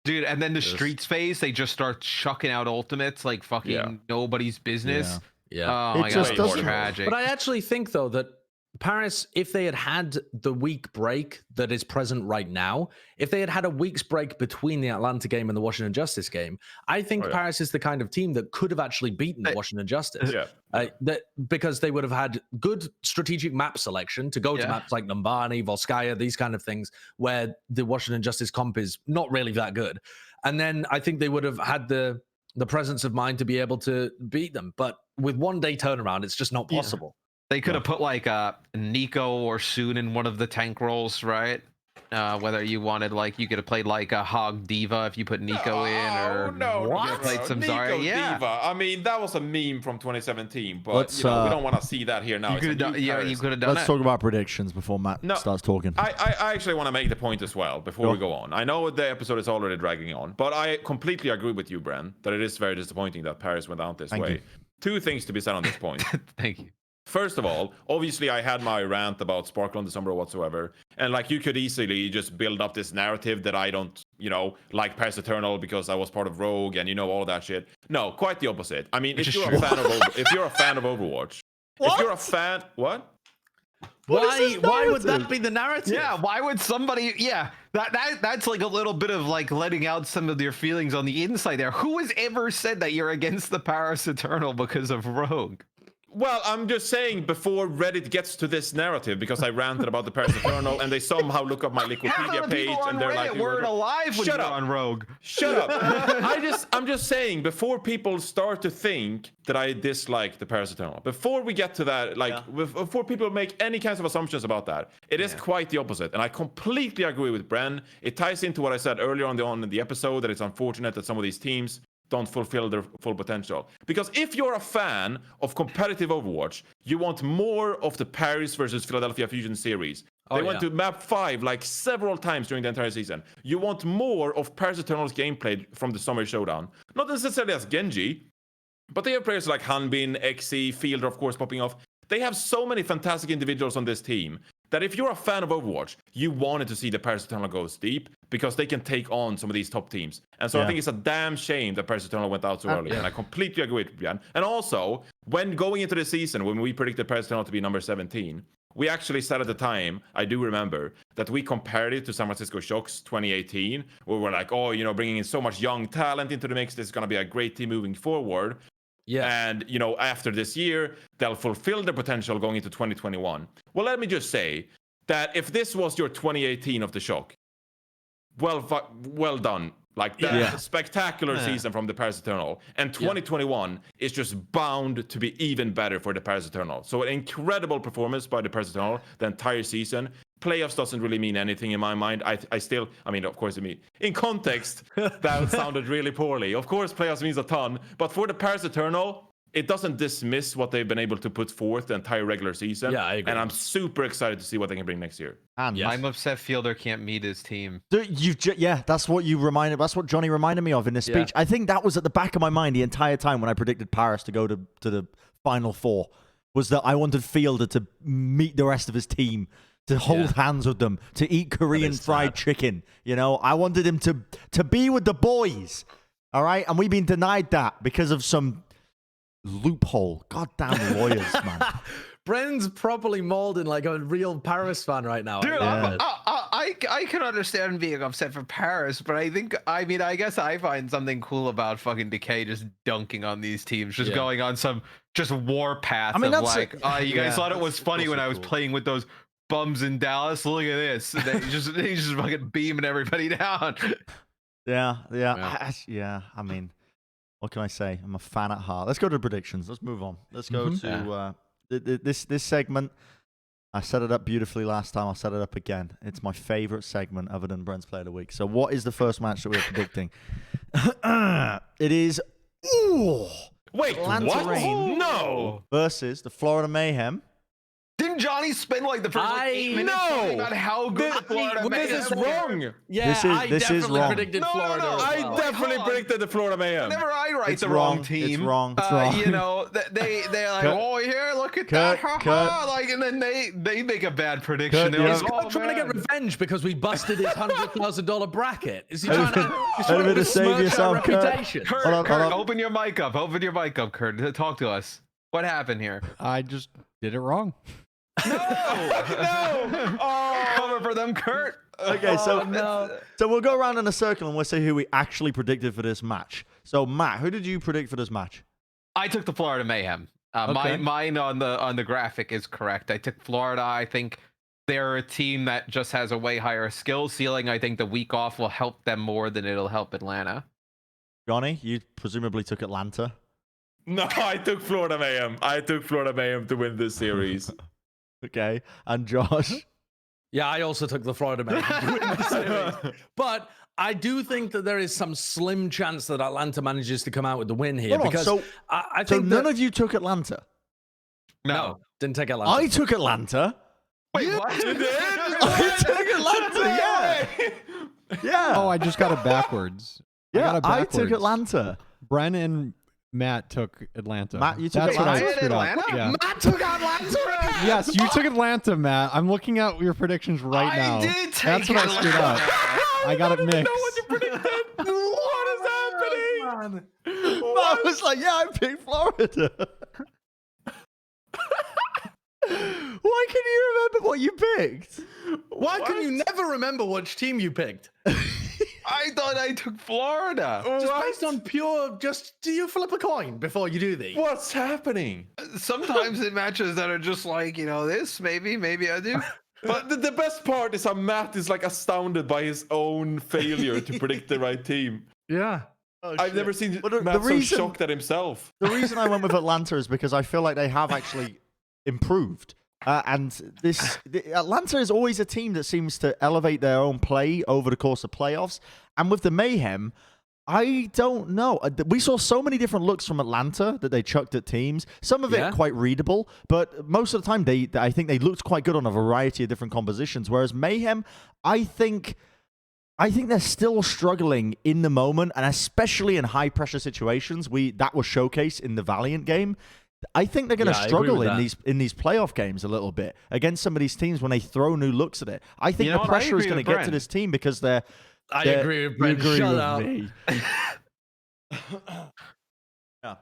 Dude, and then the streets phase, they just start chucking out ultimates like fucking nobody's business. Oh my god, it's tragic. But I actually think, though, that Paris, if they had the week break that is present right now, if they had a week's break between the Atlanta game and the Washington Justice game, I think Paris is the kind of team that could have actually beaten the Washington Justice. Because they would have had good strategic map selection to go to maps like Numbani, Volskaya, these kind of things, where the Washington Justice comp is not really that good. And then I think they would have had the presence of mind to be able to beat them. But with 1 day turnaround, it's just not possible. They could have put, like, Nico or Soon in one of the tank roles, right? Whether you wanted, like, you could have played, like, a Hog Diva if you put Nico in, or played some Zarya. Diva. I mean, that was a meme from 2017, but we don't want to see that here now. You could have done. Let's talk about predictions before Matt starts talking. I actually want to make the point as well before we go on. I know the episode is already dragging on, but I completely agree with you, Bren, that it is very disappointing that Paris went out this way. 2 things to be said on this point. Thank you. First of all, obviously I had my rant about Sparkle on December whatsoever, and, like, you could easily just build up this narrative that I don't, like Paris Eternal because I was part of Rogue and all that shit. No, quite the opposite. I mean, if you're a fan of Overwatch, if you're a fan, Why would that be the narrative? Yeah, why would somebody? Yeah, that's like a little bit of like letting out some of your feelings on the inside there. Who has ever said that you're against the Paris Eternal because of Rogue? Well, I'm just saying before Reddit gets to this narrative, because I ranted about the Paris Eternal, and they somehow look up my Wikipedia page and they're Reddit like, "Weren't alive when shut you're up on Rogue." Shut up! I'm just saying before people start to think that I dislike the Paris Eternal, before we get to that, before people make any kinds of assumptions about that, it is quite the opposite, and I completely agree with Bren. It ties into what I said earlier on in the episode that it's unfortunate that some of these teams don't fulfill their full potential. Because if you're a fan of competitive Overwatch, you want more of the Paris versus Philadelphia Fusion series. They went to map 5 like several times during the entire season. You want more of Paris Eternal's gameplay from the Summer Showdown. Not necessarily as Genji, but they have players like Hanbin, XE, Fielder, of course, popping off. They have so many fantastic individuals on this team that if you're a fan of Overwatch, you wanted to see the Paris Eternal go deep because they can take on some of these top teams. And so I think it's a damn shame that Paris Eternal went out so early. And I completely agree with Brian. And also, when going into the season, when we predicted Paris Eternal to be number 17, we actually said at the time, I do remember, that we compared it to San Francisco Shock's 2018, where we're like, oh, bringing in so much young talent into the mix, this is going to be a great team moving forward. Yeah. And, after this year, they'll fulfill their potential going into 2021. Well, let me just say that if this was your 2018 of the Shock, well done. Like, that spectacular season from the Paris Eternal. And 2021 is just bound to be even better for the Paris Eternal. So an incredible performance by the Paris Eternal the entire season. Playoffs doesn't really mean anything in my mind. I still, of course, in context, that sounded really poorly. Of course, playoffs means a ton. But for the Paris Eternal, it doesn't dismiss what they've been able to put forth the entire regular season. Yeah, I agree. And I'm super excited to see what they can bring next year. And I'm upset Fielder can't meet his team. That's what you reminded. That's what Johnny reminded me of in this speech. I think that was at the back of my mind the entire time when I predicted Paris to go to the Final Four, was that I wanted Fielder to meet the rest of his team, to hold hands with them, to eat Korean fried chicken. I wanted him to be with the boys. All right, and we've been denied that because of some loophole. Goddamn lawyers, man. Brenn's properly molding like a real Paris fan right now. Dude, I can understand being upset for Paris, but I guess I find something cool about fucking Decay just dunking on these teams, just going on some just war path of like, you guys thought it was funny when I was playing with those bums in Dallas. Look at this. They just fucking beaming everybody down. Yeah. What can I say? I'm a fan at heart. Let's go to the predictions. Let's move on. Let's go to this segment. I set it up beautifully last time. I'll set it up again. It's my favorite segment other than Brent's Play of the Week. So what is the first match that we're predicting? It is... Wait, what? No! Versus the Florida Mayhem. Didn't Johnny spend like the first 8 minutes talking about how good the Florida Mayhem is? This is wrong. Yeah, I definitely predicted Florida. No. I definitely predicted the Florida Mayhem. Whenever I write the wrong team, it's wrong. It's wrong. They're like, oh, here, look at that. Like, and then they make a bad prediction. He's trying to get revenge because we busted his $100,000 bracket. Is he trying to save yourself, reputation? Kurt, open your mic up. Open your mic up, Kurt. Talk to us. What happened here? I just did it wrong. No! Cover for them, Kurt. Okay, so we'll go around in a circle and we'll say who we actually predicted for this match. So Matt, who did you predict for this match? I took the Florida Mayhem. Mine on the graphic is correct. I took Florida. I think they're a team that just has a way higher skill ceiling. I think the week off will help them more than it'll help Atlanta. Johnny, you presumably took Atlanta. No, I took Florida Mayhem. I took Florida Mayhem to win this series. Okay, and Josh? Yeah, I also took the Florida Mayhem to win the series. But I do think that there is some slim chance that Atlanta manages to come out with the win here. So none of you took Atlanta? No, didn't take Atlanta. I took Atlanta. Wait, what? You did? I took Atlanta, yeah. Oh, I just got it backwards. Yeah, I took Atlanta. Bren and Matt took Atlanta. Matt, you took Atlanta? Yeah. Matt took Atlanta? Yes, you took Atlanta, Matt. I'm looking at your predictions right now. I did take That's what I screwed up. I got it mixed. I know what you predicted. What is happening? I was like, yeah, I picked Florida. Why can you remember what you picked? Why can you never remember which team you picked? I thought I took Florida. Just based on pure, do you flip a coin before you do these? What's happening? Sometimes in matches that are just like, this, maybe I do. But the best part is how Matt is like astounded by his own failure to predict the right team. Yeah. Oh, I've never seen Matt so shocked at himself. The reason I went with Atlanta is because I feel like they have actually improved. And Atlanta is always a team that seems to elevate their own play over the course of playoffs. And with the Mayhem, I don't know. We saw so many different looks from Atlanta that they chucked at teams. Some of it quite readable, but most of the time I think they looked quite good on a variety of different compositions. Whereas Mayhem, I think they're still struggling in the moment, and especially in high pressure situations. That was showcased in the Valiant game. I think they're going to struggle in these playoff games a little bit against some of these teams when they throw new looks at it. I think the pressure is going to get to this team because they're. I agree with Bren. Shut up. Yeah.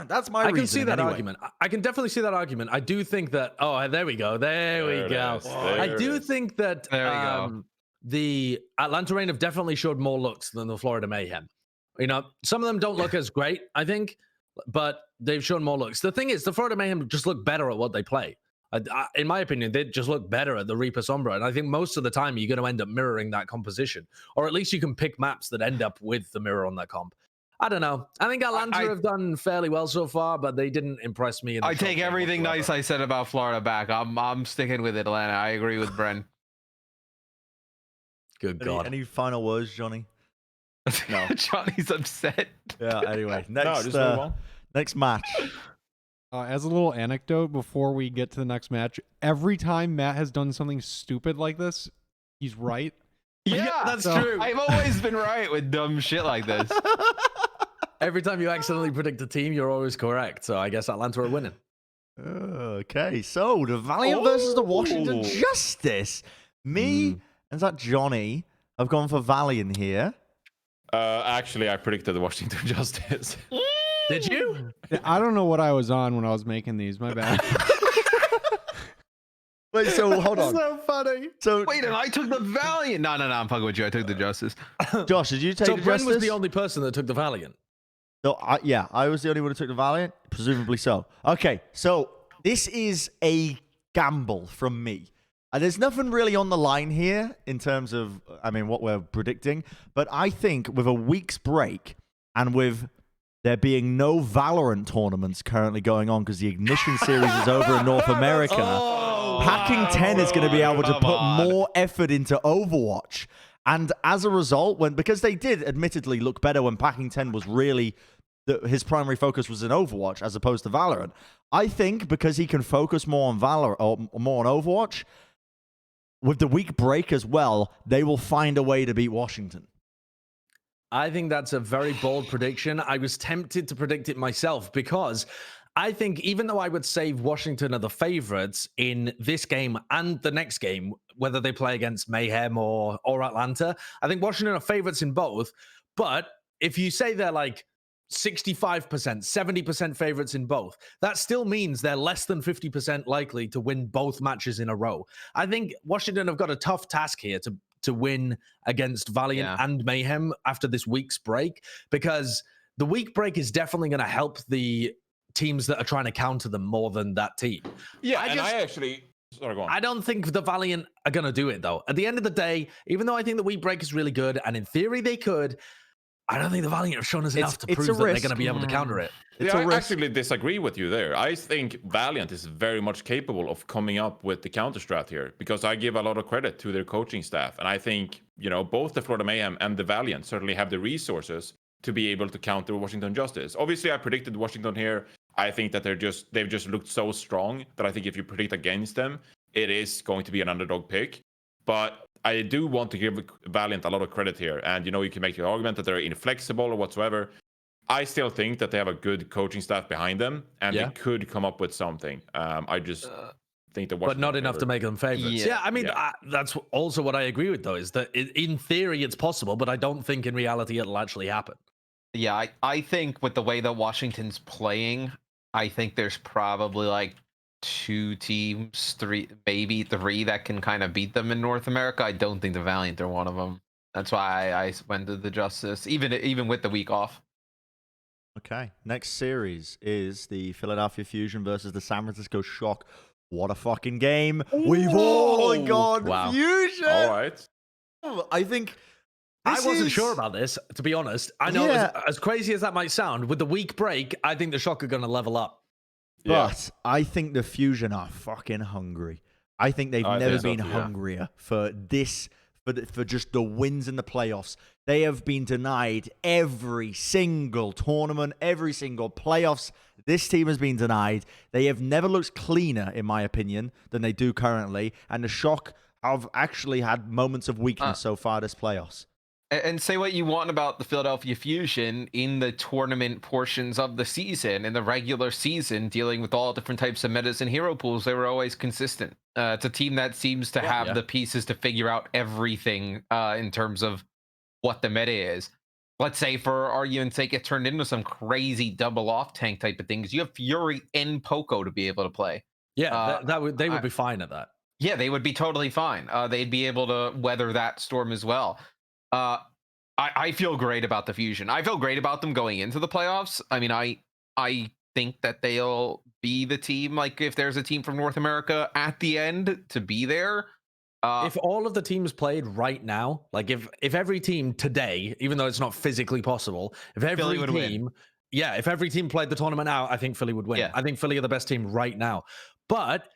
That's my reason. I can see that argument. I can definitely see that argument. I do think that. Oh, there we go. There we go. I do think that the Atlanta Reign have definitely showed more looks than the Florida Mayhem. Some of them don't look as great, I think, but they've shown more looks. The thing is, the Florida Mayhem just look better at what they play. In my opinion, they just look better at the Reaper Sombra. And I think most of the time you're going to end up mirroring that composition. Or at least you can pick maps that end up with the mirror on that comp. I don't know. I think Atlanta have done fairly well so far, but they didn't impress me. I take everything nice I said about Florida back. I'm sticking with Atlanta. I agree with Bren. Good God. Any final words, Johnny? No. Johnny's upset. Yeah, anyway. Next match. As a little anecdote before we get to the next match, every time Matt has done something stupid like this, he's right. Yeah, that's true. I've always been right with dumb shit like this. Every time you accidentally predict a team, you're always correct. So I guess Atlanta are winning. Okay, so the Valiant versus the Washington Justice. Me and that Johnny have gone for Valiant here. Actually, I predicted the Washington Justice. Did you? I don't know what I was on when I was making these. My bad. Wait, so hold on. So funny. So wait, and I took the Valiant. No, I'm fucking with you. I took the Justice. Josh, did you take the Justice? So Bren was the only person that took the Valiant. So I was the only one who took the Valiant, presumably so. Okay, so this is a gamble from me. There's nothing really on the line here in terms of, what we're predicting. But I think with a week's break and with there being no Valorant tournaments currently going on because the Ignition Series is over in North America, Packing 10 is going to be able to put more effort into Overwatch. And as a result, because they did admittedly look better when Packing 10 was really, his primary focus was in Overwatch as opposed to Valorant. I think because he can focus more on Valorant or more on Overwatch, with the week break as well, they will find a way to beat Washington. I think that's a very bold prediction. I was tempted to predict it myself because I think even though I would say Washington are the favorites in this game and the next game, whether they play against Mayhem or Atlanta, I think Washington are favorites in both. But if you say they're like 65%, 70% favorites in both, that still means they're less than 50% likely to win both matches in a row. I think Washington have got a tough task here to win against Valiant and Mayhem after this week's break, because the week break is definitely going to help the teams that are trying to counter them more than that team. Yeah, sorry, go on. I don't think the Valiant are going to do it, though. At the end of the day, even though I think the week break is really good, and in theory they could, I don't think the Valiant have shown us enough to prove that they're going to be able to counter it. I actually disagree with you there. I think Valiant is very much capable of coming up with the counter strat here, because I give a lot of credit to their coaching staff. And I think, both the Florida Mayhem and the Valiant certainly have the resources to be able to counter Washington Justice. Obviously, I predicted Washington here. I think that they've just looked so strong that I think if you predict against them, it is going to be an underdog pick. But I do want to give Valiant a lot of credit here. And, you can make the argument that they're inflexible or whatsoever. I still think that they have a good coaching staff behind them, and they could come up with something. I just think that, but not enough to make them favorites. Yeah, that's also what I agree with, though, is that in theory it's possible, but I don't think in reality it'll actually happen. Yeah, I think with the way that Washington's playing, I think there's probably like 2 teams, 3, maybe 3 that can kind of beat them in North America. I don't think the Valiant are one of them. That's why I went to the Justice, even with the week off. Okay, next series is the Philadelphia Fusion versus the San Francisco Shock. What a fucking game. We've all gone Fusion. All right. I think I wasn't sure about this, to be honest. I know as crazy as that might sound, with the week break, I think the Shock are going to level up. But I think the Fusion are fucking hungry. I think they've never been hungrier for this, for just the wins in the playoffs. They have been denied every single tournament, every single playoffs. This team has been denied. They have never looked cleaner, in my opinion, than they do currently. And the Shock have actually had moments of weakness so far this playoffs. And say what you want about the Philadelphia Fusion in the tournament portions of the season, in the regular season, dealing with all different types of metas and hero pools, they were always consistent. It's a team that seems to have the pieces to figure out everything in terms of what the meta is. Let's say, for argument's sake, it turned into some crazy double off tank type of things. You have Fury and Poco to be able to play. Yeah, they would be fine at that. Yeah, they would be totally fine. They'd be able to weather that storm as well. I feel great about the Fusion. I feel great about them going into the playoffs. I mean, I think that they'll be the team, like if there's a team from North America at the end, to be there. If all of the teams played right now, like if every team today, even though it's not physically possible, if every team, if every team played the tournament now, I think Philly would win. Yeah. I think Philly are the best team right now. But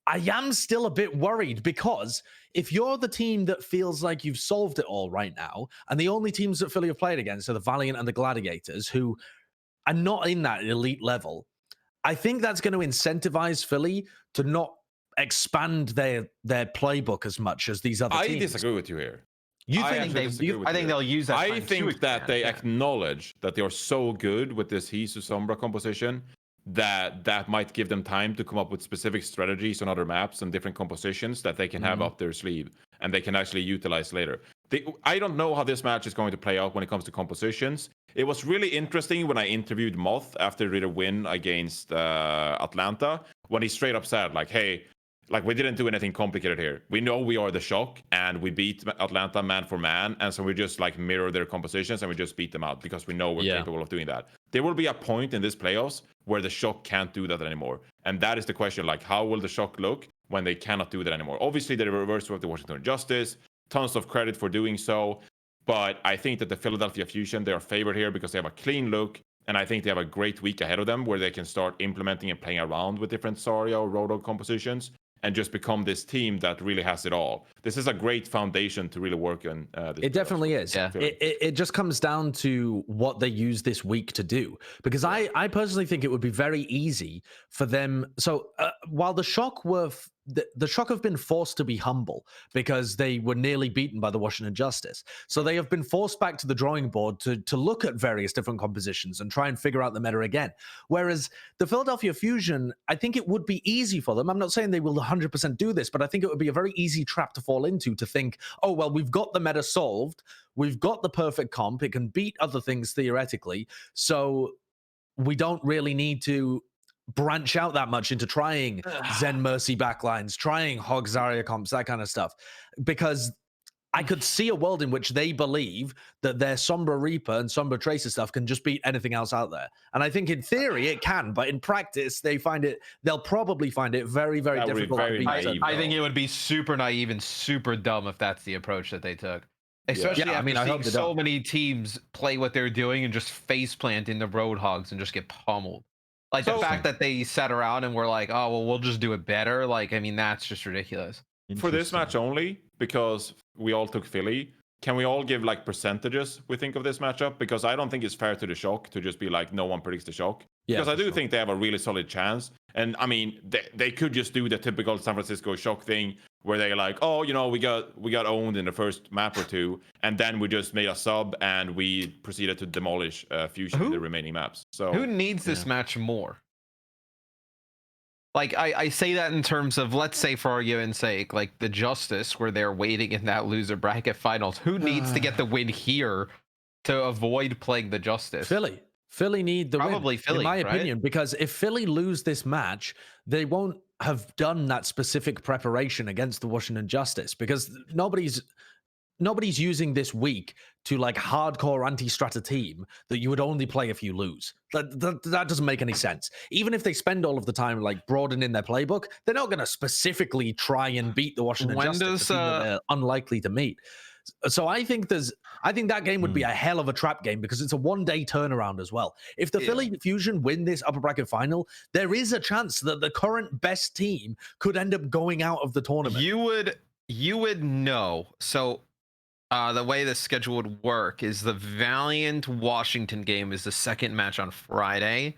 I am still a bit worried, because if you're the team that feels like you've solved it all right now, and the only teams that Philly have played against are the Valiant and the Gladiators, who are not in that elite level, I think that's going to incentivize Philly to not expand their playbook as much as these other teams. I disagree with you here. I think they'll use that. I think that they acknowledge that they are so good with this Hisu Sombra composition that might give them time to come up with specific strategies on other maps and different compositions that they can have up their sleeve and they can actually utilize later. I don't know how this match is going to play out when it comes to compositions. It was really interesting when I interviewed Moth after their win against Atlanta, when he straight up said, like, hey, like, we didn't do anything complicated here. We know we are the Shock, and we beat Atlanta man for man, and so we just like mirror their compositions and we just beat them out because we know we're capable of doing that. There will be a point in this playoffs where the Shock can't do that anymore, and that is the question. Like, how will the Shock look when they cannot do that anymore? Obviously, the reverse of the Washington Justice, tons of credit for doing so, but I think that the Philadelphia Fusion, they are favored here because they have a clean look, and I think they have a great week ahead of them where they can start implementing and playing around with different Zarya or Roadhog compositions and just become this team that really has it all. This is a great foundation to really work on. It definitely is. Yeah. It just comes down to what they use this week to do. Because I personally think it would be very easy for them. So while the Shock were... The Shock have been forced to be humble because they were nearly beaten by the Washington Justice. So they have been forced back to the drawing board to look at various different compositions and try and figure out the meta again. Whereas the Philadelphia Fusion, I think it would be easy for them. I'm not saying they will 100% do this, but I think it would be a very easy trap to fall into, to think, oh, well, we've got the meta solved. We've got the perfect comp. It can beat other things theoretically. So we don't really need to branch out that much into trying Zen Mercy backlines, trying Hog Zarya comps, that kind of stuff. Because I could see a world in which they believe that their Sombra Reaper and Sombra Tracer stuff can just beat anything else out there. And I think in theory it can, but in practice they'll probably find it very, very difficult. I think it would be super naive and super dumb if that's the approach that they took. Especially after seeing so many teams play what they're doing and just faceplant into Roadhogs and just get pummeled. Like, the fact that they sat around and were like, oh, well, we'll just do it better. Like, I mean, that's just ridiculous. For this match only, because we all took Philly, can we all give, like, percentages we think of this matchup? Because I don't think it's fair to the Shock to just be like, no one predicts the Shock. Yeah, because I do think they have a really solid chance. And, I mean, they could just do the typical San Francisco Shock thing where they're like, oh, you know, we got owned in the first map or two, and then we just made a sub and we proceeded to demolish Fusion in the remaining maps. So who needs this match more? Like, I say that in terms of, let's say for argument's sake, like the Justice, where they're waiting in that loser bracket finals. Who needs to get the win here to avoid playing the Justice? Philly. Philly need the Probably win, Philly, in my right? opinion, because if Philly lose this match, they won't have done that specific preparation against the Washington Justice, because nobody's using this week to like hardcore anti-strata team that you would only play if you lose. That doesn't make any sense. Even if they spend all of the time like broadening their playbook, they're not going to specifically try and beat the Washington Justice, a team that they're unlikely to meet. So I think that game would be a hell of a trap game, because it's a one-day turnaround as well. If the Philly Fusion win this upper bracket final, there is a chance that the current best team could end up going out of the tournament. You would know. So the way the schedule would work is the Valiant Washington game is the second match on Friday.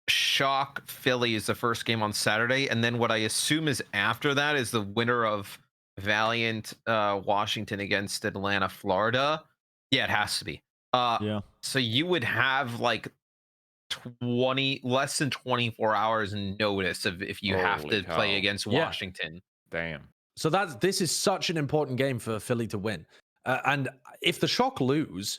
Shock Philly is the first game on Saturday, and then what I assume is after that is the winner of Valiant Washington against Atlanta, Florida. Yeah, it has to be. So you would have like less than 24 hours notice of if you have to play against Washington. Damn. So this is such an important game for Philly to win. And if the Shock lose,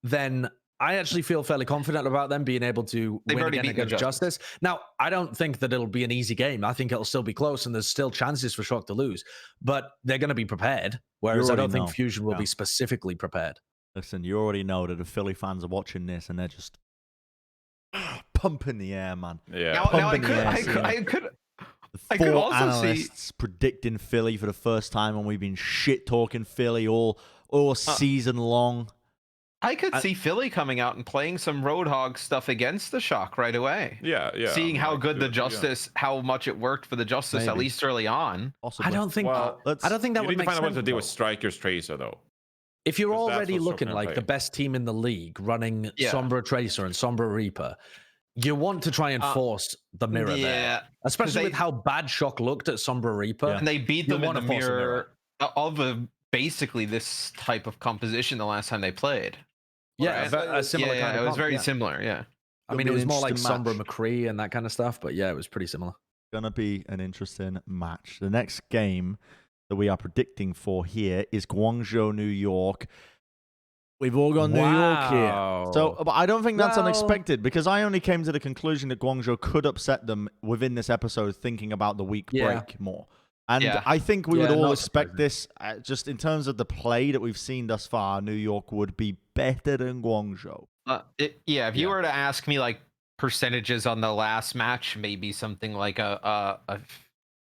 then I actually feel fairly confident about them being able to win again against Justice. Now, I don't think that it'll be an easy game. I think it'll still be close, and there's still chances for Shock to lose. But they're going to be prepared, whereas I don't think Fusion will be specifically prepared. Listen, you already know that the Philly fans are watching this, and they're just pumping the air, man. Yeah. Now I could also analysts predicting Philly for the first time, when we've been shit talking Philly all season long. I could see Philly coming out and playing some Roadhog stuff against the Shock right away. Yeah. Seeing how good the Justice, how much it worked for the Justice, at least early on. Possibly. I don't think that would make sense. What to do with Striker's Tracer, though. If you're already looking like the best team in the league, running Sombra Tracer and Sombra Reaper, you want to try and force the mirror there. Especially with how bad Shock looked at Sombra Reaper. And they beat them in the mirror of basically this type of composition the last time they played. Yeah, a similar kind of it was very similar, yeah. I mean, it was more like Sombra McCree and that kind of stuff, but yeah, it was pretty similar. Gonna be an interesting match. The next game that we are predicting for here is Guangzhou, New York. We've all gone New York here. So, but I don't think that's unexpected, because I only came to the conclusion that Guangzhou could upset them within this episode, thinking about the week break more. And I think we would all expect this, just in terms of the play that we've seen thus far. New York would be better than Guangzhou. If you were to ask me like percentages on the last match, maybe something like a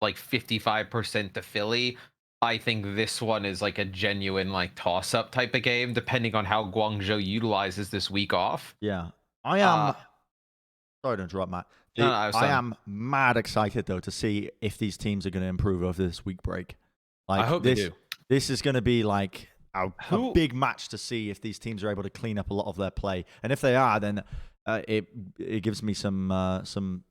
55% to Philly. I think this one is like a genuine like toss-up type of game, depending on how Guangzhou utilizes this week off. Yeah, I am. Sorry to interrupt, Matt. I am mad excited though to see if these teams are going to improve over this week break. Like, I hope they do. This is going to be like a big match to see if these teams are able to clean up a lot of their play, and if they are, then it gives me some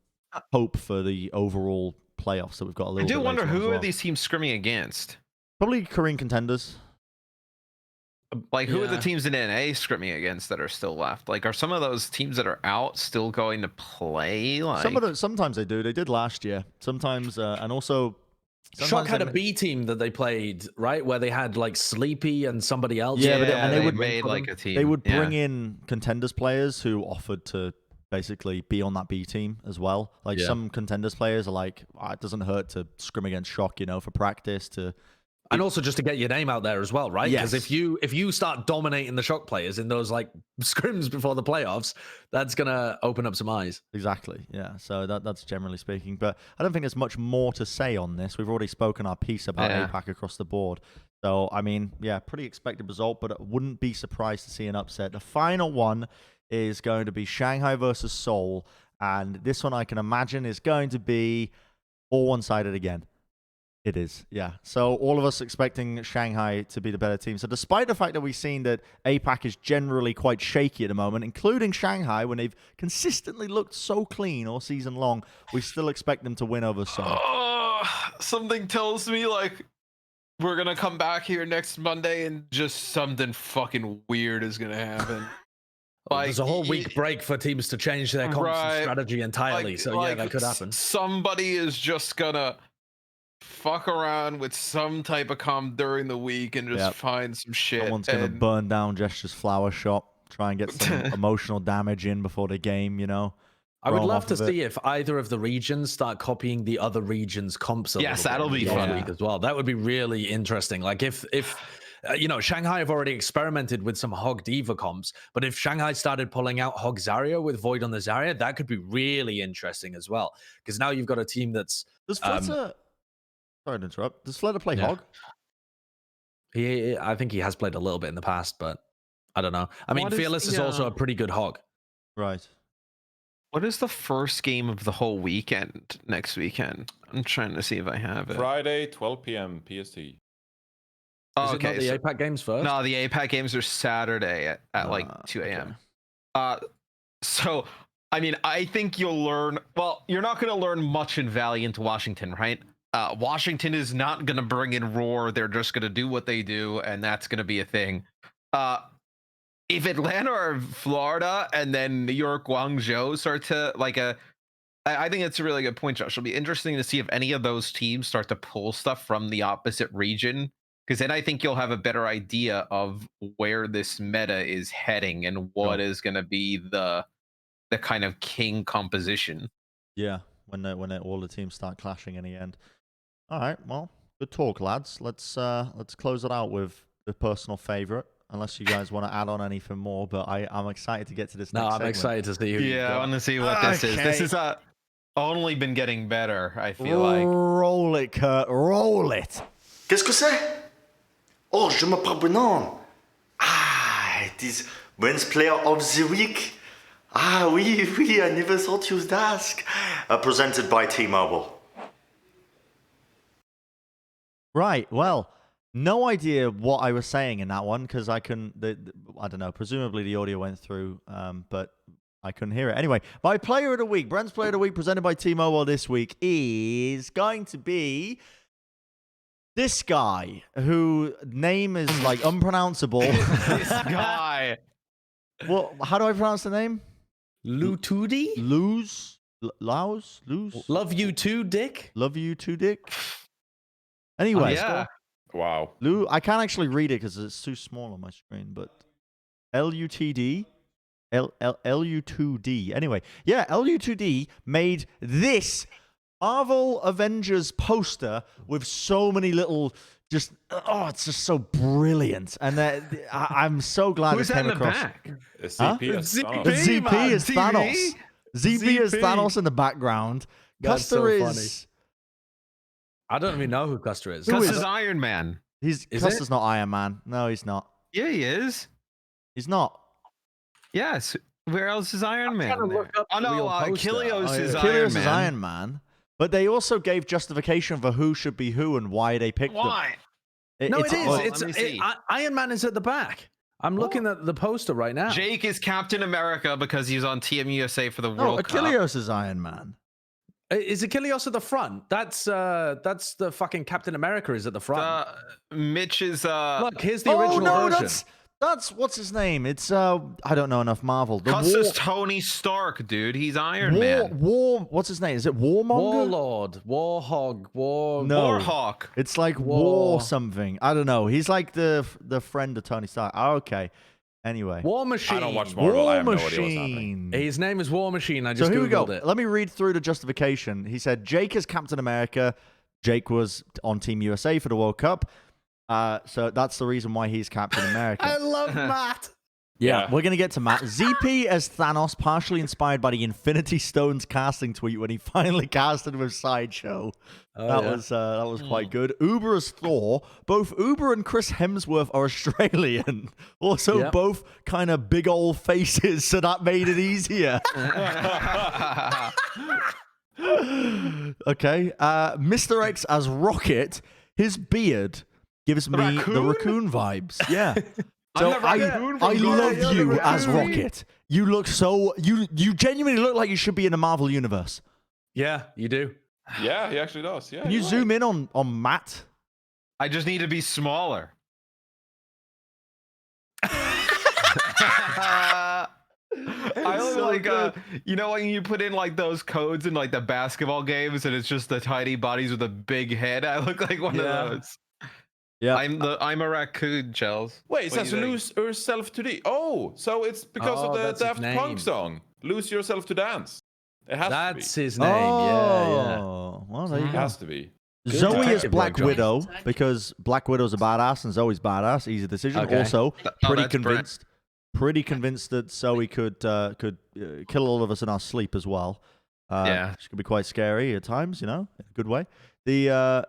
hope for the overall playoffs that we've got a little bit. I do wonder who are these teams scrimming against. Probably Korean contenders. Like, who are the teams in NA scrimming against that are still left? Like, are some of those teams that are out still going to play? Like, sometimes they do. They did last year. Sometimes, and also, Shock had a B team that they played, right, where they had like Sleepy and somebody else. Yeah, and they would made like a team. They would bring in contenders players who offered to basically be on that B team as well. Like some contenders players are like, it doesn't hurt to scrim against Shock, for practice and also just to get your name out there as well, right? Because if you start dominating the Shock players in those like scrims before the playoffs, that's gonna open up some eyes. Exactly. Yeah. So that's generally speaking. But I don't think there's much more to say on this. We've already spoken our piece about APAC across the board. So I mean, pretty expected result, but I wouldn't be surprised to see an upset. The final one is going to be Shanghai versus Seoul, and this one I can imagine is going to be all one-sided again. It is, yeah. So all of us expecting Shanghai to be the better team. So despite the fact that we've seen that APAC is generally quite shaky at the moment, including Shanghai, when they've consistently looked so clean all season long, we still expect them to win over Seoul. Something tells me, like, we're going to come back here next Monday and just something fucking weird is going to happen. Like, there's a whole week break for teams to change their strategy entirely. That could happen. Somebody is just going to fuck around with some type of comp during the week and just find some shit. Someone's going to burn down Gesture's flower shop. try and get some emotional damage in before the game, you know. I would love to see if either of the regions start copying the other regions' comps. Yes, that'll be fun as well. That would be really interesting. Like if you know, Shanghai have already experimented with some Hog Diva comps, but if Shanghai started pulling out Hog Zarya with Void on the Zarya, that could be really interesting as well. Because now you've got a team that's. Does Flutter... Sorry to interrupt. Does Flutter play Hog? I think he has played a little bit in the past, but I don't know. I mean, Fearless is also a pretty good Hog. Right. What is the first game of the whole weekend next weekend? I'm trying to see if I have it. Friday, 12 p.m. PST. Oh, okay. The APAC games first? No, the APAC games are Saturday at like 2 a.m. Okay. So, I mean, I think you'll learn... Well, you're not going to learn much in Valiant Washington, right? Washington is not going to bring in Roar. They're just going to do what they do, and that's going to be a thing. If Atlanta or Florida and then New York, Hangzhou start to I think it's a really good point, Josh. It'll be interesting to see if any of those teams start to pull stuff from the opposite region, because then I think you'll have a better idea of where this meta is heading and what is going to be the kind of king composition. Yeah, when all the teams start clashing in the end. All right, well, good talk, lads. Let's close it out with the personal favorite. Unless you guys want to add on anything more, but I'm excited to get to this next segment. Excited to see who I want to see what this is. This is only been getting better, I feel like. Roll it, Kurt. Roll it. Qu'est-ce que c'est? Oh, je m'appelle Brennon. Ah, it is Bren's Player of the Week. Ah, oui, I never thought you'd ask. Presented by T-Mobile. Right, well... No idea what I was saying in that one because I couldn't. I don't know. Presumably the audio went through, but I couldn't hear it. Anyway, my player of the week, Bren's player of the week, presented by T-Mobile this week, is going to be this guy whose name is like unpronounceable. This guy. Well, how do I pronounce the name? Lutudi? Laos? Love you too, Dick. Love you too, Dick. Anyway. Yeah. Wow. I can't actually read it because it's too small on my screen, but LUTD, LU2D. Anyway, yeah, LU2D made this Marvel Avengers poster with so many little, it's just so brilliant. And I'm so glad it came across. ZP is Thanos. ZP is Thanos in the background. Custer is... I don't even know who Custer is. Custer's Iron Man. Custer's not Iron Man. No, he's not. Yeah, he is. He's not. Yes. Where else is Iron Man? Oh no, Kilios is Iron Man. Kilios is Iron Man. But they also gave justification for who should be who and why they picked them. Iron Man is at the back. I'm looking at the poster right now. Jake is Captain America because he's on Team USA for the World Cup. Kilios is Iron Man. Is Achilles at the front? That's the fucking Captain America is at the front. Mitch is Look, here's the original version. That's what's his name? It's I don't know enough Marvel. Custer's Tony Stark, dude. He's Iron Man. What's his name? Is it Warmonger? Warlord, Warhog, Warhawk. It's like War something. I don't know. He's like the friend of Tony Stark. Oh, okay. Anyway, War Machine. I don't watch Marvel. I have no idea what's happening. His name is War Machine. I just here we go. Googled it. Let me read through the justification. He said Jake is Captain America. Jake was on Team USA for the World Cup. So that's the reason why he's Captain America. I love Matt. Yeah, we're going to get to Matt. ZP as Thanos, partially inspired by the Infinity Stones casting tweet when he finally casted with Sideshow. That was quite good. Uber as Thor. Both Uber and Chris Hemsworth are Australian. Also, both kind of big old faces, so that made it easier. Okay. Mr.X as Rocket. His beard gives me the raccoon vibes. Yeah. So I love you as Rocket. You look so you genuinely look like you should be in the Marvel universe. Yeah, you do. Yeah, he actually does. Yeah. Can you zoom in on Matt? I just need to be smaller. I look like you know when you put in like those codes in like the basketball games and it's just the tiny bodies with a big head. I look like one of those. Yeah. I'm a raccoon, Chels. Wait, it says lose yourself to the. Oh, so it's because of the Daft Punk song. Lose yourself to dance. It has to be. That's his name. Oh, well, there you It go. has to be. Good Zoe is detective Black work, Widow because Black Widow's a badass and Zoe's badass. Easy decision. Okay. Also, pretty that's convinced. Pretty convinced that Zoe could kill all of us in our sleep as well. She could be quite scary at times, you know, in a good way. The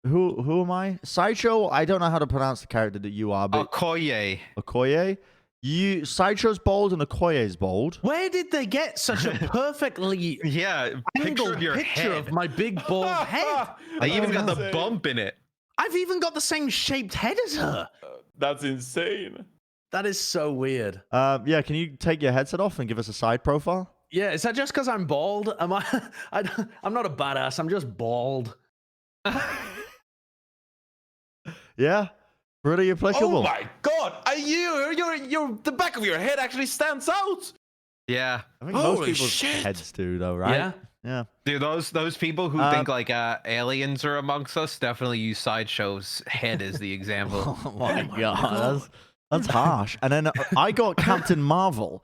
who am I? Sideshow. I don't know how to pronounce the character that you are, but Okoye. Okoye. Sideshow's bold and Okoye's bold. Where did they get such a perfectly Picture of my big bald head? I even got the bump in it. I've even got the same shaped head as her. That's insane. That is so weird. Yeah, can you take your headset off and give us a side profile? Yeah, is that just because I'm bald? I'm not a badass. I'm just bald. Yeah, pretty applicable. Oh my god! You're the back of your head actually stands out. Yeah. I think most people's heads do, though, right? Yeah. Yeah. Dude, those people who think like aliens are amongst us definitely use Sideshow's head as the example. Oh my god, that's harsh. And then I got Captain Marvel,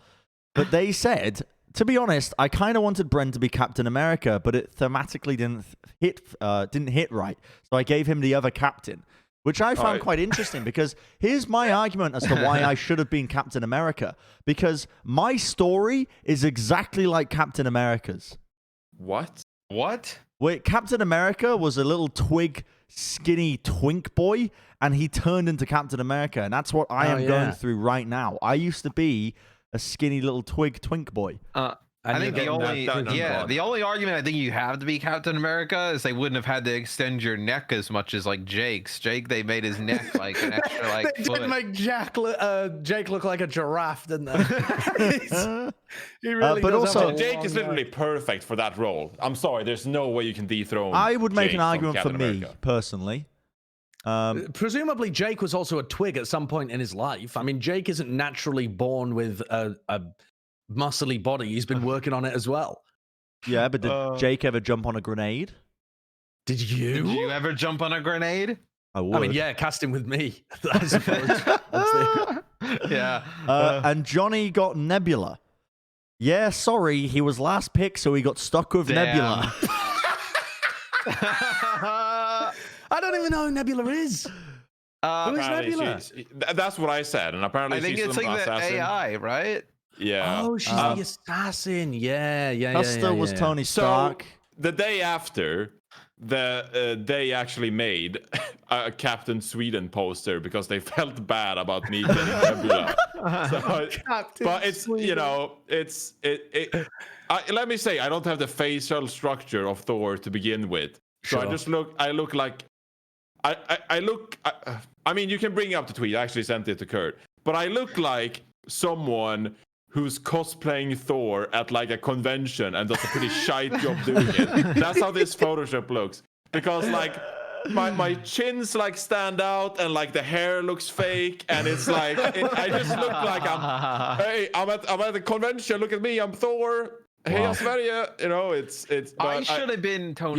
but they said, to be honest, I kind of wanted Bren to be Captain America, but it thematically didn't hit right. So I gave him the other captain, which I found quite interesting because here's my argument as to why I should have been Captain America. Because my story is exactly like Captain America's. What? Wait, Captain America was a little twig, skinny twink boy, and he turned into Captain America, and that's what I am going through right now. I used to be a skinny little twink boy. I think the only argument I think you have to be Captain America is they wouldn't have had to extend your neck as much as like Jake's. Jake, they made his neck like an extra like they foot. did make Jake look like a giraffe, didn't they? He really but also Jake is literally perfect for that role. I'm sorry, there's no way you can dethrone. I would make Jake an argument for Captain me America. personally. Presumably, Jake was also a twig at some point in his life. I mean, Jake isn't naturally born with a muscly body. He's been working on it as well. Yeah, but did Jake ever jump on a grenade? Did you? Did you ever jump on a grenade? I would. I mean, yeah, cast him with me, I suppose. Yeah. And Johnny got Nebula. Yeah, sorry, he was last pick, so he got stuck with Nebula. I don't even know who Nebula is. Who is Nebula? That's what I said, and apparently I think she's it's an like the assassin. AI, right? Yeah. Oh, she's the assassin. Yeah. Custer was Tony Stark. So the day after, they actually made a Captain Sweden poster because they felt bad about me getting Nebula. But it's Sweden. You know, let me say, I don't have the facial structure of Thor to begin with, so I look like. I mean, you can bring up the tweet. I actually sent it to Kurt, but I look like someone who's cosplaying Thor at like a convention and does a pretty shite job doing it. That's how this Photoshop looks, because like my chins like stand out and like the hair looks fake, and it's like I just look like I'm at the convention. Look at me, I'm Thor. Hey, Sverige. You know, it's. I should have been Tony.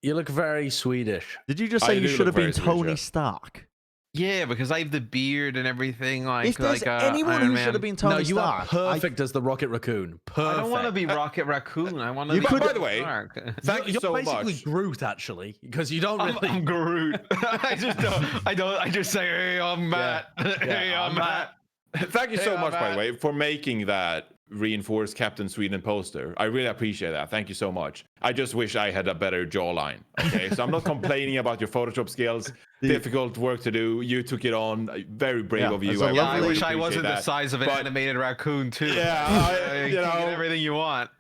You look very Swedish. Did you just say you should have been Tony Stark? Yeah, because I have the beard and everything. Like, if there's anyone who should have been Tony Stark, you are perfect as the Rocket Raccoon. Perfect. I don't want to be Rocket Raccoon. I want to be. By the way, thank you so much. You're basically Groot, actually, because you don't really. I'm Groot. I just don't. I just say, hey, I'm Matt. Hey, I'm Matt. Thank you so much, by the way, for making that reinforced Captain Sweden poster. I really appreciate that. Thank you so much. I just wish I had a better jawline. Okay, so I'm not complaining about your Photoshop skills. Difficult work to do. You took it on. Very brave of you. I wish I wasn't the size of an animated raccoon too. Yeah, you know, get everything you want.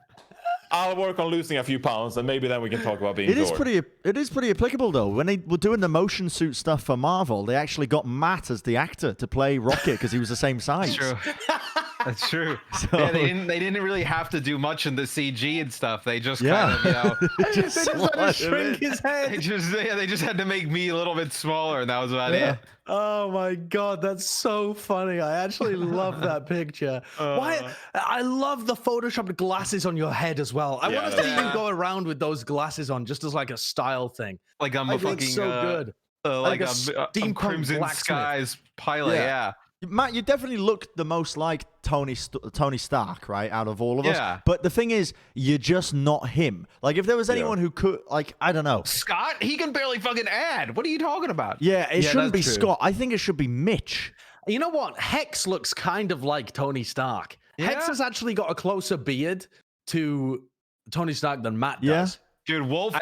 I'll work on losing a few pounds, and maybe then we can talk about being. It is pretty applicable though. When they were doing the motion suit stuff for Marvel, they actually got Matt as the actor to play Rocket because he was the same size. True. That's true. So, yeah, they didn't really have to do much in the CG and stuff. They just kind of, you know, they just had to shrink his head. They just had to make me a little bit smaller, and that was about it. Oh my god, that's so funny. I actually love that picture. Why? I love the photoshopped glasses on your head as well. I want to see you go around with those glasses on, just as like a style thing. Like I'm a fucking so good. like a Crimson Skies pilot. Yeah. Matt, you definitely look the most like Tony Stark, right, out of all of us. But the thing is, you're just not him. Like, if there was anyone who could, like, I don't know. Scott? He can barely fucking add. What are you talking about? Yeah, it shouldn't be Scott. I think it should be Mitch. You know what? Hex looks kind of like Tony Stark. Yeah? Hex has actually got a closer beard to Tony Stark than Matt does. Dude, Wolf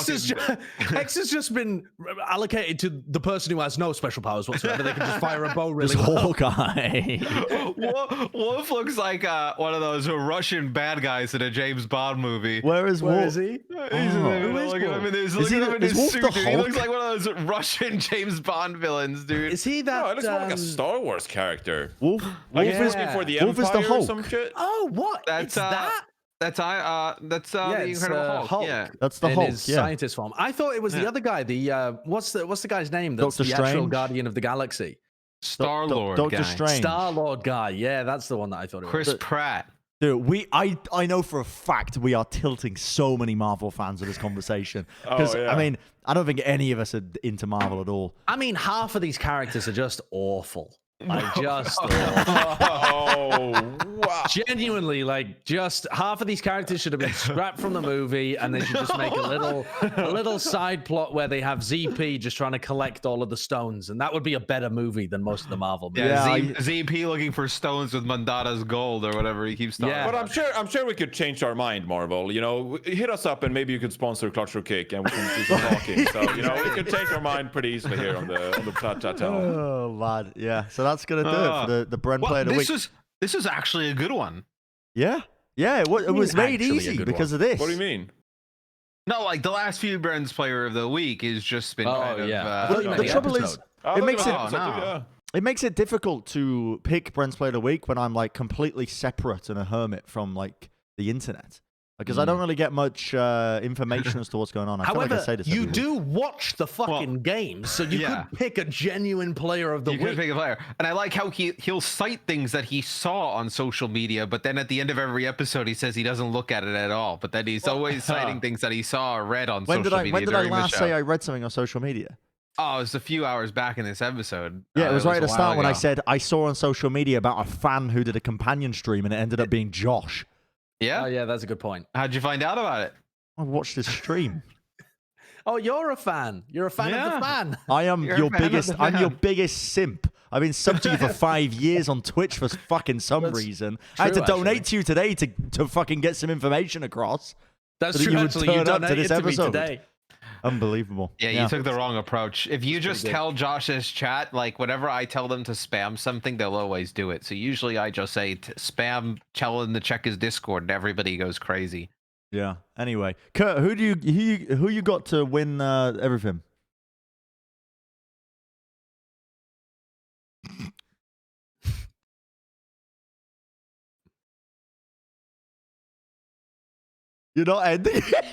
is Hex has just been allocated to the person who has no special powers whatsoever. They can just fire a bow really well. Hawkeye. Wolf looks like one of those Russian bad guys in a James Bond movie. Where is Wolf? Where is he? Look at him in his suit, dude. He looks like one of those Russian James Bond villains, dude. Is he that? No, it looks more like a Star Wars character. Wolf? Like he's before the Empire is the Hulk. Or some shit. Oh, what? That's that? That's the Incredible Hulk. Yeah, that's the Hulk. His scientist form. I thought it was the other guy. The what's the guy's name? That's Dr. the Strange? actual Guardian of the Galaxy. Star-Lord Doctor guy. Strange. Star-Lord guy. Yeah, that's the one that I thought it was. Chris Pratt. Dude, I know for a fact we are tilting so many Marvel fans with this conversation. Because, I mean, I don't think any of us are into Marvel at all. I mean, half of these characters are just awful. Like, just wow. Genuinely, like, just half of these characters should have been scrapped from the movie, and they should just make a little side plot where they have ZP just trying to collect all of the stones, and that would be a better movie than most of the Marvel movies. Yeah, ZP looking for stones with Mandata's gold or whatever he keeps talking about. But I'm sure we could change our mind, Marvel. You know, hit us up and maybe you could sponsor Clutch or Kick, and we can do some talking. So you know, we could change our mind pretty easily here on the Plat channel. Oh man, yeah. So that's gonna do it for the Bren play of the week. This is actually a good one. Yeah, it was made easy because of this. What do you mean? No, like the last few Bren's player of the week has just been kind of. The trouble is, it makes it difficult to pick Bren's play of the week when I'm like completely separate and a hermit from like the internet. Because I don't really get much information as to what's going on. I However, feel like I say this you week. do watch the fucking games, so you could pick a genuine player of the week. You could pick a player. And I like how he'll cite things that he saw on social media, but then at the end of every episode, he says he doesn't look at it at all. But then he's always citing things that he saw or read on social media. When did I last say I read something on social media? Oh, it was a few hours back in this episode. Yeah, it was right at the start when I said I saw on social media about a fan who did a companion stream, and it ended up being Josh. Yeah? Oh, yeah, that's a good point. How'd you find out about it? I watched his stream. Oh, you're a fan. You're a fan of the fan. I am your biggest. I'm your biggest simp. I've been sub to you for 5 years on Twitch for fucking some reason. I had to donate to you today to fucking get some information across. That's so true. You actually, would turn up to this episode today. Unbelievable. Yeah, you took the wrong approach. If you just tell Josh's chat, like whenever I tell them to spam something, they'll always do it. So usually I just say spam, tell him to check his Discord, and everybody goes crazy. Yeah. Anyway, Kurt, who you got to win everything? You're not ending it.